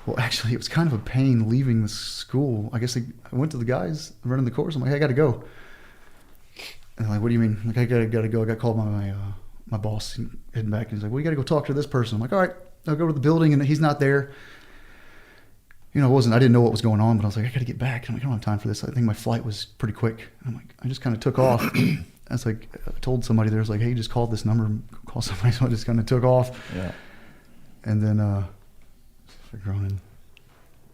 Well, actually, it was kind of a pain leaving the school. I guess I went to the guys running the course. I'm like, "Hey, I got to go." And they're like, "What do you mean?" Like, I got to go. I got called by my boss heading back. And he's like, "Well, you got to go talk to this person." I'm like, "All right, I'll go to the building." And he's not there. I didn't know what was going on, but I was like, I got to get back. I'm like, I don't have time for this. I think my flight was pretty quick. I'm like, I just kind of took off. I was like, I told somebody there, I was like, "Hey, just call this number, call somebody." So I just kind of took off. Yeah. And then,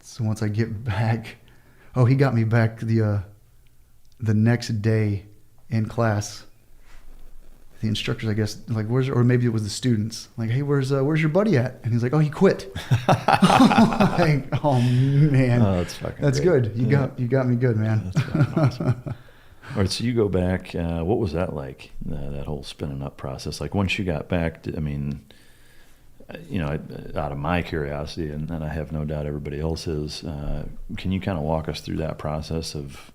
so once I get back, he got me back the next day in class. The instructors, I guess, like, or maybe it was the students, like, "Hey, where's your buddy at?" And he's like, "Oh, he quit." Like, oh man, that's great. Good. You got me good, man. That's awesome. All right, so you go back. What was that like? That whole spinning up process. Like, once you got back, out of my curiosity, and I have no doubt everybody else is. Can you kind of walk us through that process of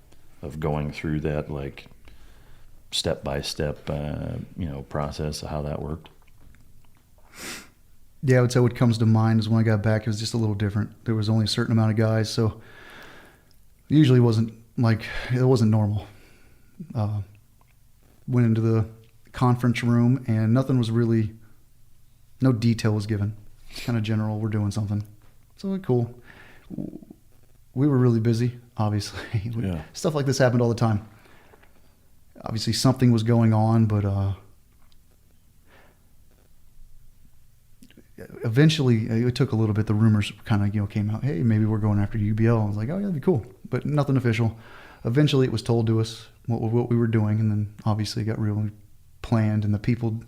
going through that, like, step-by-step, process of how that worked? Yeah, I would say what comes to mind is when I got back, it was just a little different. There was only a certain amount of guys, so it usually wasn't normal. Went into the conference room and no detail was given. It's kind of general, we're doing something. So cool. We were really busy, obviously. Yeah. Stuff like this happened all the time. Obviously something was going on, but eventually it took a little bit. The rumors kind of came out. "Hey, maybe we're going after UBL." I was like, "Oh yeah, that'd be cool," but nothing official. Eventually it was told to us what we were doing, and then obviously it got really planned. And the people,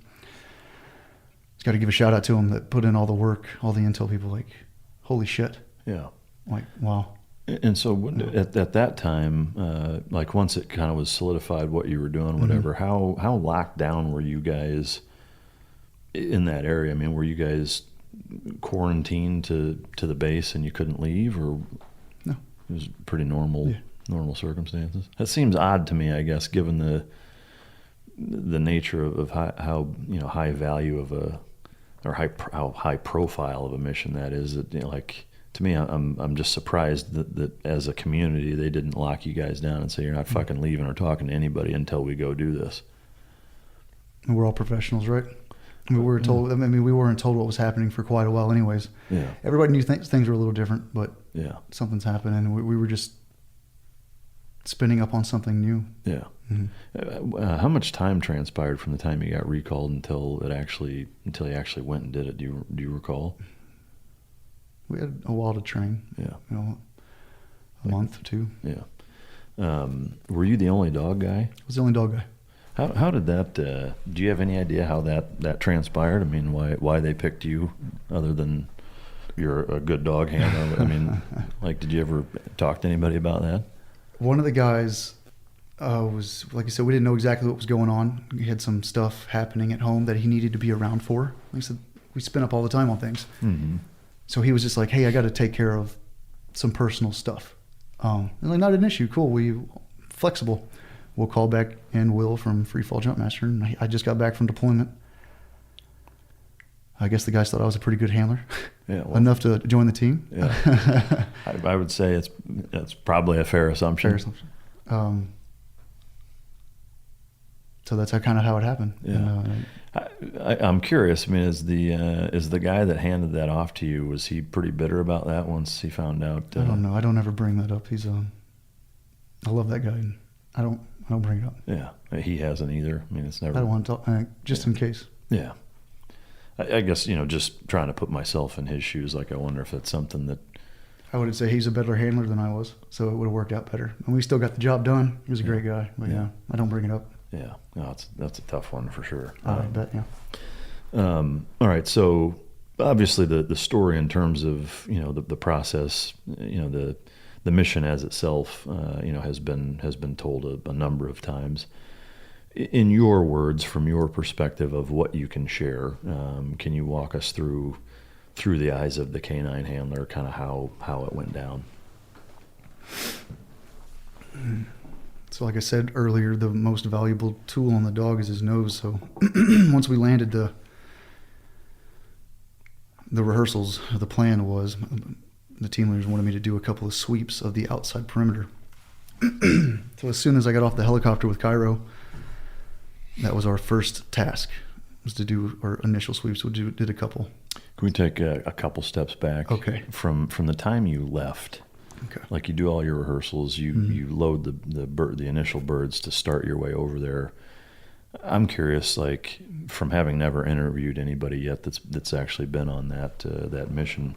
it's got to give a shout out to them that put in all the work, all the intel people. Like, holy shit! Yeah, like wow. And so at that time, like, once it kind of was solidified what you were doing, whatever, Mm-hmm. how locked down were you guys in that area? I mean, were you guys quarantined to the base and you couldn't leave, or no? It was pretty normal circumstances. That seems odd to me, I guess, given the nature of how high value of a or how high profile of a mission that is. That, you know, like, to me, I'm just surprised that as a community they didn't lock you guys down and say you're not fucking leaving or talking to anybody until we go do this. And we're all professionals, right? I mean, we were told. I mean, we weren't told what was happening for quite a while, anyways. Yeah. Everybody knew things were a little different, but yeah, something's happened, and we were just spinning up on something new. Yeah. Mm-hmm. How much time transpired from the time you got recalled until you actually went and did it? Do you recall? We had a while to train. Yeah. You know, a month or two. Yeah. Were you the only dog guy? I was the only dog guy. How did that? Do you have any idea how that transpired? I mean, why they picked you, other than you're a good dog handler? I mean, like, did you ever talk to anybody about that? One of the guys was, like I said, we didn't know exactly what was going on. He had some stuff happening at home that he needed to be around for. Like I said, we spin up all the time on things. Mm-hmm. So he was just like, "Hey, I got to take care of some personal stuff." And like, not an issue. Cool. We flexible. We'll call back in Will from Free Fall Jumpmaster, and I just got back from deployment. I guess the guys thought I was a pretty good handler. Yeah, well, enough to join the team. Yeah. I would say it's probably a fair assumption. Fair assumption. So that's kind of how it happened. Yeah. I'm curious. I mean, is the guy that handed that off to you, was he pretty bitter about that once he found out? I don't know. I don't ever bring that up. He's I love that guy. And I don't bring it up. Yeah, he hasn't either. I mean, it's never. I don't want to talk, just in case. Yeah. I guess, just trying to put myself in his shoes. Like, I wonder if that's something that. I would say he's a better handler than I was, so it would have worked out better. And we still got the job done. He was a great guy. But yeah, I don't bring it up. Yeah, no, that's a tough one for sure. I bet, yeah. All right, so obviously the story in terms of the process, the mission as itself, has been told a number of times. In your words, from your perspective of what you can share, can you walk us through the eyes of the canine handler, kind of how it went down? So like I said earlier, the most valuable tool on the dog is his nose. So once we landed, the rehearsals, the plan was, the team leaders wanted me to do a couple of sweeps of the outside perimeter. So as soon as I got off the helicopter with Cairo, that was our first task, was to do our initial sweeps. We did a couple. Can we take a couple steps back? Okay. From the time you left, okay, like, you do all your rehearsals, you load the initial birds to start your way over there. I'm curious, like, from having never interviewed anybody yet that's actually been on that mission,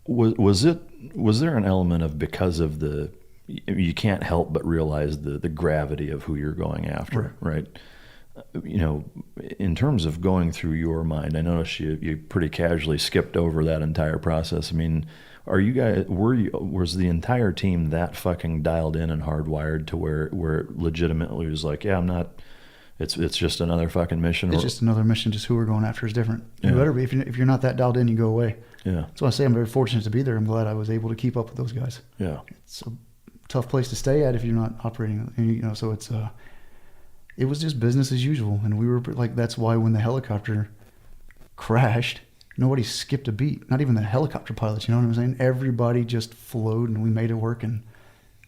was there an element of, because of you can't help but realize the gravity of who you're going after, right? In terms of going through your mind, I noticed you pretty casually skipped over that entire process. I mean, was the entire team that fucking dialed in and hardwired to where it legitimately was like, yeah, I'm not, it's just another fucking mission? It's just another mission. Just who we're going after is different. Yeah. You better be. If you're not that dialed in, you go away. Yeah. That's why I say I'm very fortunate to be there. I'm glad I was able to keep up with those guys. Yeah. It's a tough place to stay at if you're not operating, so it's it was just business as usual. And we were like, that's why when the helicopter crashed, nobody skipped a beat, not even the helicopter pilots, you know what I'm saying? Everybody just flowed, and we made it work, and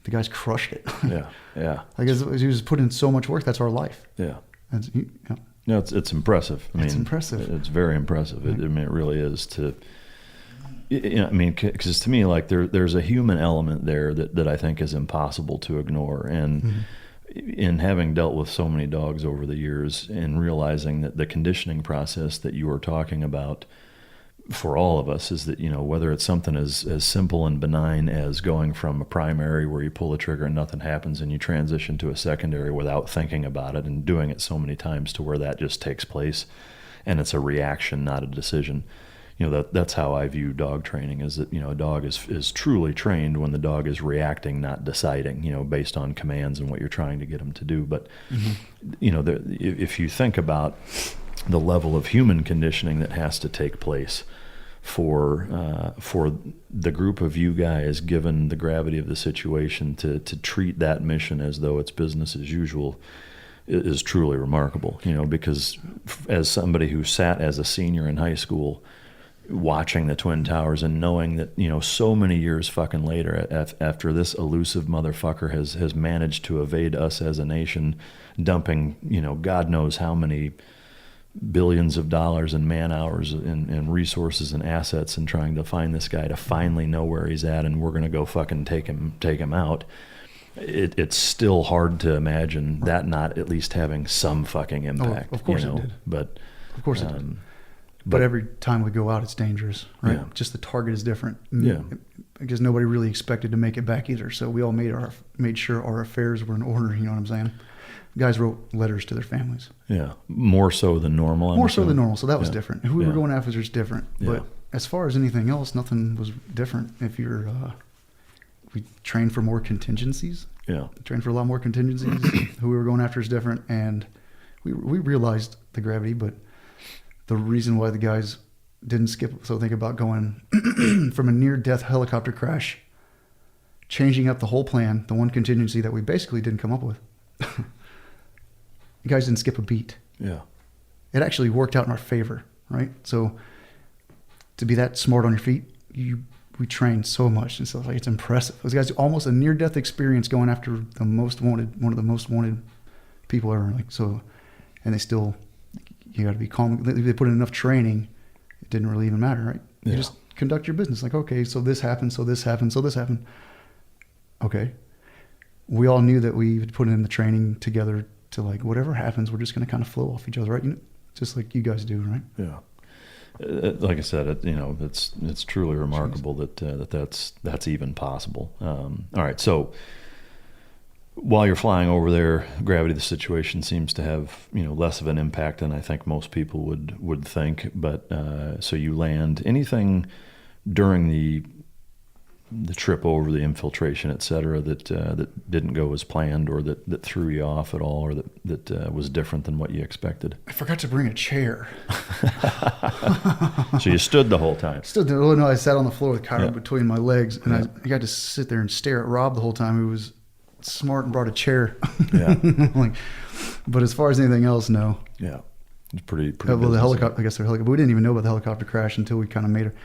the guys crushed it. Yeah. Yeah. Like, he was put in so much work. That's our life. Yeah. Yeah. No, it's impressive. It's impressive. It's very impressive. It really is. Because to me, like, there's a human element there that I think is impossible to ignore. And in having dealt with so many dogs over the years, and realizing that the conditioning process that you were talking about for all of us is that, whether it's something as simple and benign as going from a primary where you pull the trigger and nothing happens, and you transition to a secondary without thinking about it, and doing it so many times to where that just takes place and it's a reaction, not a decision. That's how I view dog training, is that, a dog is truly trained when the dog is reacting, not deciding, based on commands and what you're trying to get them to do. But, if you think about the level of human conditioning that has to take place for the group of you guys, given the gravity of the situation, to treat that mission as though it's business as usual, is truly remarkable, because as somebody who sat as a senior in high school watching the Twin Towers and knowing that, so many years fucking later, after this elusive motherfucker has managed to evade us as a nation, dumping, God knows how many billions of dollars in man hours and resources and assets and trying to find this guy to finally know where he's at, and we're going to go fucking take him out. It's still hard to imagine that not at least having some fucking impact. Of course it did. But of course it did. But every time we go out, it's dangerous, right? Yeah. Just the target is different. Yeah. Because nobody really expected to make it back either. So we all made sure our affairs were in order. You know what I'm saying? Guys wrote letters to their families. Yeah, more so than normal. More so than normal. So that was different. Who we were Yeah. going after was different. Yeah. But as far as anything else, nothing was different. If we trained for more contingencies. Yeah. Trained for a lot more contingencies. Who we were going after is different, and we realized the gravity, but the reason why the guys didn't skip. So think about going from a near-death helicopter crash, changing up the whole plan, the one contingency that we basically didn't come up with. You guys didn't skip a beat. Yeah. It actually worked out in our favor, right? So to be that smart on your feet, we trained so much, and so it's impressive. Those guys almost a near-death experience going after one of the most wanted people ever. And they still. You got to be calm. They put in enough training. It didn't really even matter, right? Yeah. You just conduct your business. Okay, so this happened, so this happened, so this happened. Okay. We all knew that we would put in the training together to whatever happens, we're just going to kind of flow off each other, right? Just like you guys do, right? Yeah. Like I said, it's truly remarkable that's even possible. All right, so while you're flying over there, gravity of the situation seems to have less of an impact than I think most people would think. But so you land. Anything during the trip over, the infiltration, et cetera, that didn't go as planned, or that threw you off at all, or that was different than what you expected? I forgot to bring a chair. So you stood the whole time? Stood there. Oh, no, I sat on the floor with Cairo between my legs, and Yeah. I got to sit there and stare at Rob the whole time, who was smart and brought a chair. Yeah. But as far as anything else, no. Yeah. It's pretty Well, the business. helicopter, I guess the helicopter, we didn't even know about the helicopter crash until we kind of made it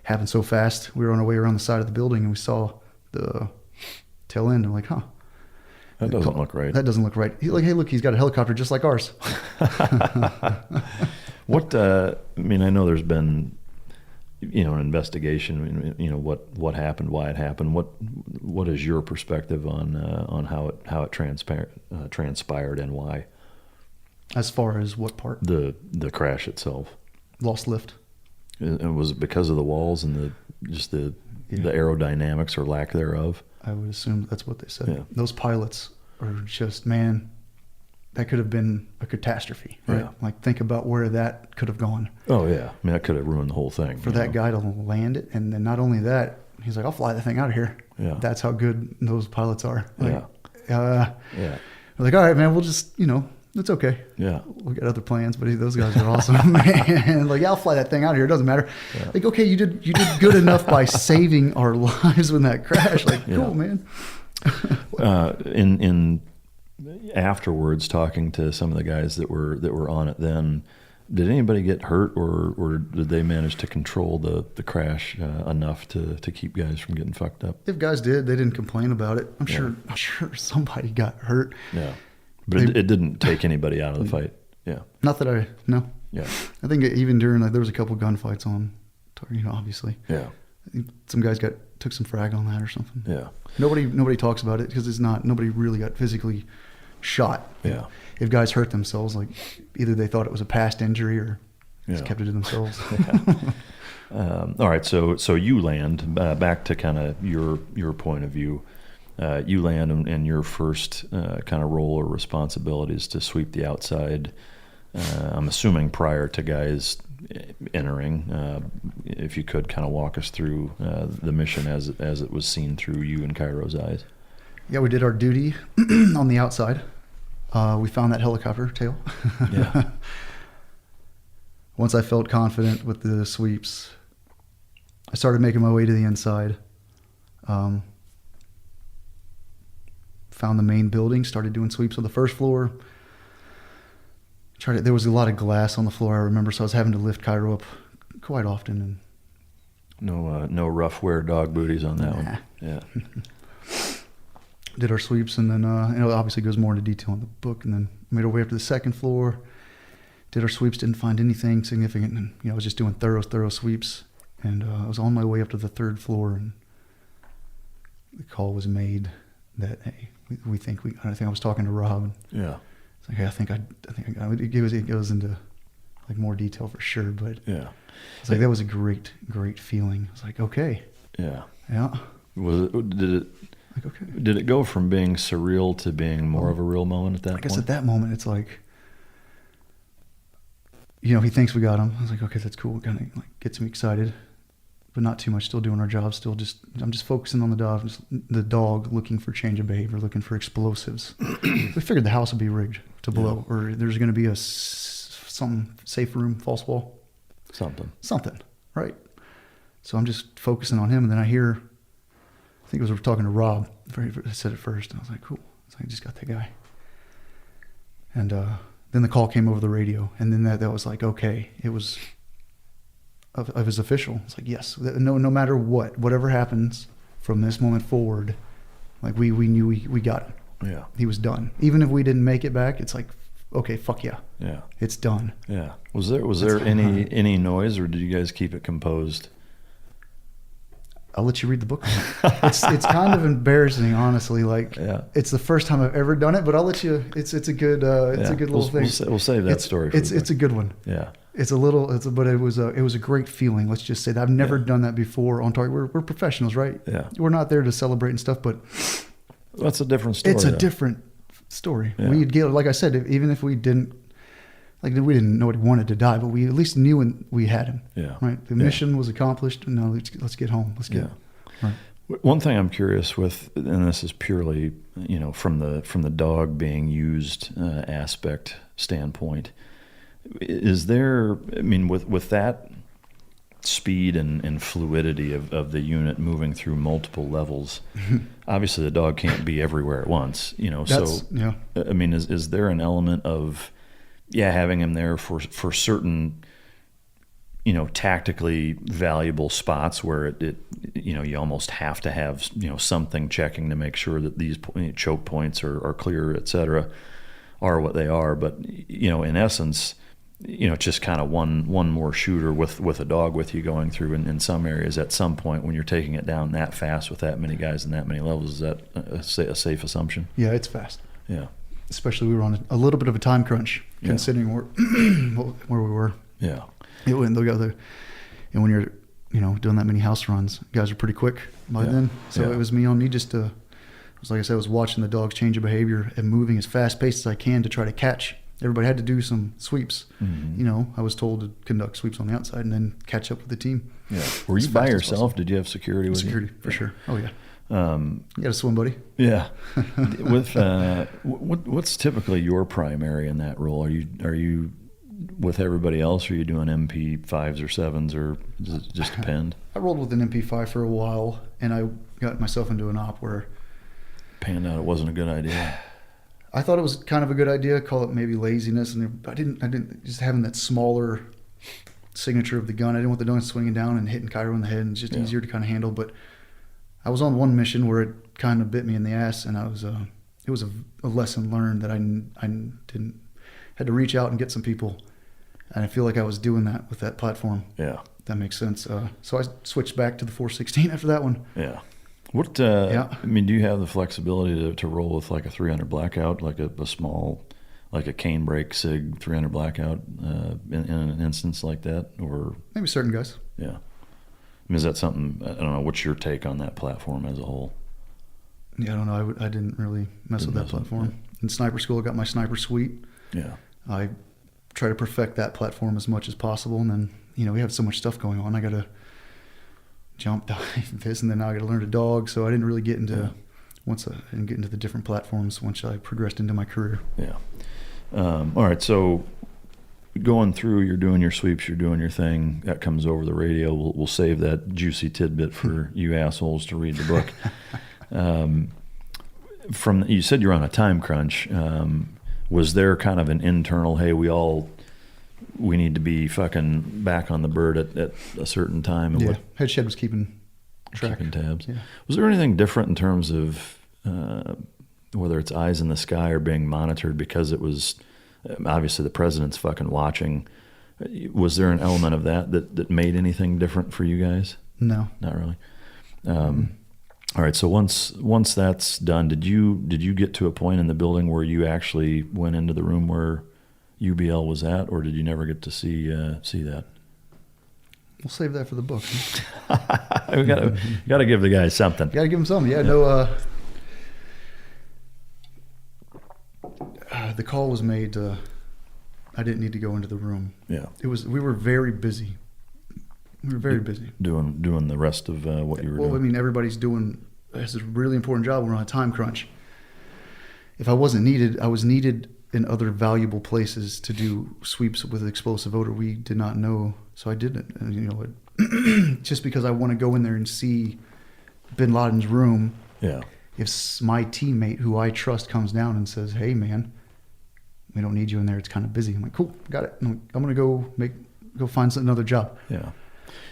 happen so fast. We were on our way around the side of the building and we saw the tail end. I'm like, huh. That doesn't look right. That doesn't look right. He's like, hey, look, he's got a helicopter just like ours. What, I know there's been, an investigation, what happened, why it happened. What is your perspective on how it transpired and why? As far as what part? The crash itself. Lost lift. And was it because of the walls and the aerodynamics or lack thereof? I would assume that's what they said. Yeah. Those pilots are just, man, that could have been a catastrophe, right? Yeah. Think about where that could have gone. Oh yeah, that could have ruined the whole thing. For that guy to land it, and then not only that, he's like, I'll fly that thing out of here. Yeah. That's how good those pilots are. Yeah. Yeah. We're like, all right, man, we'll just, it's okay. Yeah. We got other plans, but those guys are awesome, man. I'll fly that thing out of here. It doesn't matter. Yeah. Okay, you did good enough by saving our lives when that crash. Cool, man. In afterwards, talking to some of the guys that were on it then, did anybody get hurt, or did they manage to control the crash enough to keep guys from getting fucked up? If guys did, they didn't complain about it. I'm sure somebody got hurt. Yeah. But it didn't take anybody out of the fight. Yeah. Not that I know. Yeah. I think even during there was a couple gunfights on, obviously. Yeah. I think some guys took some frag on that or something. Yeah. Nobody talks about it because nobody really got physically shot. Yeah. If guys hurt themselves, either they thought it was a past injury or just kept it to themselves. Yeah. All right. So you land back to kind of your point of view. You land, and your first kind of role or responsibility is to sweep the outside. I'm assuming prior to guys entering. If you could kind of walk us through the mission as it was seen through you and Cairo's eyes. Yeah, we did our duty on the outside. We found that helicopter tail. Yeah. Once I felt confident with the sweeps, I started making my way to the inside. Found the main building, started doing sweeps on the first floor, There was a lot of glass on the floor, I remember, so I was having to lift Cairo up quite often. And no rough wear dog booties on that one. Yeah. Did our sweeps, and then it obviously goes more into detail in the book, and then made our way up to the second floor. Did our sweeps, didn't find anything significant, and I was just doing thorough sweeps. And I was on my way up to the third floor, and the call was made that, hey, I think I was talking to Rob. And yeah. It's like, hey, I think I got it. It goes into like more detail for sure, but yeah, it's like that was a great feeling. I was like, okay. Yeah. Yeah. Did it go from being surreal to being more of a real moment at that point? I guess at that moment, it's like, he thinks we got him. I was like, okay, that's cool. It kind of like gets me excited, but not too much. Still doing our job. I'm just focusing on the dog looking for change of behavior, looking for explosives. We figured the house would be rigged to blow, or there's going to be some safe room, false wall. Something, right? So I'm just focusing on him, and then I hear, I think it was talking to Rob. I said it first, and I was like, cool. I just got that guy. And then the call came over the radio, and then that was like, okay, it was of his official. It's like, yes, no matter whatever happens from this moment forward, like we knew we got him. Yeah. He was done. Even if we didn't make it back, it's like, okay, fuck yeah. Yeah. It's done. Yeah. Was there any noise, or did you guys keep it composed? I'll let you read the book. It's kind of embarrassing, honestly. Like, it's the first time I've ever done it, but I'll let you. It's a good a good little thing. We'll save that story. It's a good one. Yeah. But it was a great feeling. Let's just say that I've never done that before on target. We're professionals, right? Yeah. We're not there to celebrate and stuff, but that's a different story. It's a different story. Yeah. We'd get, like I said, even if we didn't know what he wanted to die, but we at least knew when we had him. Yeah. Right. The mission was accomplished. Now let's get home. Let's get. Right. One thing I'm curious with, and this is purely, from the dog being used aspect standpoint, is there? I mean, with that speed and fluidity of the unit moving through multiple levels, obviously the dog can't be everywhere at once. I mean, is there an element of having him there for certain, tactically valuable spots where it you almost have to have, something checking to make sure that these choke points are clear, et cetera, are what they are. But, in essence, just kind of one more shooter with a dog with you going through in some areas at some point when you're taking it down that fast with that many guys and that many levels. Is that a safe assumption? Yeah, it's fast. Yeah. Especially we were on a little bit of a time crunch considering where we were. Yeah. And when you're, doing that many house runs, guys are pretty quick by then. So it was me just to, like I said, I was watching the dogs change of behavior and moving as fast paced as I can to try to catch. Everybody had to do some sweeps. Mm-hmm. I was told to conduct sweeps on the outside and then catch up with the team. Yeah. Were you by yourself? Did you have security with you? Security, for sure. Oh, yeah. You got a swim buddy? Yeah. With what's typically your primary in that role? Are you with everybody else, or are you doing MP5s or 7s, or does it just depend? I rolled with an MP5 for a while, and I got myself into an op where panned out it wasn't a good idea. I thought it was kind of a good idea. Call it maybe laziness, and I didn't just having that smaller signature of the gun. I didn't want the gun swinging down and hitting Cairo in the head, and it's just easier to kind of handle. But I was on one mission where it kind of bit me in the ass, and it was a lesson learned that I didn't had to reach out and get some people, and I feel like I was doing that with that platform. Yeah, that makes sense. So I switched back to the 416 after that one. Yeah. What? I mean, do you have the flexibility to roll with like a 300 blackout, like a small, like a cane brake SIG 300 blackout in an instance like that, or maybe certain guys? Yeah. I mean, is that something? I don't know. What's your take on that platform as a whole? Yeah, I don't know. I didn't really mess with that platform. In sniper school, I got my sniper suite. Yeah. I try to perfect that platform as much as possible, and then we have so much stuff going on. I got to jump, dive, this, and then now I got to learn to dog. So I didn't really get into I didn't get into the different platforms once I progressed into my career. Yeah. All right. So going through, you're doing your sweeps, you're doing your thing. That comes over the radio. We'll save that juicy tidbit for you assholes to read the book. You said you're on a time crunch. Was there kind of an internal, hey, we need to be fucking back on the bird at a certain time? And Head shed was keeping track. Keeping tabs. Yeah. Was there anything different in terms of whether it's eyes in the sky or being monitored because it was obviously the president's fucking watching? Was there an element of that made anything different for you guys? No. Not really. All right. So once that's done, did you get to a point in the building where you actually went into the room where UBL was at, or did you never get to see that? We'll save that for the book. We gotta give the guy something. Gotta give him something. Yeah. No. The call was made. I didn't need to go into the room. Yeah. We were very busy. We were very busy doing the rest of what you were doing. Well, I mean, everybody's doing. It's a really important job. We're on a time crunch. If I wasn't needed, I was needed in other valuable places to do sweeps with explosive odor we did not know. So I did it. And, you know, just because I want to go in there and see Bin Laden's room. Yeah. If my teammate, who I trust, comes down and says, "Hey, man, we don't need you in there. It's kind of busy." I'm like, "Cool, got it. I'm gonna go find another job." Yeah.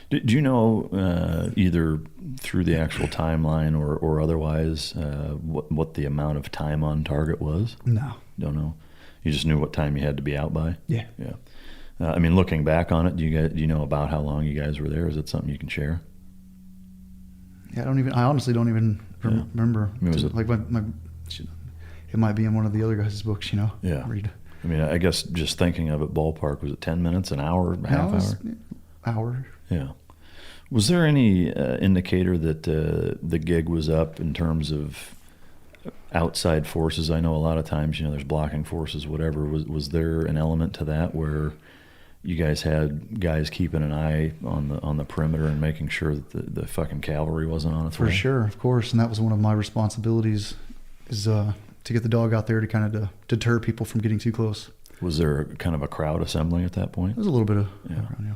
Do you know either through the actual timeline or otherwise what the amount of time on target was? No. Don't know. You just knew what time you had to be out by? Yeah. Yeah. I mean, looking back on it, do you know about how long you guys were there? Is it something you can share? Yeah, I honestly don't even remember. I mean, like it might be in one of the other guys' books, you know. Yeah. Read. I mean, I guess just thinking of it, ballpark, was it 10 minutes, an hour, half hour? Hour. Yeah. Was there any indicator that the gig was up in terms of outside forces? I know a lot of times, there's blocking forces, whatever. Was there an element to that where you guys had guys keeping an eye on the perimeter and making sure that the fucking cavalry wasn't on its way? For sure, of course. And that was one of my responsibilities, is to get the dog out there to kind of deter people from getting too close. Was there kind of a crowd assembling at that point? There was a little bit of background, yeah.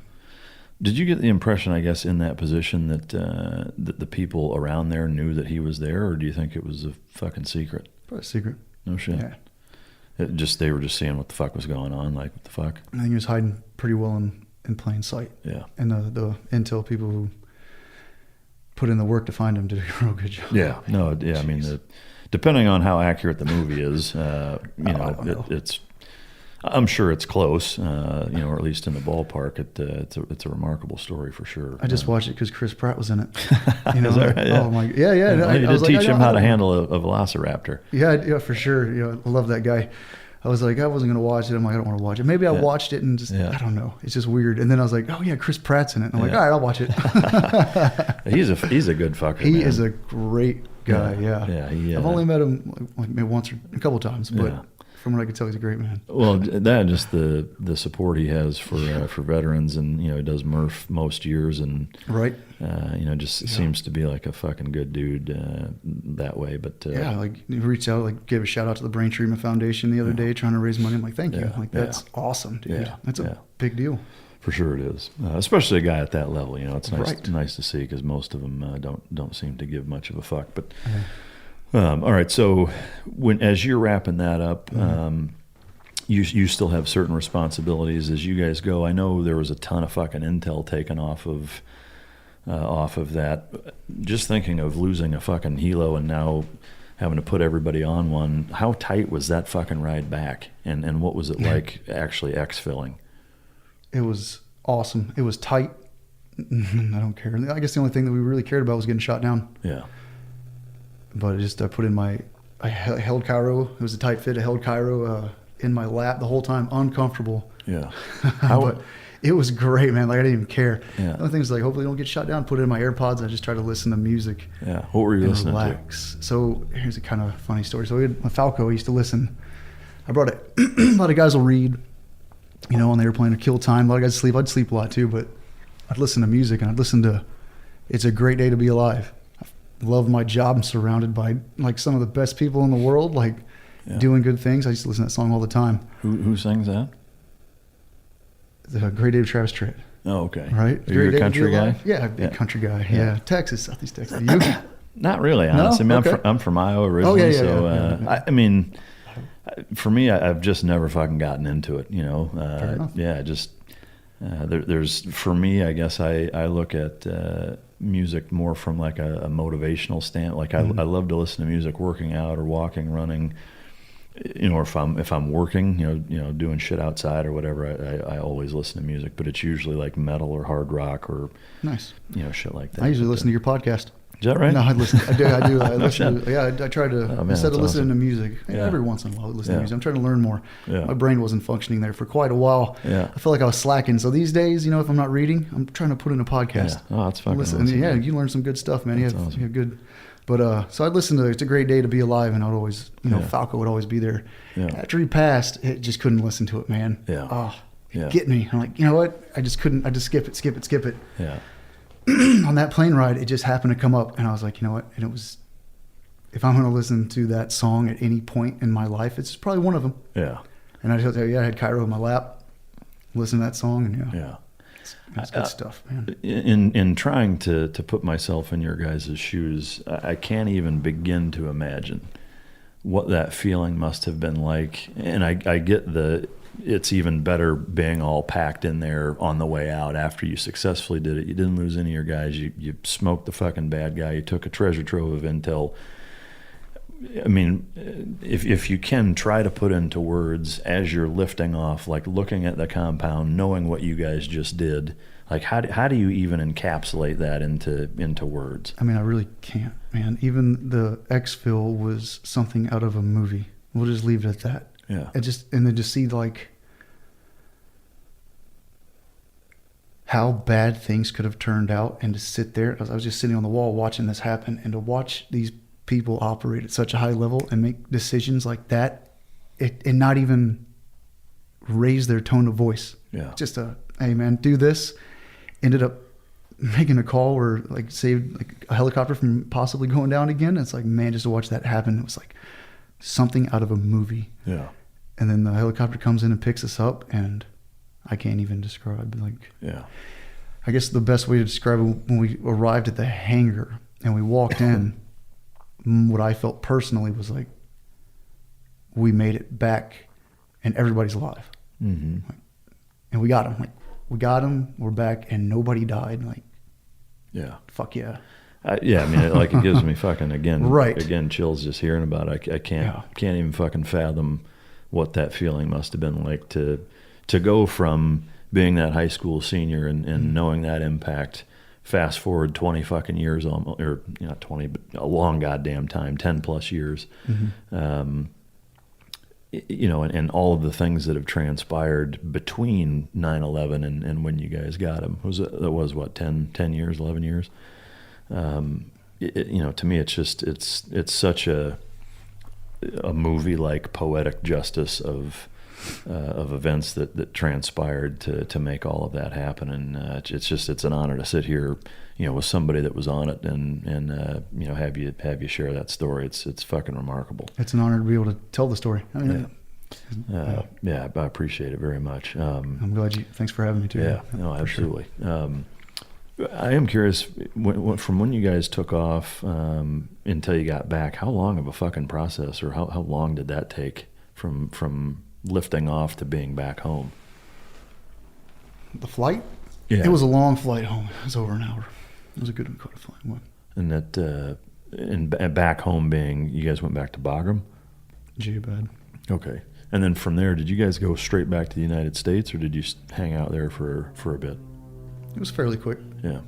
Did you get the impression, I guess, in that position that the people around there knew that he was there, or do you think it was a fucking secret? Probably a secret. No shit. Yeah. They were just seeing what the fuck was going on, like what the fuck? I think he was hiding pretty well in plain sight. Yeah. And the intel people who put in the work to find him did a real good job. Yeah. No. Yeah. I mean, depending on how accurate the movie is, it's. I'm sure it's close, or at least in the ballpark. It's a remarkable story for sure. I just watched it because Chris Pratt was in it. Is that right? Yeah. Oh my, yeah. You did teach him how to handle a velociraptor. Yeah, for sure. I love that guy. I was like, I wasn't going to watch it. I'm like, I don't want to watch it. Maybe I watched it and just, I don't know. It's just weird. And then I was like, oh yeah, Chris Pratt's in it. And I'm like, all right, I'll watch it. He's a good fucker. He is a great guy. Yeah. I've only met him like maybe once or a couple of times, but from what I could tell, he's a great man. Well, that just the support he has for veterans, and he does Murph most years, and right, just seems to be like a fucking good dude that way. But like he reached out, like gave a shout out to the Brain Treatment Foundation the other day, trying to raise money. I'm like, thank you. Like that's awesome, dude. Yeah. That's a big deal. For sure it is, especially a guy at that level. It's nice, Right. nice to see, because most of them don't seem to give much of a fuck. But. All right. So as you're wrapping that up, you still have certain responsibilities as you guys go. I know there was a ton of fucking intel taken off of that. Just thinking of losing a fucking helo and now having to put everybody on one. How tight was that fucking ride back? And what was it like actually exfilling? It was awesome. It was tight. I don't care. I guess the only thing that we really cared about was getting shot down. Yeah. But I held Cairo. It was a tight fit. I held Cairo in my lap the whole time, uncomfortable. Yeah. But it was great, man. Like I didn't even care. Yeah. The only thing was like, hopefully don't get shot down. Put it in my AirPods. I just try to listen to music. Yeah. What were you listening relax. So here's a kind of funny story. So we had my Falco. I used to listen. I brought it. A lot of guys will read, on the airplane to kill time. A lot of guys sleep. I'd sleep a lot too, but I'd listen to music, and I'd listen to "It's a Great Day to Be Alive." Love my job. I'm surrounded by like some of the best people in the world, doing good things. I used to listen to that song all the time. Who sings that? The Great Day of Travis Tritt. Oh, okay. Right? Are you a country guy? Yeah, big country guy. Yeah. Texas, Southeast Texas. You? Not really, honestly. No? I mean, Okay. I'm from Iowa originally. Oh, yeah. I mean, For me, I've just never fucking gotten into it, you know. Fair enough. Yeah, just there's for me, I guess I look at music more from like a motivational stand. Like I love to listen to music working out or walking, running, you know, or if I'm working, you know, doing shit outside or whatever. I always listen to music, but it's usually like metal or hard rock or Nice. you know, shit like that. I usually listen to your podcast. Is that right? No, I listen. I do. I listen. I try to instead of listening to music. Yeah. Every once in a while, I listen to music. I'm trying to learn more. Yeah. My brain wasn't functioning there for quite a while. Yeah. I feel like I was slacking. So these days, you know, if I'm not reading, I'm trying to put in a podcast. Yeah. Oh, that's fucking listen. awesome. Yeah, you learn some good stuff, man. That's You awesome. have good. But so I'd listen to It's a Great Day to Be Alive, and I'd always, you know, Falco would always be there. Yeah. After he passed, it just couldn't listen to it, man. Yeah. Oh, Yeah. get me. I'm like, you know what? I just couldn't. I just skip it. Yeah. On that plane ride, it just happened to come up, and I was like, you know what? And it was, if I'm going to listen to that song at any point in my life, it's probably one of them. Yeah. And I just tell you, I had Cairo in my lap, listen to that song, and Yeah. it's good stuff, man. In trying to put myself in your guys' shoes, I can't even begin to imagine what that feeling must have been like. And I get it's even better being all packed in there on the way out after you successfully did it. You didn't lose any of your guys. You smoked the fucking bad guy. You took a treasure trove of intel. I mean, if you can try to put into words as you're lifting off, like looking at the compound, knowing what you guys just did, like how do you even encapsulate that into words? I mean, I really can't, man. Even the exfil was something out of a movie. We'll just leave it at that. Yeah. And then just see like how bad things could have turned out, and to sit there. I was just sitting on the wall watching this happen, and to watch these people operate at such a high level and make decisions like that, and not even raise their tone of voice. Yeah. Just hey man, do this. Ended up making a call or like saved like a helicopter from possibly going down again. It's like, man, just to watch that happen, it was like something out of a movie. Yeah. And then the helicopter comes in and picks us up, and I can't even describe. Like, Yeah. I guess the best way to describe it, when we arrived at the hangar and we walked in, what I felt personally was like, we made it back and everybody's alive. Mm-hmm. And we got him. Like, we got him, we're back, and nobody died. Like, Yeah. fuck yeah. Yeah, I mean, it gives me fucking Right. again chills just hearing about it. I can't even fucking fathom what that feeling must have been like to go from being that high school senior and knowing that impact. Fast forward 20 fucking years, almost, or not 20, but a long goddamn time, 10 plus years. Mm-hmm. You know, and all of the things that have transpired between 9/11 and when you guys got him. That was what, 10 years, 11 years? You know, to me, it's just, it's such a movie-like poetic justice of events that transpired to make all of that happen. And it's an honor to sit here, you know, with somebody that was on it and you know, have you share that story. It's fucking remarkable. It's an honor to be able to tell the story. I mean, yeah, I appreciate it very much. I'm glad thanks for having me too. Yeah, no, absolutely. Sure. I am curious, from when you guys took off until you got back, how long of a fucking process, or how long did that take from lifting off to being back home? The flight? Yeah. It was a long flight home. It was over an hour. It was a good quite a flight. What? And that, and back home being, you guys went back to Bagram? Jabad. Okay. And then from there, did you guys go straight back to the United States, or did you hang out there for a bit? It was fairly quick. Yeah.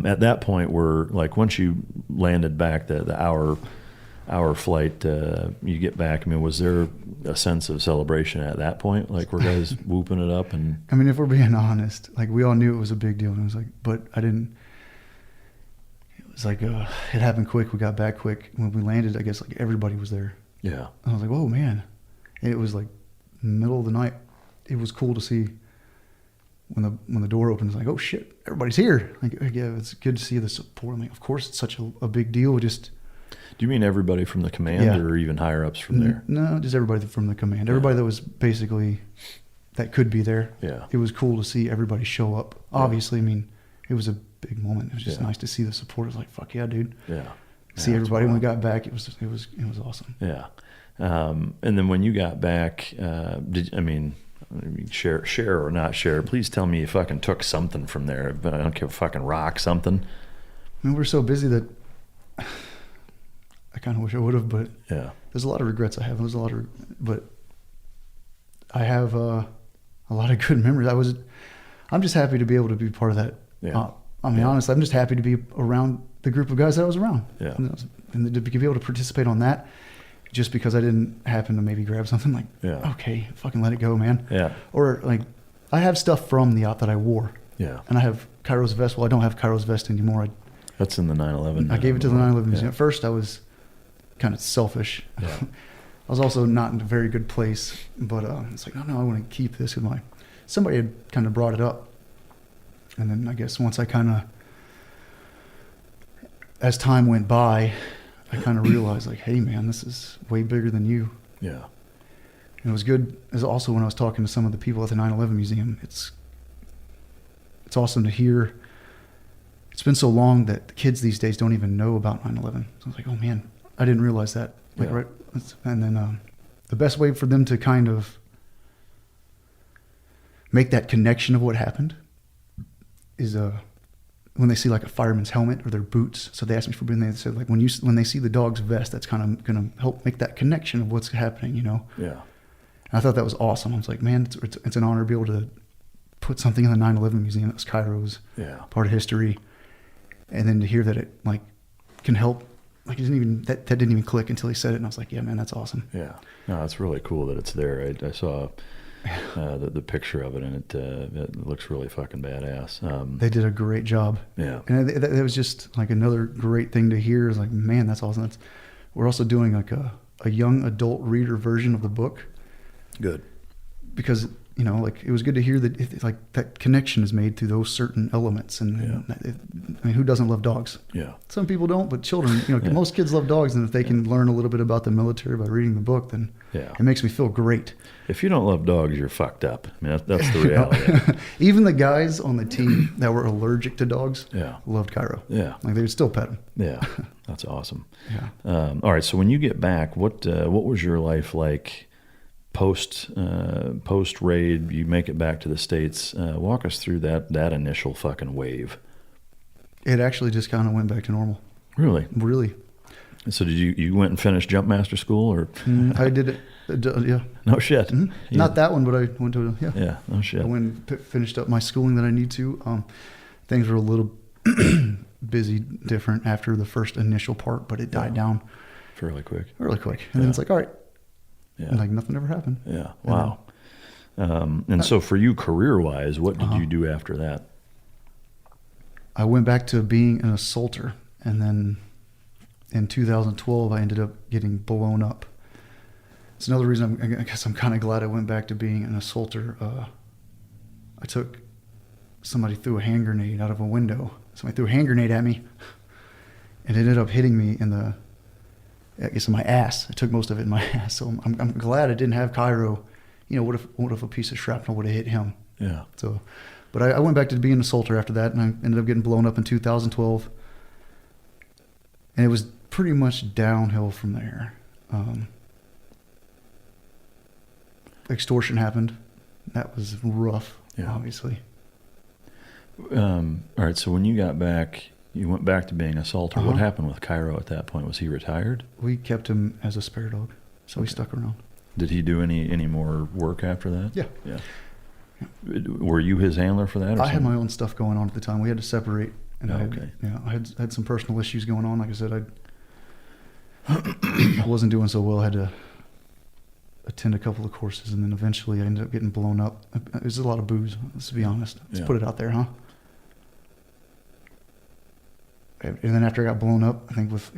At that point, once you landed back, the hour flight, you get back, I mean, was there a sense of celebration at that point? Like, were guys whooping it up? And I mean, if we're being honest, like, we all knew it was a big deal, and it was like, but I didn't. It was like, it happened quick. We got back quick. When we landed, I guess, like, everybody was there. Yeah. I was like, whoa, man. And it was like middle of the night. It was cool to see when the door opened. It's like, oh shit, everybody's here. Like, yeah, it's good to see the support. I mean, of course, it's such a big deal. Just. Do you mean everybody from the command, or even higher ups from there? No, just everybody from the command. Everybody that was basically that could be there. Yeah. It was cool to see everybody show up. Obviously, I mean, it was a big moment. It was just nice to see the support. It was like, fuck yeah, dude. Yeah. See everybody when we got back. It was awesome. Yeah. And then when you got back, share or not share, please tell me you fucking took something from there. But I don't care, fucking rock, something. I mean, we're so busy that I kind of wish I would have, but yeah, there's a lot of regrets I have. But I have a lot of good memories. I'm just happy to be able to be part of that. Yeah. Honestly, I'm just happy to be around the group of guys that I was around. Yeah. And to be able to participate on that, just because I didn't happen to maybe grab something like, okay, fucking let it go, man. Yeah. Or like, I have stuff from the yacht that I wore. Yeah. And I have Cairo's vest. Well, I don't have Cairo's vest anymore. That's in the 9/11. I gave it to the 9/11 museum. At first, I was kind of selfish. Yeah. I was also not in a very good place, but it's like, no, I want to keep this. Somebody had kind of brought it up. And then I guess once as time went by, I kind of realized like, hey man, this is way bigger than you. Yeah. And it was good. As also when I was talking to some of the people at the 9/11 museum, it's awesome to hear. It's been so long that the kids these days don't even know about 9/11. So I was like, oh man, I didn't realize that. Like, right. And then the best way for them to kind of make that connection of what happened is when they see like a fireman's helmet or their boots. So they asked me for, they said like when they see the dog's vest, that's kind of going to help make that connection of what's happening, you know? Yeah. And I thought that was awesome. I was like, man, it's an honor to be able to put something in the 9/11 museum that was Cairo's part of history, and then to hear that it like can help. Like that didn't even click until he said it, and I was like, yeah, man, that's awesome. Yeah. No, it's really cool that it's there. I saw the picture of it, and it looks really fucking badass. They did a great job. Yeah. And it was just like another great thing to hear. Is like, man, that's awesome. We're also doing like a young adult reader version of the book. Good. Because, you know, like it was good to hear that like that connection is made through those certain elements. And I mean, who doesn't love dogs? Yeah. Some people don't, but children, you know, most kids love dogs. And if they can learn a little bit about the military by reading the book, then it makes me feel great. If you don't love dogs, you're fucked up. I mean, that's the reality. Even the guys on the team that were allergic to dogs loved Cairo. Yeah. Like they would still pet him. Yeah. That's awesome. Yeah. All right. So when you get back, what was your life like post raid? You make it back to the States. Walk us through that initial fucking wave. It actually just kind of went back to normal. Really? Really. So did you went and finished Jumpmaster school, or? I did it. Yeah. No shit. Mm-hmm. Not that one, but I went to Yeah. No shit. I went and finished up my schooling that I need to. Things were a little busy, different after the first initial part, but it died down fairly quick. And then it's like, all right. Yeah. And like nothing ever happened. Yeah. Wow. And so for you, career-wise, what did you do after that? I went back to being an assaulter, and then in 2012, I ended up getting blown up. It's another reason I guess I'm kind of glad I went back to being an assaulter. I took somebody threw a hand grenade out of a window. Somebody threw a hand grenade at me, and it ended up hitting me in my ass. I took most of it in my ass. So I'm glad I didn't have Cairo. You know, what if a piece of shrapnel would have hit him? Yeah. So, but I went back to being an assaulter after that, and I ended up getting blown up in 2012. And it was pretty much downhill from there. Extortion happened. That was rough, obviously. All right, so when you got back, you went back to being an assaulter. What happened with Cairo at that point? Was he retired? We kept him as a spare dog, so he stuck around. Did he do any more work after that? Yeah. Yeah. Were you his handler for that? Or I had my own stuff going on at the time. We had to separate. And I had some personal issues going on. Like I said, I wasn't doing so well. I had to attend a couple of courses, and then eventually I ended up getting blown up. It was a lot of booze, let's be honest. Let's put it out there, huh? And then after I got blown up, I think with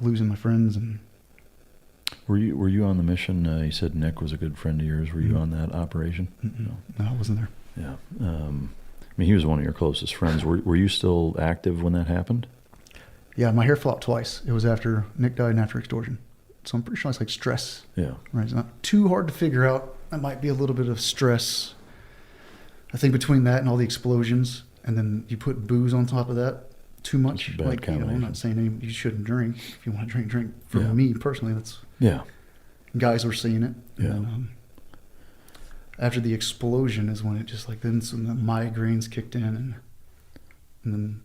losing my friends and. Were you on the mission? You said Nick was a good friend of yours. Were you on that operation? No, I wasn't there. Yeah. I mean, he was one of your closest friends. Were you still active when that happened? Yeah, my hair flopped twice. It was after Nick died and after extortion. So I'm pretty sure it's like stress. Yeah. Right. It's not too hard to figure out. That might be a little bit of stress. I think between that and all the explosions, and then you put booze on top of that, too much. Like, I'm not saying you shouldn't drink. If you want to drink. For me personally, that's. Yeah. guys were seeing it. Yeah. And then, after the explosion is when it just like then some migraines kicked in, and then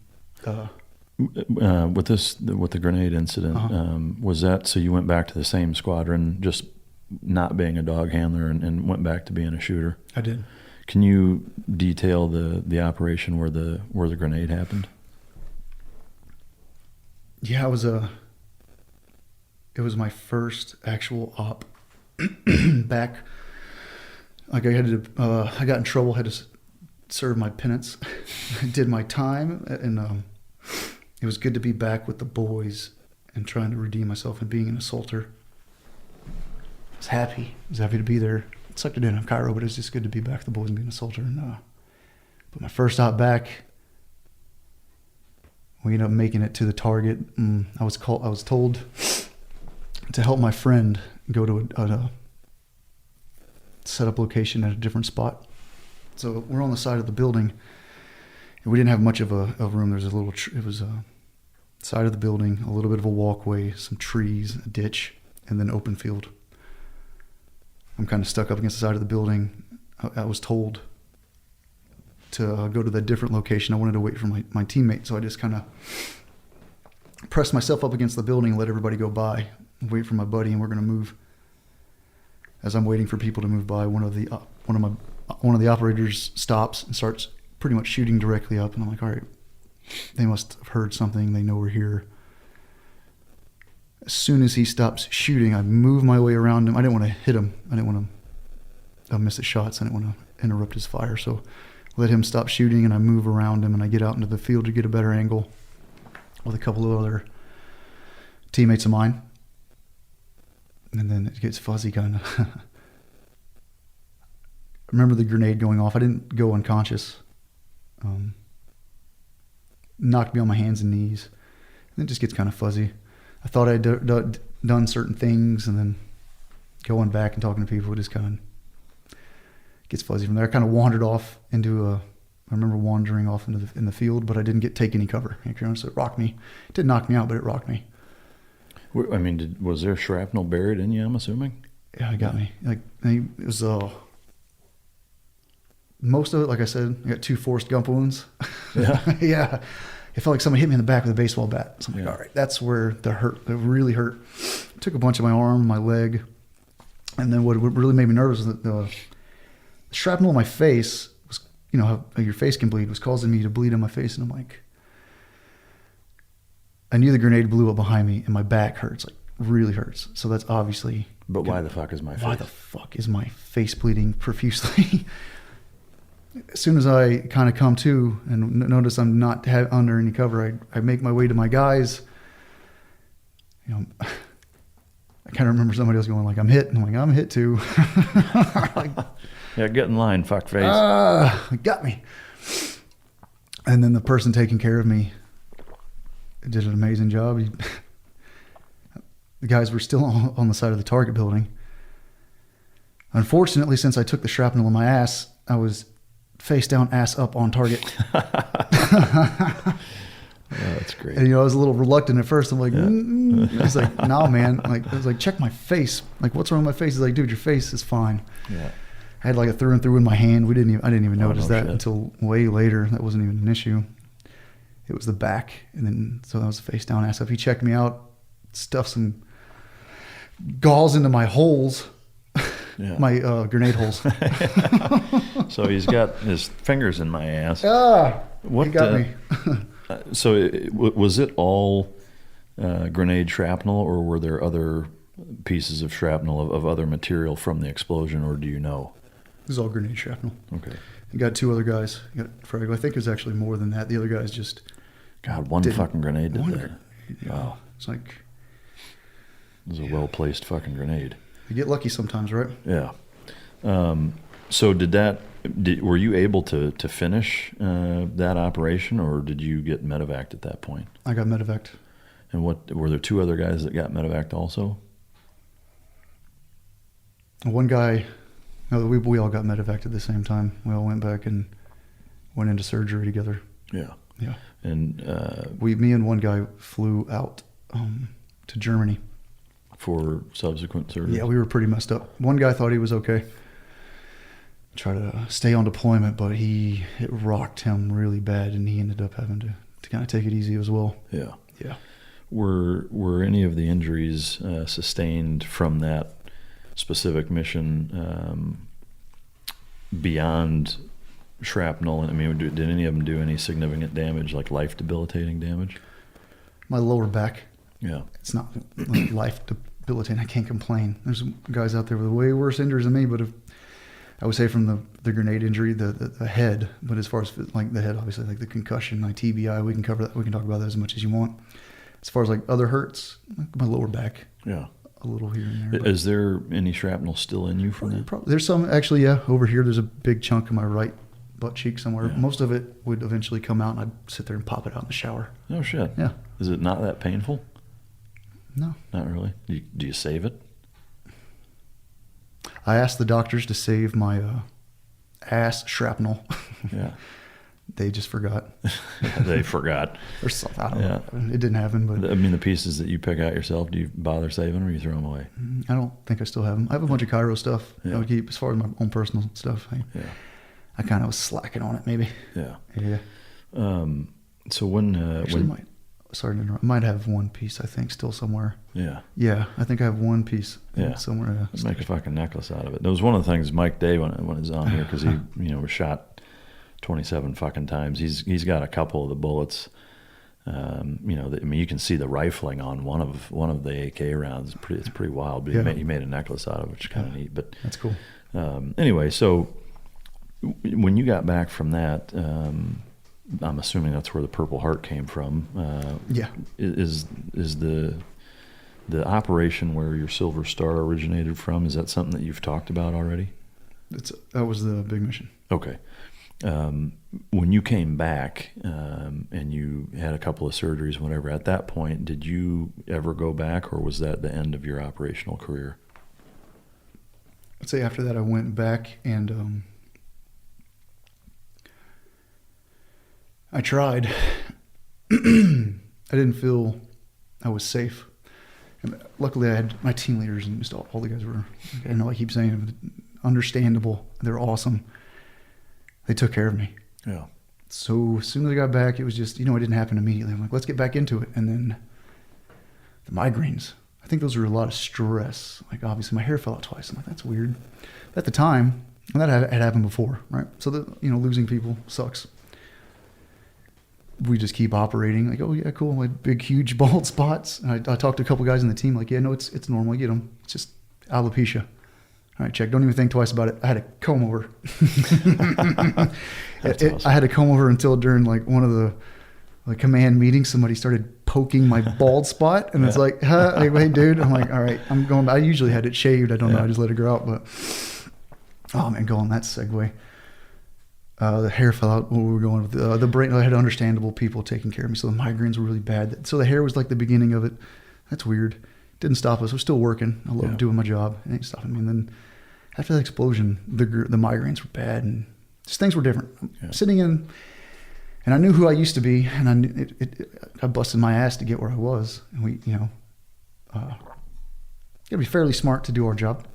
with the grenade incident, was that so? You went back to the same squadron, just not being a dog handler, and went back to being a shooter. I did. Can you detail the operation where the grenade happened? Yeah, it was my first actual op back. Like I got in trouble, had to serve my penance. I did my time, and it was good to be back with the boys and trying to redeem myself and being an assaulter. I was happy. I was happy to be there. It sucked I didn't have Cairo, but it was just good to be back with the boys and being an assaulter. And but my first op back, we ended up making it to the target. I was told to help my friend go to a set up location at a different spot. So we're on the side of the building, and we didn't have much of a room. There's a little, it was a side of the building, a little bit of a walkway, some trees, a ditch, and then open field. I'm kind of stuck up against the side of the building. I was told to go to that different location. I wanted to wait for my teammate, so I just kind of pressed myself up against the building and let everybody go by, wait for my buddy, and we're going to move. As I'm waiting for people to move by, one of the operators stops and starts pretty much shooting directly up, and I'm like, all right, they must have heard something. They know we're here. As soon as he stops shooting, I move my way around him. I didn't want to hit him. I didn't want to miss his shots. I didn't want to interrupt his fire. So I let him stop shooting, and I move around him, and I get out into the field to get a better angle with a couple of other teammates of mine. And then it gets fuzzy kind of. I remember the grenade going off. I didn't go unconscious. Knocked me on my hands and knees. And it just gets kind of fuzzy. I thought I'd done certain things, and then going back and talking to people, it just kind of gets fuzzy from there. I kind of wandered off into I remember wandering off in the field, but I didn't take any cover. So it rocked me. It didn't knock me out, but it rocked me. I mean, was there shrapnel buried in you, I'm assuming? Yeah, it got me. Like, it was most of it, like I said, I got 2 Forrest Gump wounds. Yeah. Yeah. It felt like somebody hit me in the back with a baseball bat. So I'm like, all right, that's where it really hurt. Took a bunch of my arm, my leg. And then what really made me nervous was that the shrapnel in my face was, how your face can bleed, was causing me to bleed in my face. And I'm like, I knew the grenade blew up behind me, and my back hurts, like really hurts. So that's obviously. But why the fuck is my face? Why the fuck is my face bleeding profusely? As soon as I kind of come to and notice I'm not under any cover, I make my way to my guys. I kind of remember somebody else going like, "I'm hit," and I'm like, "I'm hit too." Like, yeah, get in line, fuck face. Got me. And then the person taking care of me did an amazing job. The guys were still on the side of the target building. Unfortunately, since I took the shrapnel in my ass, I was face down, ass up on target. Oh, that's great. And, I was a little reluctant at first. I'm like, I was like, nah, man. Like, I was like, check my face. Like, what's wrong with my face? He's like, dude, your face is fine. Yeah. I had like a through and through in my hand. I didn't even notice that until way later. That wasn't even an issue. It was the back. And then, so that was the face down, ass up. He checked me out, stuffed some gauze into my holes. Yeah. My grenade holes. So he's got his fingers in my ass. What got me? So was it all grenade shrapnel, or were there other pieces of shrapnel of other material from the explosion, or do you know? It was all grenade shrapnel. Okay. You got 2 other guys. You got Fraggle. I think it was actually more than that. The other guys just. God, one fucking grenade did that. Wow. It's like. It was a well-placed fucking grenade. You get lucky sometimes, right? Yeah. So were you able to finish that operation, or did you get medevaced at that point? I got medevaced. And were there 2 other guys that got medevaced also? One guy, no, we all got medevaced at the same time. We all went back and went into surgery together. Yeah. Yeah. And me and one guy flew out to Germany. for subsequent surgery? Yeah, we were pretty messed up. One guy thought he was okay. Tried to stay on deployment, but it rocked him really bad, and he ended up having to kind of take it easy as well. Yeah. Yeah. Were any of the injuries sustained from that specific mission beyond shrapnel? I mean, did any of them do any significant damage, like life debilitating damage? My lower back. Yeah. It's not like life debilitating. I can't complain. There's guys out there with way worse injuries than me, but I would say from the grenade injury, the head, but as far as like the head, obviously, like the concussion, like TBI, we can cover that. We can talk about that as much as you want. As far as like other hurts, like my lower back. Yeah. A little here and there. Is there any shrapnel still in you from that? There's some, actually, yeah. Over here, there's a big chunk of my right butt cheek somewhere. Yeah. Most of it would eventually come out, and I'd sit there and pop it out in the shower. Oh, shit. Yeah. Is it not that painful? No. Not really? Do you save it? I asked the doctors to save my ass shrapnel. Yeah. They just forgot. They forgot. Or something. I don't know. It didn't happen, but I mean, the pieces that you pick out yourself, do you bother saving them or you throw them away? I don't think I still have them. I have a bunch of Cairo stuff I would keep as far as my own personal stuff. I kind of was slacking on it, maybe. Yeah. Yeah. So when sorry to interrupt. I might have one piece, I think, still somewhere. Yeah. Yeah, I think I have one piece somewhere. Let's make a fucking necklace out of it. That was one of the things Mike Day, when he was on here, because he was shot 27 fucking times. He's got a couple of the bullets. You can see the rifling on one of the AK rounds. It's pretty wild. But he made a necklace out of it, which is kind of neat. But that's cool. Anyway, so when you got back from that, I'm assuming that's where the Purple Heart came from. Yeah. Is the operation where your Silver Star originated from? Is that something that you've talked about already? That was the big mission. Okay. When you came back and you had a couple of surgeries, whatever, at that point, did you ever go back, or was that the end of your operational career? I'd say after that I went back and I tried. I didn't feel I was safe. And luckily I had my team leaders and just all the guys were, I know I keep saying it, understandable. They're awesome. They took care of me. Yeah. So as soon as I got back, it was just, it didn't happen immediately. I'm like, let's get back into it. And then the migraines, I think those were a lot of stress. Like obviously my hair fell out twice. I'm like, that's weird. At the time, and that had happened before, right? So losing people sucks. We just keep operating like, oh yeah, cool. Like big, huge bald spots. And I talked to a couple guys in the team like, yeah, no, it's normal. You get them. It's just alopecia. All right, check. Don't even think twice about it. I had a comb over. Awesome. I had a comb over until during like one of the command meetings, somebody started poking my bald spot, and it's like, hey, dude. I'm like, all right, I'm going. I usually had it shaved. I don't know. I just let it grow out. But oh man, go on that segue. The hair fell out when we were going with the brain. I had understandable people taking care of me, so the migraines were really bad. So the hair was like the beginning of it. That's weird. Didn't stop us. We're still working. I love doing my job. It ain't stopping me. And then after that explosion, the migraines were bad, and just things were different. Yeah. Sitting in, and I knew who I used to be, and I knew I busted my ass to get where I was. And we, you gotta be fairly smart to do our job.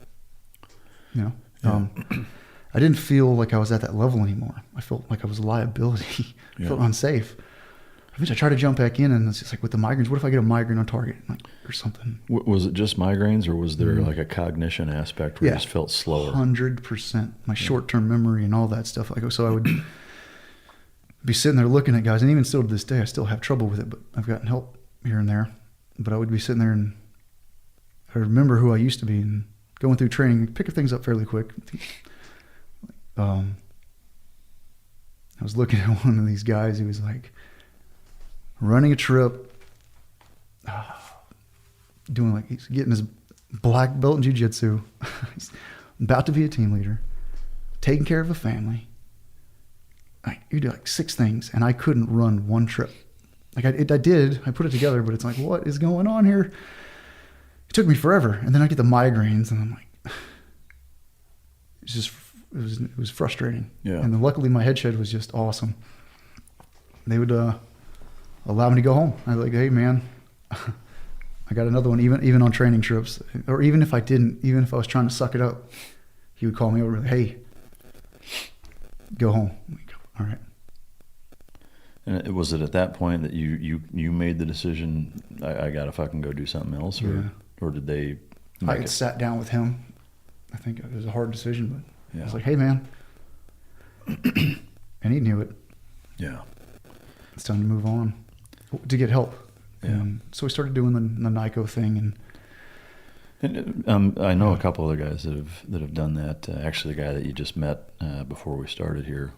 I didn't feel like I was at that level anymore. I felt like I was a liability. I felt unsafe. I tried to jump back in, and it's just like with the migraines, what if I get a migraine on target or something? Was it just migraines, or was there like a cognition aspect where you just felt slower? 100%. My short-term memory and all that stuff. So I would be sitting there looking at guys, and even still to this day, I still have trouble with it, but I've gotten help here and there. But I would be sitting there, and I remember who I used to be, and going through training, picking things up fairly quick. I was looking at one of these guys who was like, running a trip, he's getting his black belt in jiu-jitsu. He's about to be a team leader, taking care of a family. You do like 6 things, and I couldn't run one trip. Like I did, I put it together, but it's like, what is going on here? It took me forever, and then I get the migraines, and I'm like, it was frustrating. Yeah. And then luckily my head shed was just awesome. They would allow me to go home. I was like, hey man, I got another one even on training trips, or even if I didn't, even if I was trying to suck it up, he would call me over. Hey, go home. All right. And was it at that point that you made the decision? I gotta fucking go do something else, or did they? I had sat down with him. I think it was a hard decision, but I was like, "Hey, man," and he knew it. Yeah. It's time to move on to get help. Yeah. And so we started doing the N.I.C.O thing, and I know a couple other guys that have done that. Actually, the guy that you just met before we started here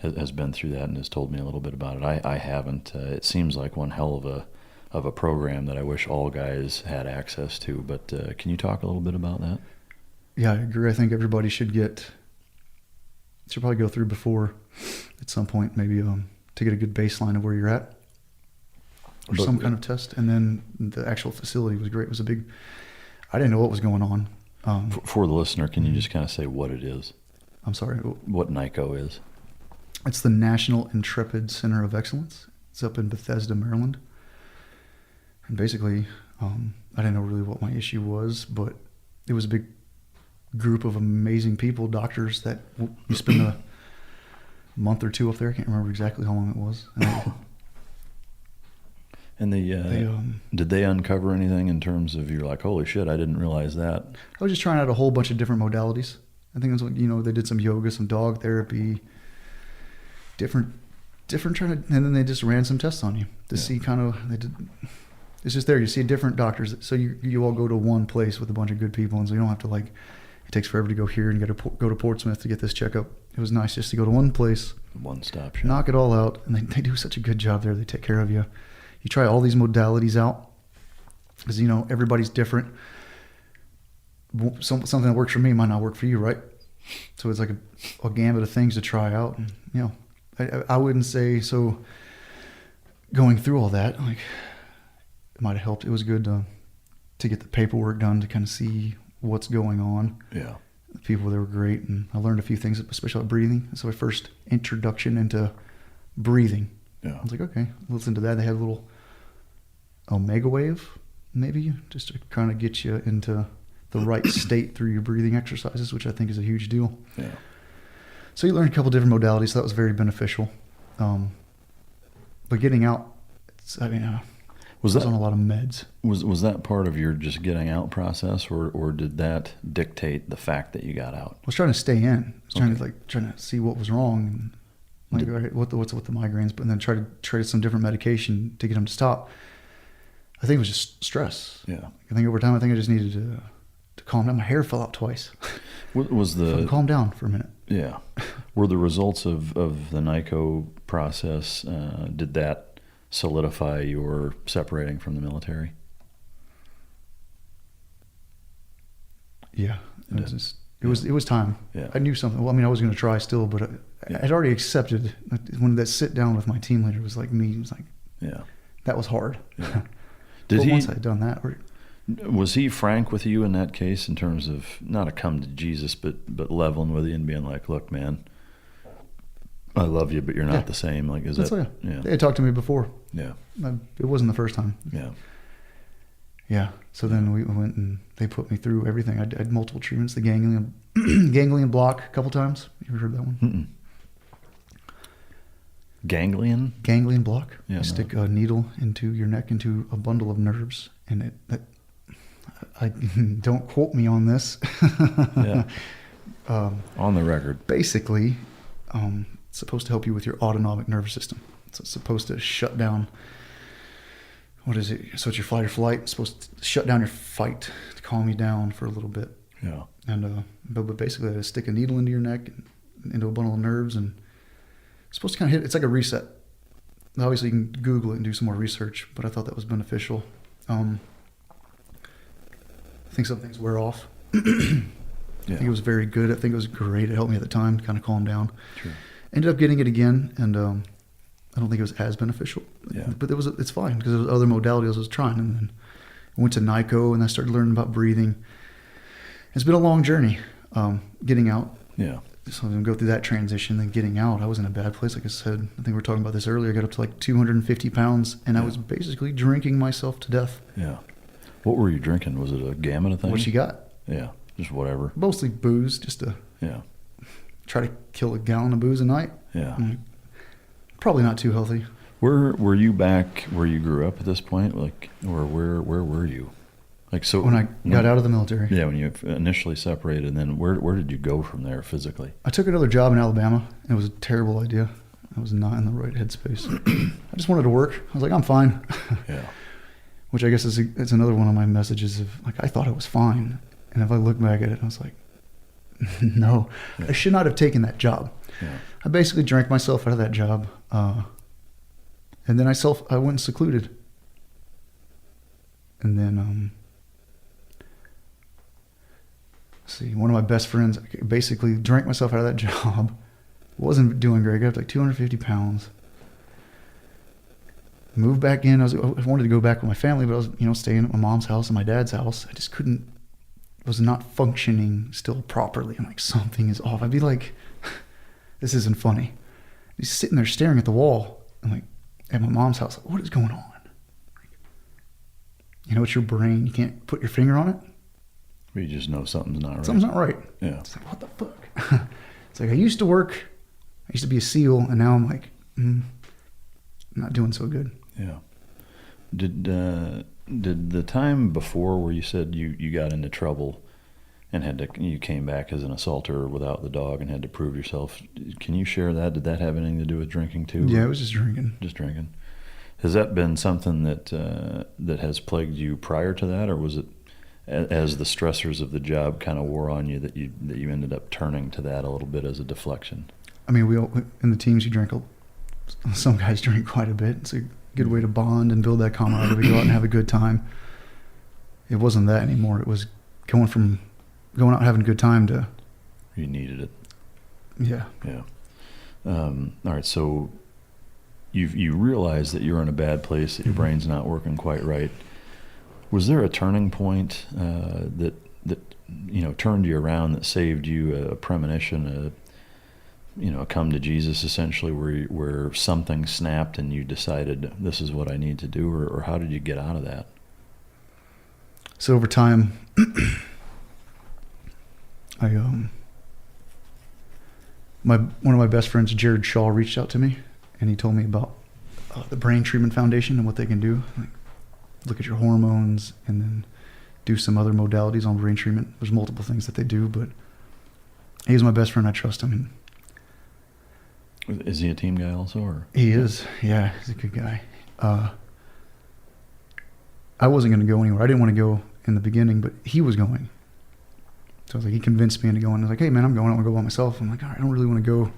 has been through that and has told me a little bit about it. I haven't. It seems like one hell of a program that I wish all guys had access to. But can you talk a little bit about that? Yeah, I agree. I think everybody should probably go through before at some point, maybe to get a good baseline of where you're at. Or some kind of test, and then the actual facility was great. It was I didn't know what was going on. For the listener, can you just kind of say what it is? I'm sorry. What N.I.C.O is? It's the National Intrepid Center of Excellence. It's up in Bethesda, Maryland. And basically, I didn't know really what my issue was, but it was a big group of amazing people, doctors that you spend a month or two up there. I can't remember exactly how long it was. And did they uncover anything in terms of you're like, holy shit, I didn't realize that? I was just trying out a whole bunch of different modalities. I think it was, they did some yoga, some dog therapy, different and then they just ran some tests on you to see it's just there. You see different doctors. So you all go to one place with a bunch of good people. And so you don't have to it takes forever to go here and you got to go to Portsmouth to get this checkup. It was nice just to go to one place. One stop shop. Knock it all out. And they do such a good job there. They take care of you. You try all these modalities out because, everybody's different. Something that works for me might not work for you, right? So it's like a gambit of things to try out. And, I wouldn't say so going through all that, it might have helped. It was good to get the paperwork done to kind of see what's going on. Yeah. The people, they were great. And I learned a few things, especially about breathing. So my first introduction into breathing. Yeah. I was like, okay, listen to that. They had a little omega wave, maybe, just to kind of get you into the right state through your breathing exercises, which I think is a huge deal. Yeah. So you learn a couple different modalities, so that was very beneficial. But getting out, was on a lot of meds. Was that part of your just getting out process, or did that dictate the fact that you got out? I was trying to stay in. I was trying to see what was wrong. And, what's with the migraines, but then try some different medication to get them to stop. I think it was just stress. Yeah. I think over time, I just needed to calm down. My hair fell out twice. Calm down for a minute. Yeah. Were the results of the N.I.C.O process, did that solidify your separating from the military? Yeah. It was time. Yeah. I knew something. Well, I was going to try still, but I'd already accepted. When that sit down with my team leader was like me, it was like, yeah, that was hard. Yeah. Once I had done that, was he frank with you in that case in terms of not a come to Jesus, but leveling with you and being like, look, man, I love you, but you're not the same. Yeah. They had talked to me before. Yeah. It wasn't the first time. Yeah. Yeah. So then we went and they put me through everything. I had multiple treatments, the ganglion block a couple times. You ever heard that one? Mm-mm. Ganglion block. Yeah, you stick a needle into your neck, into a bundle of nerves, and I don't quote me on this. Yeah. On the record. Basically, it's supposed to help you with your autonomic nervous system. So it's supposed to shut down. What is it? So it's your fight or flight. It's supposed to shut down your fight to calm you down for a little bit. Yeah. And but basically, I stick a needle into your neck, into a bundle of nerves, and it's supposed to kind of hit. It's like a reset. Obviously, you can Google it and do some more research, but I thought that was beneficial. I think some things wear off. Yeah. I think it was very good. I think it was great. It helped me at the time to kind of calm down. True. Ended up getting it again, and I don't think it was as beneficial. Yeah. But it's fine because there was other modalities I was trying, and then I went to N.I.C.O and I started learning about breathing. It's been a long journey, getting out. Yeah. So I'm going to go through that transition, then getting out. I was in a bad place. Like I said, I think we were talking about this earlier. I got up to like 250 pounds, and I was basically drinking myself to death. Yeah. What were you drinking? Was it a gamut of things? What you got? Yeah, just whatever. Mostly booze, just to try to kill a gallon of booze a night. Yeah. Probably not too healthy. Where were you back where you grew up at this point? Like, or where were you? Like, so when I got out of the military. Yeah, when you initially separated, and then where did you go from there physically? I took another job in Alabama. It was a terrible idea. I was not in the right headspace. I just wanted to work. I was like, I'm fine. Yeah. Which I guess it's another one of my messages of like, I thought I was fine. And if I look back at it, I was like, no, I should not have taken that job. Yeah. I basically drank myself out of that job. And then I went secluded. And then, see, one of my best friends basically drank myself out of that job. Wasn't doing great. I got up to like 250 pounds. Moved back in. I wanted to go back with my family, but I was, staying at my mom's house and my dad's house. I just was not functioning still properly. I'm like, something is off. I'd be like, this isn't funny. He's sitting there staring at the wall. I'm like, at my mom's house, like, what is going on? It's your brain. You can't put your finger on it. But you just know something's not right. Something's not right. Yeah. It's like, what the fuck? It's like, I used to be a SEAL, and now I'm like, I'm not doing so good. Yeah. Did the time before where you said you got into trouble and you came back as an assaulter without the dog and had to prove yourself, can you share that? Did that have anything to do with drinking too? Yeah, it was just drinking. Just drinking. Has that been something that has plagued you prior to that, or was it as the stressors of the job kind of wore on you that you ended up turning to that a little bit as a deflection? I mean, we all, in the teams, you drink. Some guys drink quite a bit. It's a good way to bond and build that camaraderie. Go out and have a good time. It wasn't that anymore. It was going out and having a good time to. You needed it. Yeah. Yeah. All right. So you realize that you're in a bad place, that your brain's not working quite right. Was there a turning point that turned you around, that saved you, a premonition, a come to Jesus essentially, where something snapped and you decided this is what I need to do, or how did you get out of that? So over time, one of my best friends, Jared Shaw, reached out to me, and he told me about the Brain Treatment Foundation and what they can do. Like, look at your hormones and then do some other modalities on brain treatment. There's multiple things that they do, but he's my best friend. I trust him. Is he a team guy also, or? He is. Yeah, he's a good guy. I wasn't going to go anywhere. I didn't want to go in the beginning, but he was going. So I was like, he convinced me into going. I was like, hey man, I'm going. I want to go by myself. I'm like, all right, I don't really want to go.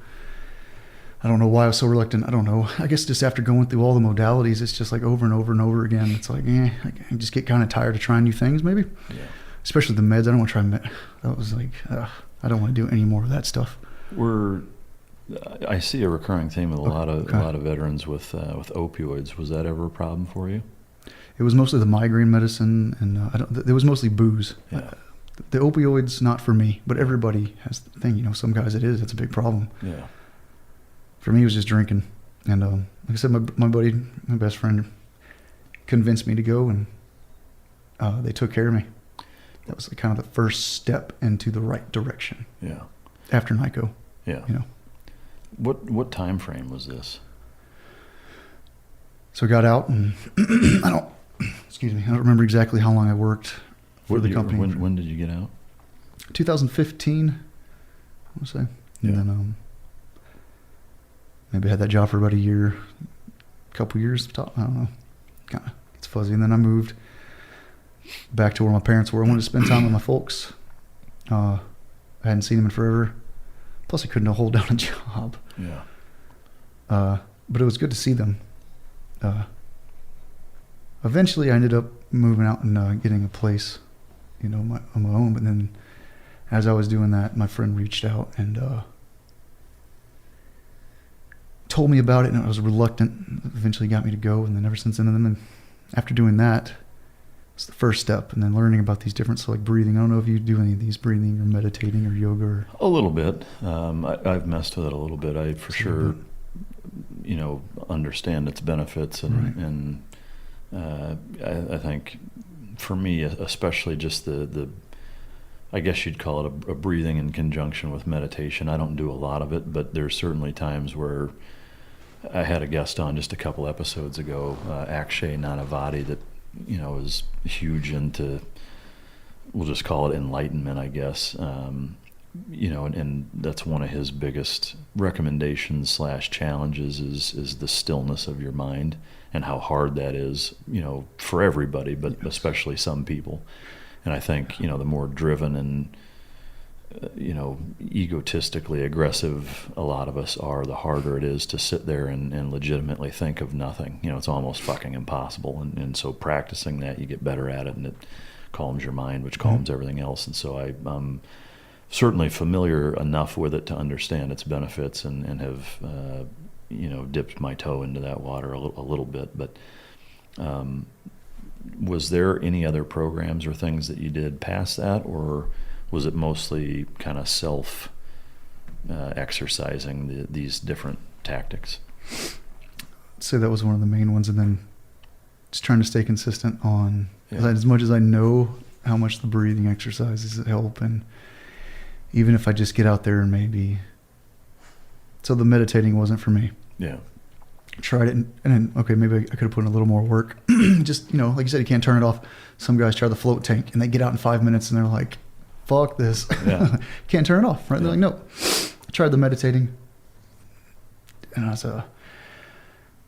I don't know why I was so reluctant. I don't know. I guess just after going through all the modalities, it's just like over and over and over again. It's like, I just get kind of tired of trying new things, maybe. Yeah. Especially the meds. I don't want to try meds. That was like, I don't want to do any more of that stuff. I see a recurring theme with a lot of veterans with opioids. Was that ever a problem for you? It was mostly the migraine medicine, and it was mostly booze. Yeah. The opioids, not for me, but everybody has the thing. Some guys it is. It's a big problem. Yeah. For me, it was just drinking. And like I said, my buddy, my best friend, convinced me to go, and they took care of me. That was kind of the first step into the right direction. Yeah. After N.I.C.O. Yeah. What time frame was this? So I got out, and I don't remember exactly how long I worked for the company. When did you get out? 2015, I want to say. Yeah. And then maybe I had that job for about a couple years. I don't know. Kind of it's fuzzy. And then I moved back to where my parents were. I wanted to spend time with my folks. I hadn't seen them in forever. Plus, I couldn't hold down a job. Yeah. But it was good to see them. Eventually, I ended up moving out and getting a place, on my own. But then, as I was doing that, my friend reached out and told me about it, and I was reluctant. Eventually, got me to go, and then ever since then, and then after doing that, It's the first step, and then learning about these different, so like breathing. I don't know if you do any of these breathing or meditating or yoga or... A little bit. I've messed with it a little bit. I for sure, understand its benefits, and I think for me, especially just the I guess you'd call it a breathing in conjunction with meditation. I don't do a lot of it, but there's certainly times where I had a guest on just a couple episodes ago, Akshay Nanavati, that is huge into, we'll just call it enlightenment, I guess. And that's one of his biggest recommendations / challenges is the stillness of your mind, and how hard that is, for everybody, but especially some people. And I think, the more driven and, egotistically aggressive a lot of us are, the harder it is to sit there and legitimately think of nothing. It's almost fucking impossible. And so practicing that, you get better at it, and it calms your mind, which calms everything else. And so I'm certainly familiar enough with it to understand its benefits, and have, dipped my toe into that water a little bit. But was there any other programs or things that you did past that, or was it mostly kind of self exercising these different tactics? I'd say that was one of the main ones, and then just trying to stay consistent on as much as I know how much the breathing exercises help, and even if I just get out there and maybe... So the meditating wasn't for me. Yeah. Tried it, and then, okay, maybe I could have put in a little more work. Just, like you said, you can't turn it off. Some guys try the float tank, and they get out in 5 minutes, and they're like, fuck this. Yeah. Can't turn it off, right? Yeah. They're like, no. I tried the meditating, and I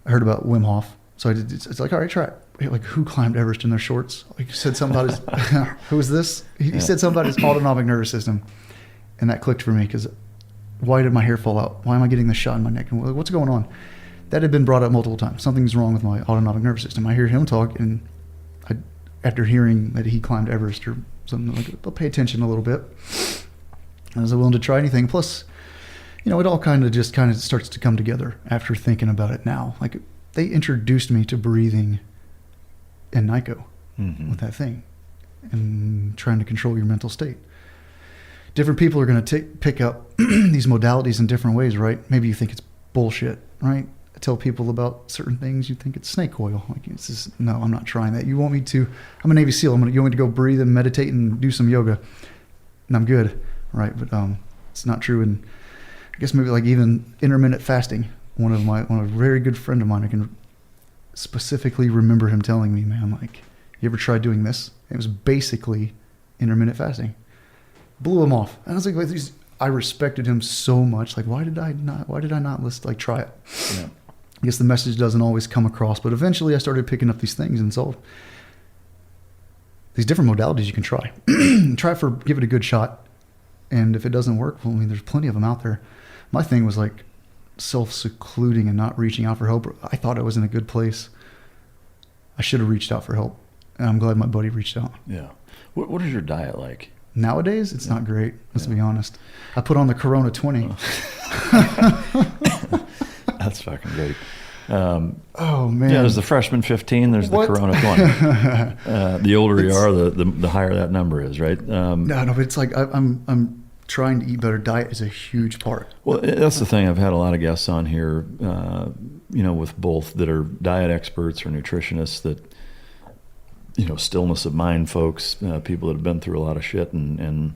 heard about Wim Hof. So it's like, all right, try it. Like, who climbed Everest in their shorts? Like, you said something about his... Who was this? He said something about his autonomic nervous system, and that clicked for me, because why did my hair fall out? Why am I getting this shot in my neck? And what's going on? That had been brought up multiple times. Something's wrong with my autonomic nervous system. I hear him talk, and after hearing that he climbed Everest or something, like, I'll pay attention a little bit. I was willing to try anything. Plus, it all kind of starts to come together after thinking about it now. Like, they introduced me to breathing in N.I.C.O with that thing, and trying to control your mental state. Different people are going to pick up these modalities in different ways, right? Maybe you think it's bullshit, right? I tell people about certain things, you think it's snake oil. Like, it's just, no, I'm not trying that. You want me to, I'm a Navy SEAL. You want me to go breathe and meditate and do some yoga, and I'm good, right? But it's not true. And I guess maybe like even intermittent fasting. One of a very good friend of mine, I can specifically remember him telling me, man, like, you ever tried doing this? It was basically intermittent fasting. Blew him off. And I was like, I respected him so much. Like, why did I not try it? Yeah. I guess the message doesn't always come across, but eventually I started picking up these things and saw these different modalities you can try. Give it a good shot. And if it doesn't work, well, I mean, there's plenty of them out there. My thing was like self-secluding and not reaching out for help. I thought I was in a good place. I should have reached out for help. And I'm glad my buddy reached out. Yeah. What is your diet like? Nowadays, it's not great. Let's be honest. I put on the Corona 20. That's fucking great. Oh man! Yeah, there's the freshman 15. There's the Corona 20. The older you are, the higher that number is, right? No, but it's like I'm trying to eat better. Diet is a huge part. Well, that's the thing. I've had a lot of guests on here, with both that are diet experts or nutritionists that, stillness of mind folks, people that have been through a lot of shit, and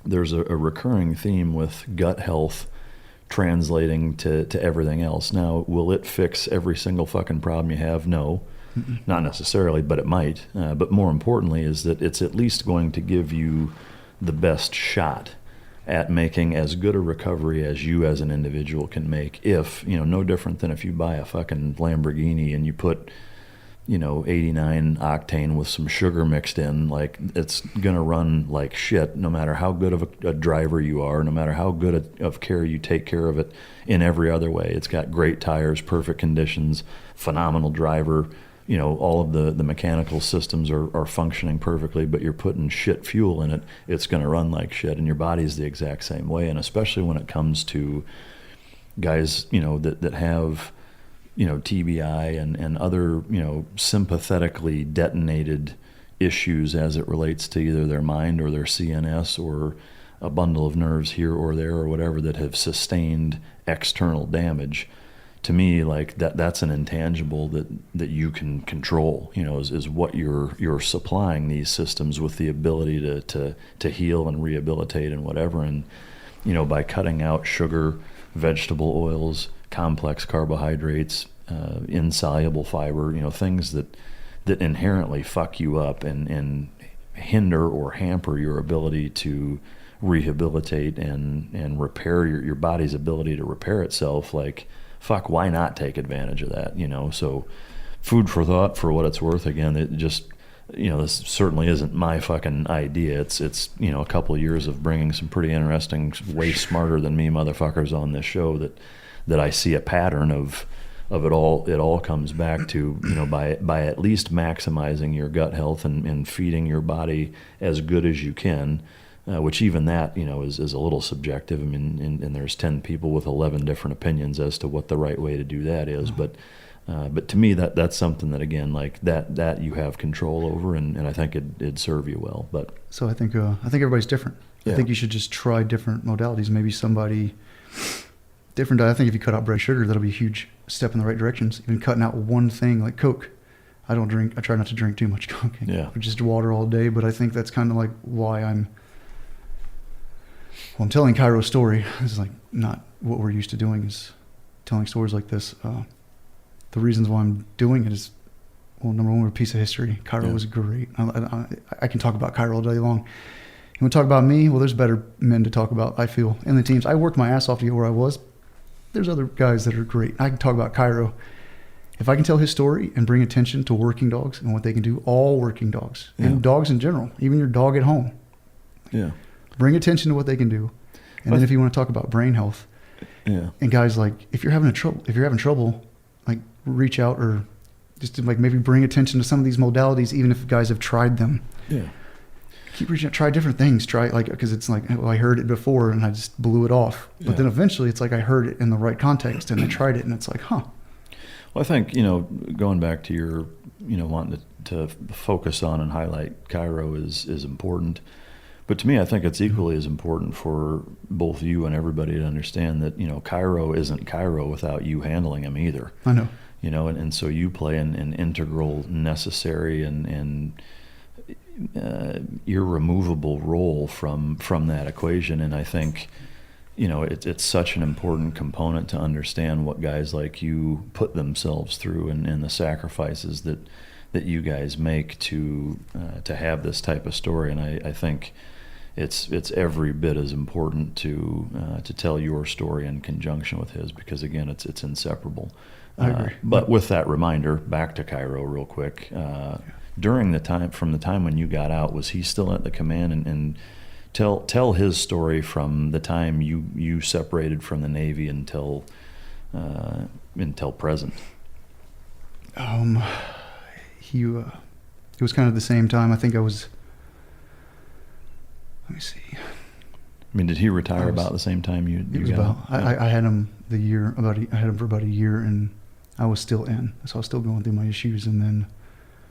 there's a recurring theme with gut health translating to everything else. Now, will it fix every single fucking problem you have? No, not necessarily, but it might. But more importantly is that it's at least going to give you the best shot at making as good a recovery as you as an individual can make. If, no different than if you buy a fucking Lamborghini and you put 89 octane with some sugar mixed in, like, it's gonna run like shit no matter how good of a driver you are, no matter how good of care you take care of it in every other way. It's got great tires, perfect conditions, phenomenal driver, all of the mechanical systems are functioning perfectly, but you're putting shit fuel in it, it's gonna run like shit, and your body's the exact same way. And especially when it comes to guys, that have TBI and other, sympathetically detonated issues as it relates to either their mind or their CNS or a bundle of nerves here or there or whatever that have sustained external damage. To me, like that's an intangible that you can control, is what you're supplying these systems with the ability to heal and rehabilitate and whatever. And, by cutting out sugar, vegetable oils, complex carbohydrates, insoluble fiber, things that inherently fuck you up and hinder or hamper your ability to rehabilitate and repair your body's ability to repair itself. Like, fuck, why not take advantage of that? So food for thought for what it's worth. Again, it just, this certainly isn't my fucking idea. It's a couple of years of bringing some pretty interesting, way smarter than me motherfuckers on this show that I see a pattern of it all. It all comes back to, by at least maximizing your gut health and feeding your body as good as you can, which even that, is a little subjective. I mean, and there's 10 people with 11 different opinions as to what the right way to do that is. But to me, that's something that, again, like that you have control over, and I think it'd serve you well. But so I think everybody's different. Yeah. I think you should just try different modalities. Maybe somebody different. I think if you cut out bread sugar, that'll be a huge step in the right directions. Even cutting out one thing like Coke. I try not to drink too much Coke. Yeah. Or just water all day. But I think that's kind of like why I'm telling Cairo's story. This is like not what we're used to doing, is telling stories like this. The reasons why I'm doing it is, well, number one, we're a piece of history. Cairo was great. I can talk about Cairo all day long. You want to talk about me? Well, there's better men to talk about, I feel, in the teams. I worked my ass off to get where I was. There's other guys that are great. I can talk about Cairo. If I can tell his story and bring attention to working dogs and what they can do, all working dogs, and dogs in general, even your dog at home. Yeah. Bring attention to what they can do. And then if you want to talk about brain health, and guys, like, if you're having trouble, like, reach out, or just to, like, maybe bring attention to some of these modalities, even if guys have tried them. Yeah. Keep reaching out, try different things, because it's like, well, I heard it before and I just blew it off. But then eventually it's like I heard it in the right context and I tried it and it's like, huh. Well, I think, going back to your, wanting to focus on and highlight Cairo is important. But to me, I think it's equally as important for both you and everybody to understand that, Cairo isn't Cairo without you handling him either. I know. And so you play an integral, necessary, and irremovable role from that equation. And I think, it's such an important component to understand what guys like you put themselves through and the sacrifices that you guys make to have this type of story. And I think it's every bit as important to tell your story in conjunction with his, because again, it's inseparable. I agree. But with that reminder, back to Cairo real quick. From the time when you got out, was he still at the command? And tell his story from the time you separated from the Navy until present. It was kind of the same time. I think I was. Let me see. I mean, did he retire about the same time you got out? I had him I had him for about a year, and I was still in. So I was still going through my issues, and then.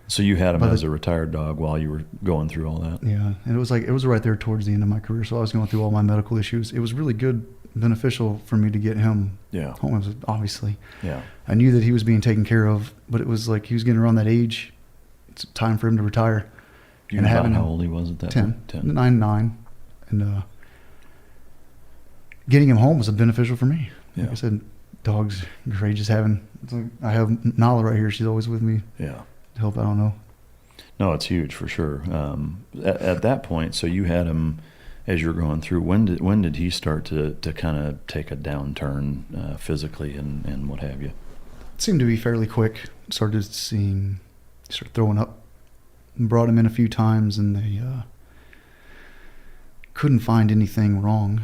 So you had him as a retired dog while you were going through all that? Yeah, and it was right there towards the end of my career. So I was going through all my medical issues. It was really beneficial for me to get him home, obviously. Yeah. I knew that he was being taken care of, but it was like he was getting around that age. It's time for him to retire. Do you know how old he was at that 10, point? 10. 9. And getting him home was beneficial for me. Yeah. Like I said, dogs, great just having. I have Nala right here. She's always with me. Yeah. To help. I don't know. No, it's huge for sure. At that point, so you had him as you're going through. When did he start to kind of take a downturn physically and what have you? It seemed to be fairly quick. Started throwing up. Brought him in a few times, and they couldn't find anything wrong.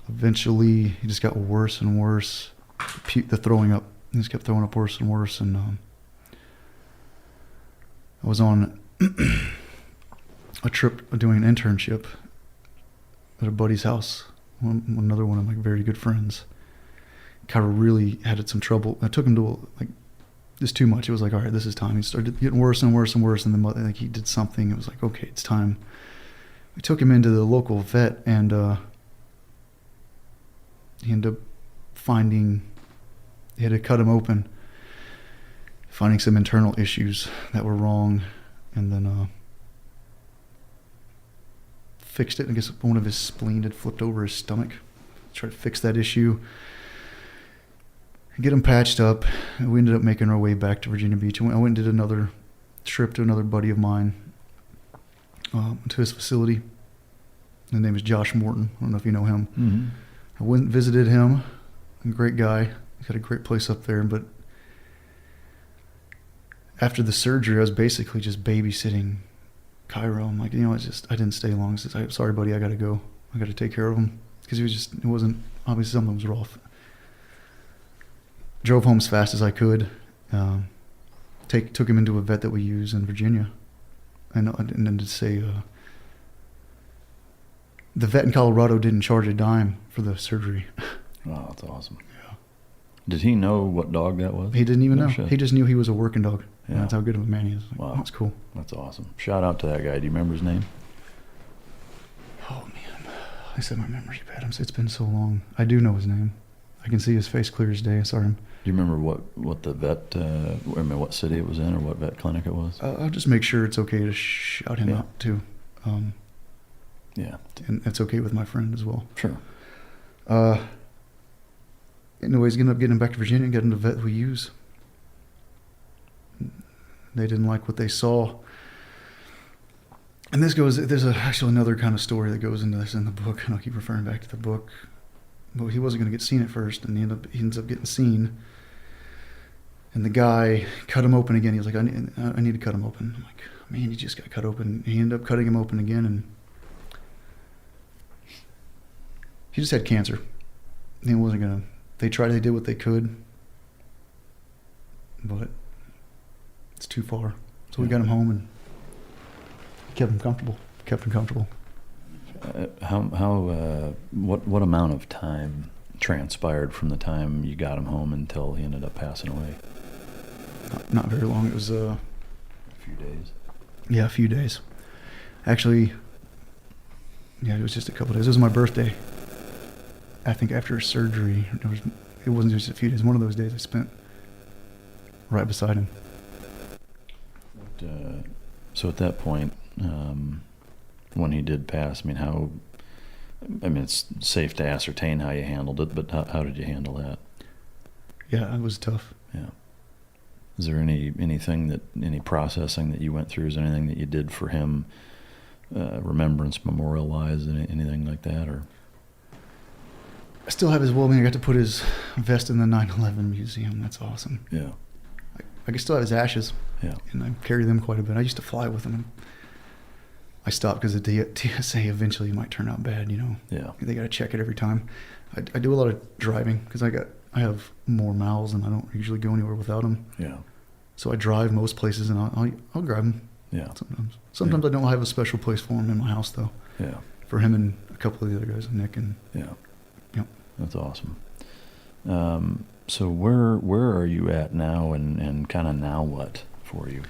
Eventually, he just got worse and worse. The throwing up. He just kept throwing up worse and worse. And I was on a trip doing an internship at a buddy's house, another one of my very good friends. Cairo really had some trouble. I took him to just too much. It was like, all right, this is time. He started getting worse and worse and worse, and then like he did something. It was like, okay, it's time. We took him into the local vet, and he ended up finding, they had to cut him open, finding some internal issues that were wrong, and then fixed it. I guess one of his spleen had flipped over his stomach. Tried to fix that issue, get him patched up. We ended up making our way back to Virginia Beach. I went and did another trip to another buddy of mine, to his facility. His name is Josh Morton. I don't know if you know him. Mm-hmm. I went and visited him. Great guy. He's got a great place up there. But after the surgery, I was basically just babysitting Cairo. I'm like, I didn't stay long. I said, sorry, buddy, I got to go. I got to take care of him. Because it wasn't, obviously something was rough. Drove home as fast as I could. Took him into a vet that we use in Virginia. And then to say, the vet in Colorado didn't charge a dime for the surgery. Wow, that's awesome. Yeah. Did he know what dog that was? He didn't even know. Shit. He just knew he was a working dog. Yeah. That's how good of a man he is. Like, Wow. That's cool. That's awesome. Shout out to that guy. Do you remember his name? Oh, man. I said my memory's bad. It's been so long. I do know his name. I can see his face clear as day. I saw him. Do you remember what the vet, what city it was in or what vet clinic it was? I'll just make sure it's okay to shout him out, too. Yeah. And it's okay with my friend as well. Sure. Anyways, ended up getting him back to Virginia and getting the vet we use. They didn't like what they saw. And there's actually another kind of story that goes into this in the book, and I'll keep referring back to the book. But he wasn't going to get seen at first, and he ends up getting seen. And the guy cut him open again. He was like, I need to cut him open. I'm like, man, he just got cut open. He ended up cutting him open again, and he just had cancer. He wasn't going to... They did what they could, but it's too far. So we got him home and kept him comfortable. What amount of time transpired from the time you got him home until he ended up passing away? Not very long. It was a few days. Yeah, a few days. Actually, yeah, it was just a couple days. It was my birthday. I think after surgery, it wasn't just a few days. One of those days I spent right beside him. So at that point, when he did pass, it's safe to ascertain how you handled it, but how did you handle that? Yeah, it was tough. Yeah. Is there any processing that you went through? Is there anything that you did for him, remembrance, memorial-wise, anything like that, or? I still have his well-being. I got to put his vest in the 9/11 museum. That's awesome. Yeah. I can still have his ashes. Yeah. And I carry them quite a bit. I used to fly with them. I stopped because the TSA eventually might turn out bad, Yeah. They got to check it every time. I do a lot of driving because I have more miles and I don't usually go anywhere without them. Yeah. So I drive most places and I'll grab them. Yeah. Sometimes I don't have a special place for him in my house though. Yeah. For him and a couple of the other guys, Nick and. Yeah. Yep. That's awesome. So where are you at now, and kind of now what for you?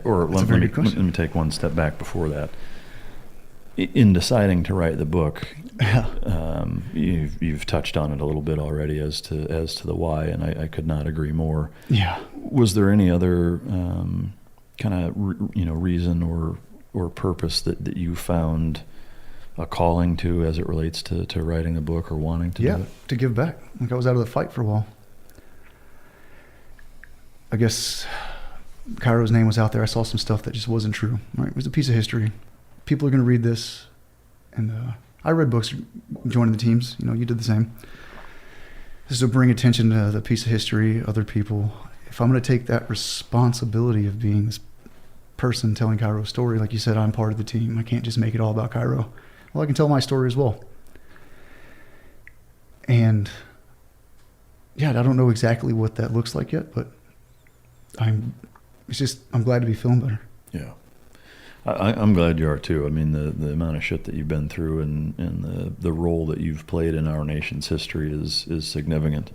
Or let me take one step back before that. In deciding to write the book, you've touched on it a little bit already as to the why, and I could not agree more. Yeah. Was there any other kind of reason or purpose that you found a calling to as it relates to writing the book or wanting to do it? To give back. Like I was out of the fight for a while. I guess Cairo's name was out there. I saw some stuff that just wasn't true. Right? It was a piece of history. People are going to read this. And I read books joining the teams. You did the same. This is to bring attention to the piece of history, other people. If I'm going to take that responsibility of being this person telling Cairo's story, like you said, I'm part of the team. I can't just make it all about Cairo. Well, I can tell my story as well. And yeah, I don't know exactly what that looks like yet, but I'm glad to be feeling better. Yeah. I'm glad you are too. I mean, the amount of shit that you've been through and the role that you've played in our nation's history is significant.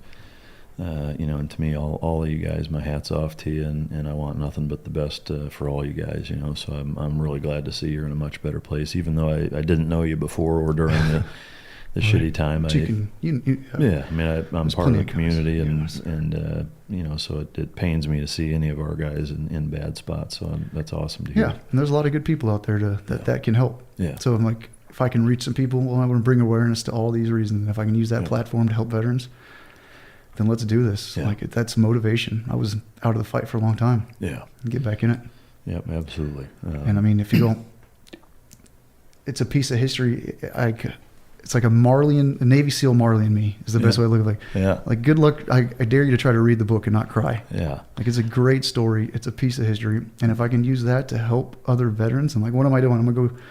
And to me, all of you guys, my hat's off to you, and I want nothing but the best for all you guys. So I'm really glad to see you're in a much better place, even though I didn't know you before or during the shitty time. I'm part of the community, so it pains me to see any of our guys in bad spots. So that's awesome to hear. Yeah, and there's a lot of good people out there that can help. Yeah. So I'm like, if I can reach some people, well, I want to bring awareness to all these reasons. And if I can use that platform to help veterans, then let's do this. Yeah. That's motivation. I was out of the fight for a long time. Yeah. Get back in it. Yep, absolutely. And I mean, if you don't, it's a piece of history. It's like a Navy SEAL Marley and Me is the best way to look at it. Like good luck. I dare you to try to read the book and not cry. Yeah. Like it's a great story. It's a piece of history. And if I can use that to help other veterans, I'm like, what am I doing? I'm going to go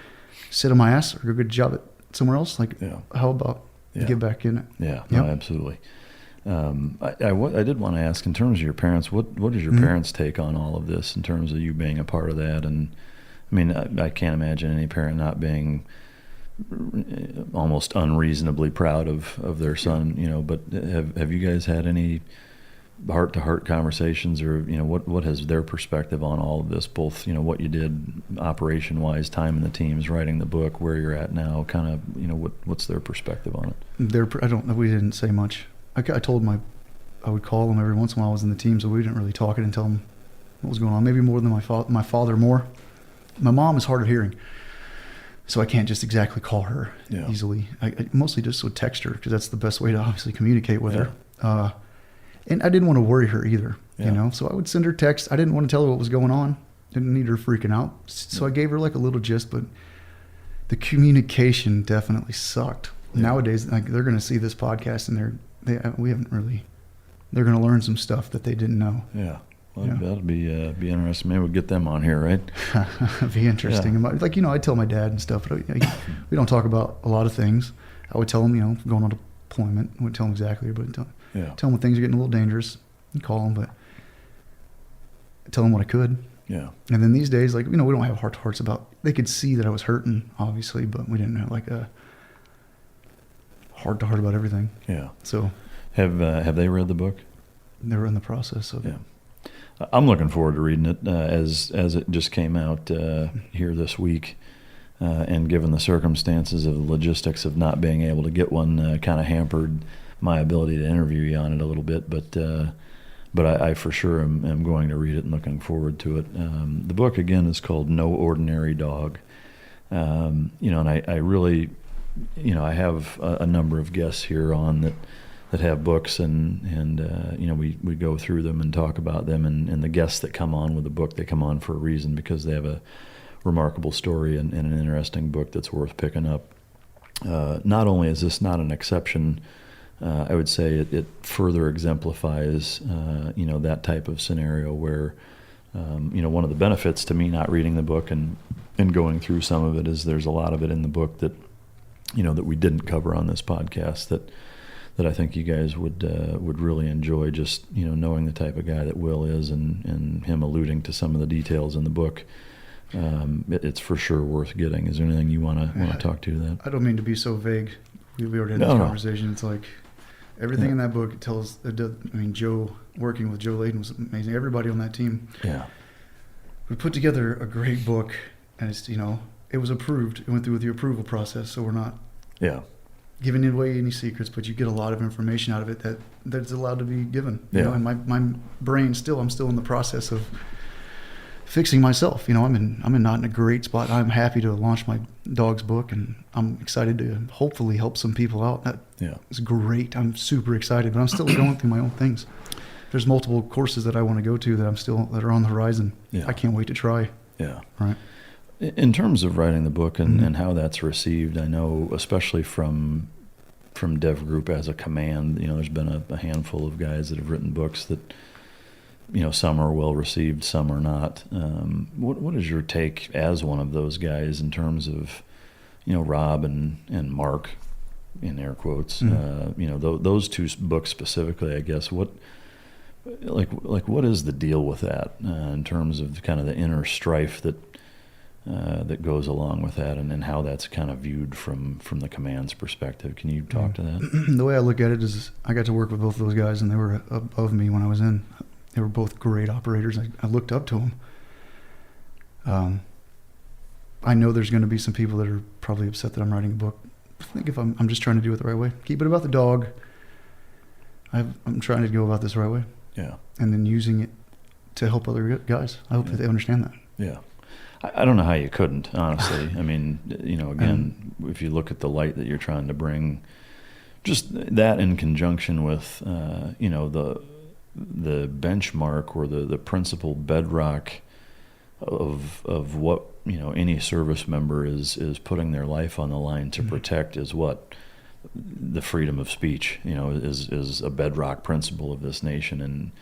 sit on my ass or go get a job at somewhere else. Like, how about get back in it? Yeah, no, absolutely. I did want to ask, in terms of your parents, what is your parents' take on all of this in terms of you being a part of that? And I mean, I can't imagine any parent not being almost unreasonably proud of their son, but have you guys had any heart-to-heart conversations, or what has their perspective on all of this, both what you did operation-wise, time in the teams, writing the book, where you're at now, kind of what's their perspective on it? I don't know. We didn't say much. I told I would call them every once in a while. I was in the team, so we didn't really talk it and tell them what was going on. Maybe more than my father more. My mom is hard of hearing, so I can't just exactly call her easily. I mostly just would text her, because that's the best way to obviously communicate with her. And I didn't want to worry her either, so I would send her text. I didn't want to tell her what was going on. Didn't need her freaking out. So I gave her like a little gist, but the communication definitely sucked. Nowadays, like, they're going to see this podcast and they're going to learn some stuff that they didn't know. Yeah. Well, that'll be interesting. Maybe we'll get them on here, right? It'd be interesting. Yeah. I tell my dad and stuff, but we don't talk about a lot of things. I would tell him, going on deployment. I wouldn't tell him exactly, but tell him when things are getting a little dangerous and call him, but tell him what I could. Yeah. And then these days, we don't have heart-to-hearts about, they could see that I was hurting, obviously, but we didn't have a heart-to-heart about everything. Yeah. So have they read the book? They're in the process of it. I'm looking forward to reading it as it just came out here this week, and given the circumstances of the logistics of not being able to get one, kind of hampered my ability to interview you on it a little bit. But I for sure am going to read it and looking forward to it. The book again is called No Ordinary Dog, and I really, I have a number of guests here on that have books, and we go through them and talk about them, and the guests that come on with a book, they come on for a reason, because they have a remarkable story and an interesting book that's worth picking up. Not only is this not an exception, I would say it further exemplifies that type of scenario where one of the benefits to me not reading the book and going through some of it is there's a lot of it in the book that that we didn't cover on this podcast that I think you guys would really enjoy, just knowing the type of guy that Will is, and him alluding to some of the details in the book. It's for sure worth getting. Is there anything you want to talk to that? I don't mean to be so vague. We already had this conversation. It's like everything in that book tells. Joe, working with Joe Laden was amazing. Everybody on that team. Yeah. We put together a great book, and it's it was approved. It went through the approval process, so we're not giving away any secrets, but you get a lot of information out of it that's allowed to be given. And my brain I'm still in the process of fixing myself. I'm not in a great spot. I'm happy to launch my dog's book, and I'm excited to hopefully help some people out. It's great. I'm super excited, but I'm still going through my own things. There's multiple courses that I want to go to that are on the horizon. I can't wait to try. Yeah. Right. In terms of writing the book and how that's received, I know especially from Dev Group as a command, there's been a handful of guys that have written books that, some are well received, some are not. What is your take as one of those guys in terms of, Rob and Mark, in air quotes, those two books specifically, I guess, what is the deal with that in terms of kind of the inner strife that that goes along with that, and how that's kind of viewed from the command's perspective. Can you talk to that? The way I look at it is I got to work with both of those guys, and they were above me when I was in. They were both great operators. I looked up to them. I know there's going to be some people that are probably upset that I'm writing a book. I think if I'm just trying to do it the right way. Keep it about the dog. I'm trying to go about this the right way. Yeah. And then using it to help other guys. I hope that they understand that. Yeah. I don't know how you couldn't, honestly. I mean, again, if you look at the light that you're trying to bring, just that in conjunction with, the benchmark or the principal bedrock of what, any service member is putting their life on the line to protect is what? The freedom of speech, is a bedrock principle of this nation. And,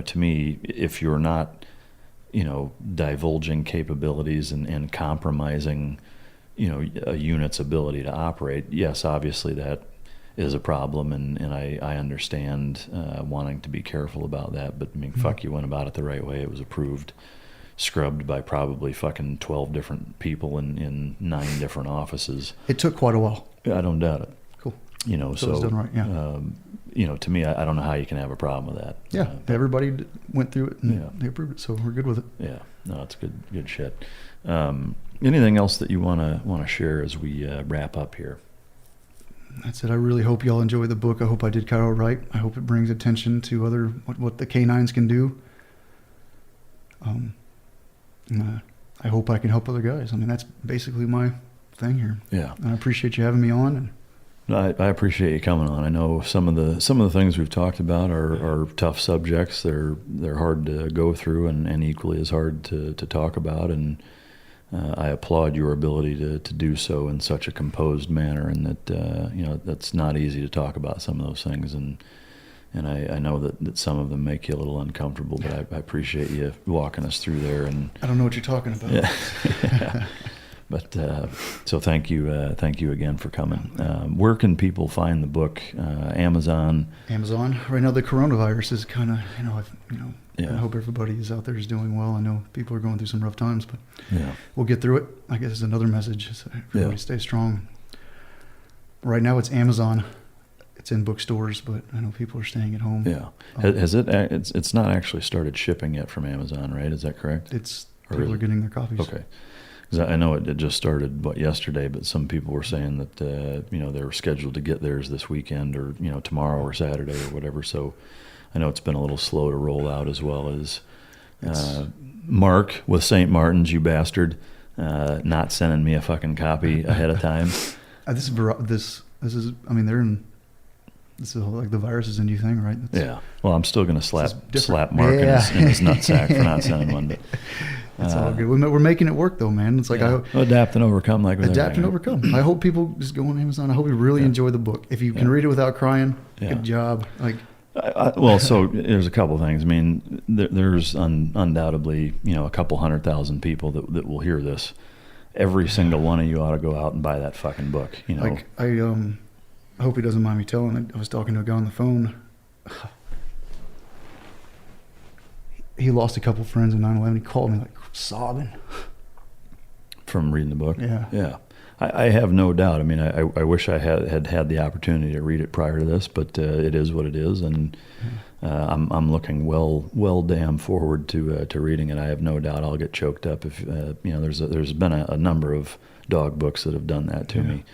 to me, if you're not, divulging capabilities and compromising, a unit's ability to operate, yes, obviously that is a problem, and I understand wanting to be careful about that. But I mean, fuck, you went about it the right way. It was approved, scrubbed by probably fucking 12 different people in 9 different offices. It took quite a while. I don't doubt it. Cool. So it was done right, yeah. To me, I don't know how you can have a problem with that. Yeah, everybody went through it and they approved it, so we're good with it. Yeah, no, it's good shit. Anything else that you want to share as we wrap up here? That's it. I really hope y'all enjoy the book. I hope I did Cairo right. I hope it brings attention to what the Canines can do. I hope I can help other guys. I mean, that's basically my thing here. Yeah, and I appreciate you having me on. And I appreciate you coming on. I know some of the things we've talked about are tough subjects. They're hard to go through and equally as hard to talk about. And I applaud your ability to do so in such a composed manner. And that that's not easy to talk about some of those things. And I know that some of them make you a little uncomfortable. But I appreciate you walking us through there. And I don't know what you're talking about. Yeah. But so thank you again for coming. Where can people find the book? Amazon. Right now, the coronavirus is kind of I hope everybody is out there is doing well. I know people are going through some rough times, but we'll get through it. I guess it's another message. So everybody stay strong. Right now, it's Amazon. It's in bookstores, but I know people are staying at home. Yeah. Has it? It's not actually started shipping yet from Amazon, right? Is that correct? People are getting their copies. Okay. I know it just started yesterday, but some people were saying that they were scheduled to get theirs this weekend or tomorrow or Saturday or whatever. So I know it's been a little slow to roll out, as well as Mark with St. Martin's, you bastard, not sending me a fucking copy ahead of time. This is I mean, they're in. This is like the virus is a new thing, right? Yeah. Well, I'm still going to slap Mark in his nutsack for not sending one, but. It's all good. We're making it work, though, man. It's like adapt and overcome, like with adapt and overcome. I hope people just go on Amazon. I hope you really enjoy the book. If you can read it without crying, good job. Like, so there's a couple things. I mean, there's undoubtedly a couple 100,000 people that will hear this. Every single one of you ought to go out and buy that fucking book. Like I hope he doesn't mind me telling it. I was talking to a guy on the phone. He lost a couple friends in 9/11. He called me like sobbing from reading the book. Yeah. I have no doubt. I mean, I wish I had the opportunity to read it prior to this, but it is what it is, and I'm looking well damn forward to reading it. I have no doubt I'll get choked up if there's been a number of dog books that have done that to me.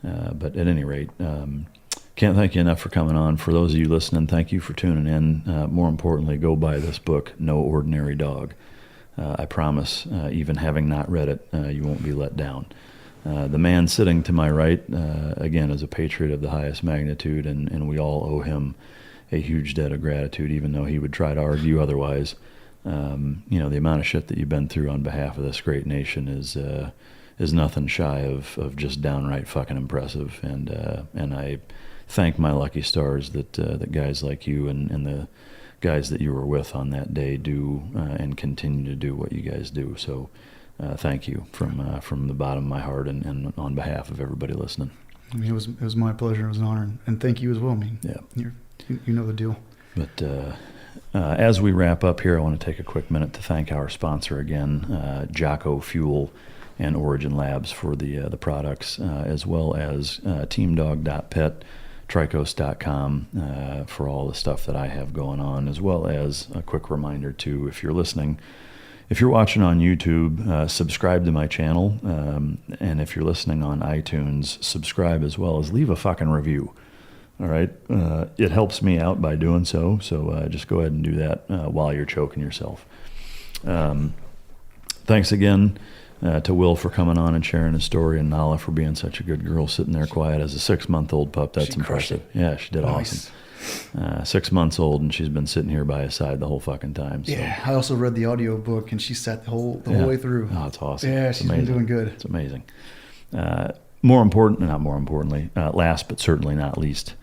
But at any rate. Can't thank you enough for coming on. For those of you listening, thank you for tuning in. More importantly, go buy this book, No Ordinary Dog. I promise, even having not read it, you won't be let down. The man sitting to my right, again, is a patriot of the highest magnitude, and we all owe him a huge debt of gratitude, even though he would try to argue otherwise. The amount of shit that you've been through on behalf of this great nation is nothing shy of just downright fucking impressive. And I thank my lucky stars that guys like you and the guys that you were with on that day do and continue to do what you guys do. So thank you from the bottom of my heart and on behalf of everybody listening. I mean, it was my pleasure. It was an honor, and thank you as well. I mean, you know the deal. But as we wrap up here, I want to take a quick minute to thank our sponsor again, N.I.C.O Fuel. and Origin Labs for the products, as well as teamdog.pet, tricos.com for all the stuff that I have going on, as well as a quick reminder too, if you're watching on YouTube, subscribe to my channel, and if you're listening on iTunes, subscribe as well as leave a fucking review. All right, it helps me out by doing so. So just go ahead and do that while you're choking yourself. Thanks again to Will for coming on and sharing his story, and Nala for being such a good girl, sitting there quiet as a 6-month-old pup. That's impressive. Yeah, she did awesome. 6 months old, and she's been sitting here by his side the whole fucking time. So. Yeah, I also read the audio book, and she sat the whole way through. Oh, it's awesome. Yeah, she's been doing good. It's amazing. Last but certainly not least,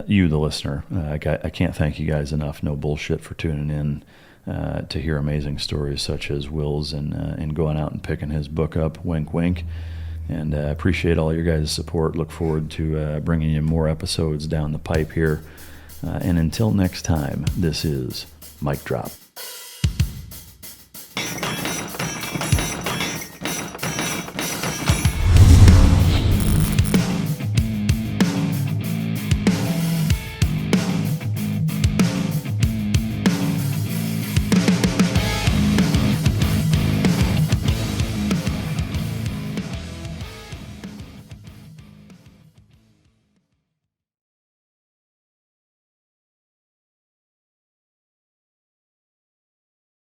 you, the listener. I can't thank you guys enough. No bullshit for tuning in to hear amazing stories such as Will's and going out and picking his book up. Wink, wink. And appreciate all your guys' support. Look forward to bringing you more episodes down the pipe here. And until next time, this is Mic Drop.